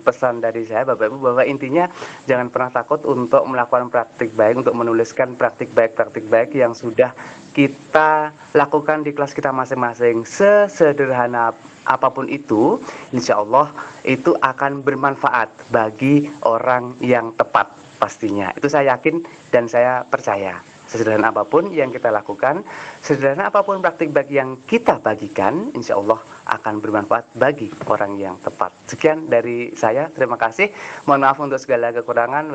K: pesan dari saya Bapak Ibu, bahwa intinya jangan pernah takut untuk melakukan praktik baik, untuk menuliskan praktik baik yang sudah kita lakukan di kelas kita masing-masing. Sesederhana apapun itu, insya Allah itu akan bermanfaat bagi orang yang tepat pastinya. Itu saya yakin dan saya percaya. Sederhana apapun yang kita lakukan, sederhana apapun praktik baik yang kita bagikan, insya Allah akan bermanfaat bagi orang yang tepat. Sekian dari saya, terima kasih. Mohon maaf untuk segala kekurangan.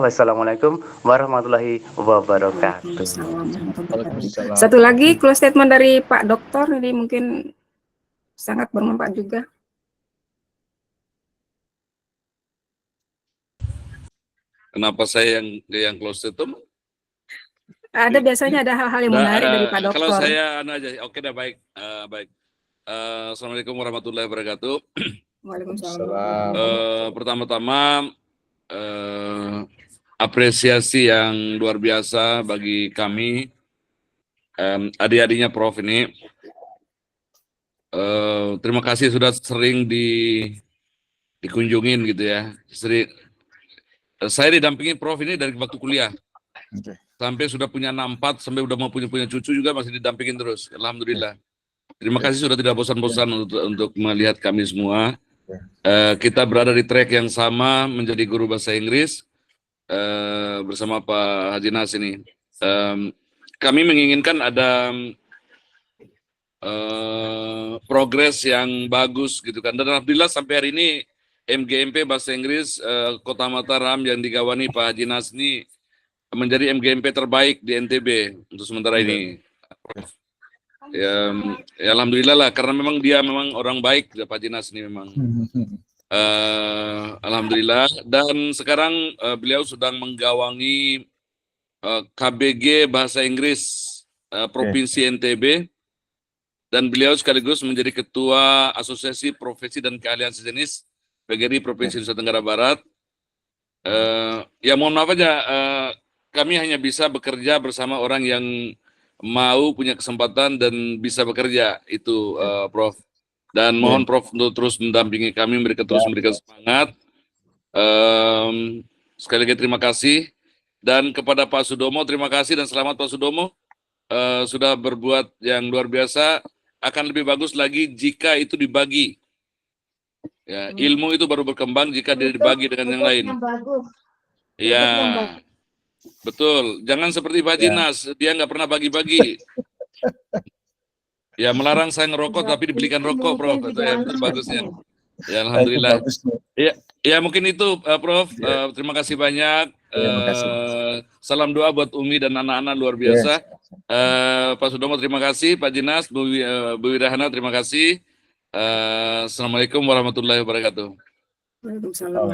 K: Wassalamualaikum warahmatullahi wabarakatuh.
D: Satu lagi close statement dari Pak Dokter, ini mungkin sangat bermanfaat juga.
B: Kenapa saya yang close statement?
D: Ada biasanya ada hal-hal yang menarik dari Pak Dokter.
B: Kalau saya aja, oke dah, baik. Baik. Assalamualaikum warahmatullahi wabarakatuh.
D: Waalaikumsalam.
B: Pertama-tama apresiasi yang luar biasa bagi kami, adik-adiknya Prof ini. Terima kasih sudah sering dikunjungin gitu ya. Saya didampingi Prof ini dari waktu kuliah. Sampai sudah punya 4, sampai udah mau punya cucu juga masih didampingin terus. Alhamdulillah. Terima kasih sudah tidak bosan-bosan untuk melihat kami semua. Kita berada di track yang sama, menjadi guru bahasa Inggris bersama Pak Haji Nas ini. Kami menginginkan ada progres yang bagus gitu kan. Dan alhamdulillah sampai hari ini MGMP bahasa Inggris Kota Mataram yang digawani Pak Haji Nas ini menjadi MGMP terbaik di NTB untuk sementara ini. Ya alhamdulillah lah, karena memang dia orang baik, Pak Jinas ini memang. Alhamdulillah. Dan sekarang beliau sedang menggawangi KBG Bahasa Inggris Provinsi NTB, dan beliau sekaligus menjadi Ketua Asosiasi Profesi dan Keahlian Sejenis PGRI Provinsi Nusa Tenggara Barat. Ya mohon maaf aja, kami hanya bisa bekerja bersama orang yang mau punya kesempatan dan bisa bekerja, itu Prof. Dan mohon Prof untuk terus mendampingi kami, terus memberikan semangat. Sekali lagi terima kasih. Dan kepada Pak Sudomo, terima kasih dan selamat Pak Sudomo. Sudah berbuat yang luar biasa. Akan lebih bagus lagi jika itu dibagi. Ya, ilmu itu baru berkembang jika dibagi dengan yang lain. Ya. Betul, jangan seperti Pak Jinas, dia nggak pernah bagi-bagi. Ya, melarang saya ngerokok tapi dibelikan rokok, Prof. Itu bagusnya. Ya, alhamdulillah. Ya mungkin itu, Prof. Terima kasih banyak. Salam doa buat Umi dan anak-anak luar biasa. Pak Sudomo terima kasih, Pak Jinas, Bu Wirahana terima kasih. Assalamualaikum warahmatullahi wabarakatuh.
C: Waalaikumsalam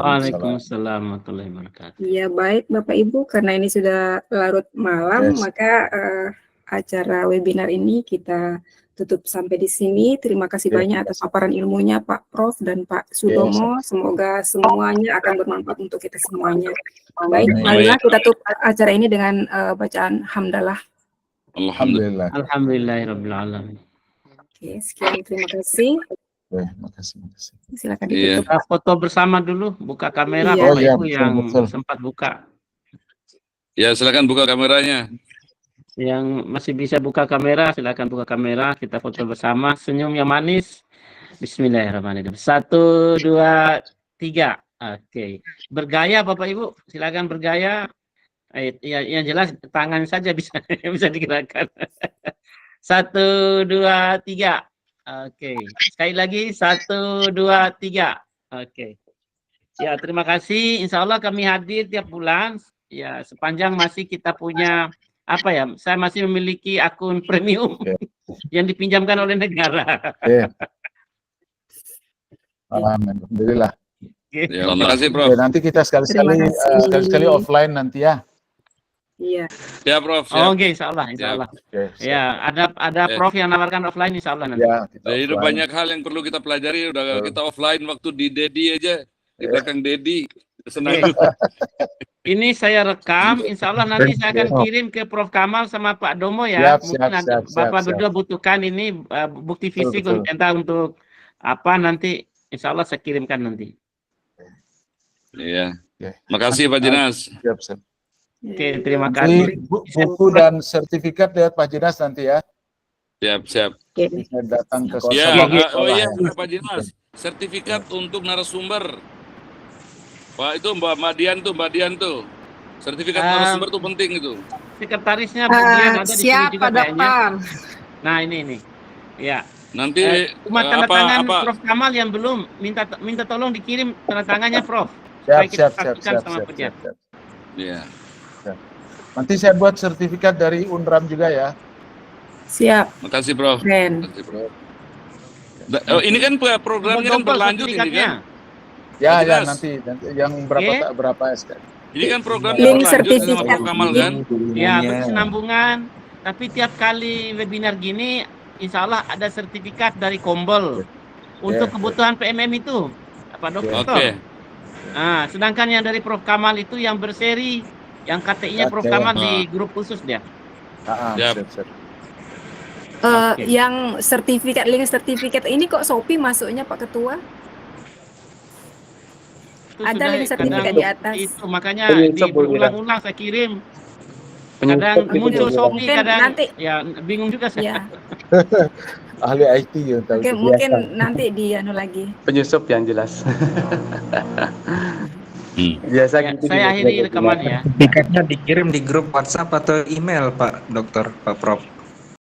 C: warahmatullahi wabarakatuh.
D: Ya baik Bapak Ibu, karena ini sudah larut malam, maka acara webinar ini kita tutup sampai di sini. Terima kasih banyak atas paparan ilmunya Pak Prof dan Pak Sudomo. Semoga semuanya akan bermanfaat untuk kita semuanya. Baik, marilah kita tutup acara ini dengan bacaan hamdalah.
A: Alhamdulillah.
C: Alhamdulillahirabbil alamin.
D: Oke, sekian terima kasih.
A: Makasih.
D: Silakan ditutup.
C: Kita foto bersama dulu, buka kamera
D: Iya.
C: Bapak Ibu yang sempat buka.
B: Ya, silakan buka kameranya.
C: Yang masih bisa buka kamera, silakan buka kamera, kita foto bersama, senyum yang manis. Bismillahirrahmanirrahim. 1, 2, 3. Oke. Bergaya Bapak Ibu, silakan bergaya. Ya, yang jelas tangan saja bisa bisa digerakkan. 1, 2, 3. Oke. Sekali lagi 1, 2, 3. Oke. Ya, terima kasih. Insya Allah kami hadir tiap bulan. Ya, sepanjang masih kita punya saya masih memiliki akun premium yang dipinjamkan oleh negara.
A: Alhamdulillah.
B: Ya, terima kasih, Prof.
A: Nanti kita sekali-sekali offline nanti ya.
D: Iya.
B: Ya, Prof.
C: Oke, insya Allah. Ya, ada Prof yang nawarkan offline insya Allah nanti.
B: Jadi banyak hal yang perlu kita pelajari. Udah kita offline waktu di Dedi aja, di belakang Dedi. Senang.
C: Ini saya rekam, insya Allah nanti saya akan kirim ke Prof Kamal sama Pak Domo ya. Mungkin Bapak berdua butuhkan ini bukti fisik untuk apa nanti, insya Allah saya kirimkan nanti.
B: Iya. Makasih Pak Jinas.
C: Oke, terima kasih.
A: Buku dan sertifikat lihat Pak Jinas nanti ya.
B: Siap.
A: Saya datang ke
B: Pak Jinas. Sertifikat untuk narasumber. Pak itu Mbak Dian tuh. Sertifikat narasumber tuh penting itu.
C: Sekretarisnya Bu Dian ada di sini juga kayaknya.
D: Pak.
C: Nah, ini. Ya.
B: Nanti
C: cuma tanda tangan Prof Kamal yang belum minta tolong dikirim tanda tangannya Prof.
A: Siap.
B: Iya.
A: Nanti saya buat sertifikat dari Unram juga ya.
D: Siap.
B: Makasih Prof.
D: Keren.
B: Ini kan programnya kan berlanjut ini kan.
A: Ya, nanti yang berapa SK.
B: Ini kan program
D: link
B: berlanjut
D: sertifikat
B: sama Prof Kamal kan.
C: Ya, berkesinambungan. Tapi tiap kali webinar gini, insya Allah ada sertifikat dari Kombel untuk kebutuhan PMM itu, Pak Dokter.
B: Oke.
C: Nah, sedangkan yang dari Prof Kamal itu yang berseri, yang KTI-nya Prof Kamal di grup khusus dia.
D: Yang sertifikat, link sertifikat ini kok Shopee masuknya Pak Ketua? Ada link sertifikat di atas.
C: Itu makanya berulang-ulang saya kirim. Kadang muncul Shopee, kadang nanti ya bingung juga saya.
A: Ahli IT ya.
D: Mungkin nanti di lagi.
K: Penyusup yang jelas.
C: Biasa gitu. Saya akhiri rekaman ya.
L: Sertifikatnya dikirim di grup WhatsApp atau email Pak Dokter, Pak Prof?